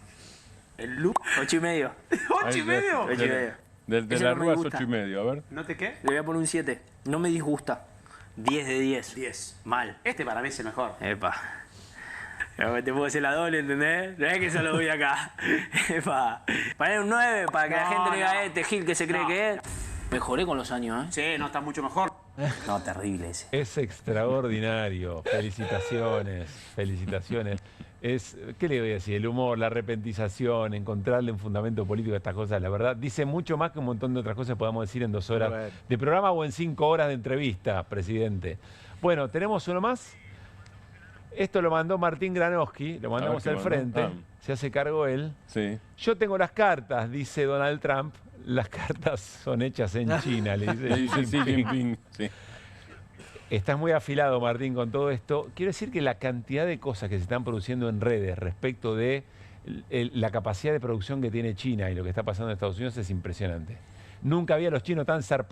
¿El look? 8,5. ¿8,5? 8,5. De la Rúa es 8,5, a ver. ¿No te qué? Le voy a poner un 7. No me disgusta. 10 de 10. 10. Mal. Este para mí es el mejor. Epa. Te puedo hacer la doble, ¿entendés? No es que solo voy acá. Epa. Poner un 9 para que la gente no diga este Gil que se cree que es. Mejoré con los años, Sí, no, está mucho mejor. No, terrible ese. Es extraordinario. Felicitaciones, felicitaciones. ¿Qué le voy a decir? El humor, la repentización, encontrarle un fundamento político a estas cosas, la verdad, dice mucho más que un montón de otras cosas que podamos decir en 2 horas de programa o en 5 horas de entrevista, presidente. Bueno, ¿tenemos uno más? Esto lo mandó Martín Granowski, lo mandamos al frente, se hace cargo él. Sí. Yo tengo las cartas, dice Donald Trump. Las cartas son hechas en China, le dice Xi Jinping. Sí. Estás muy afilado, Martín, con todo esto. Quiero decir que la cantidad de cosas que se están produciendo en redes respecto de la capacidad de producción que tiene China y lo que está pasando en Estados Unidos es impresionante. Nunca había los chinos tan zarpados.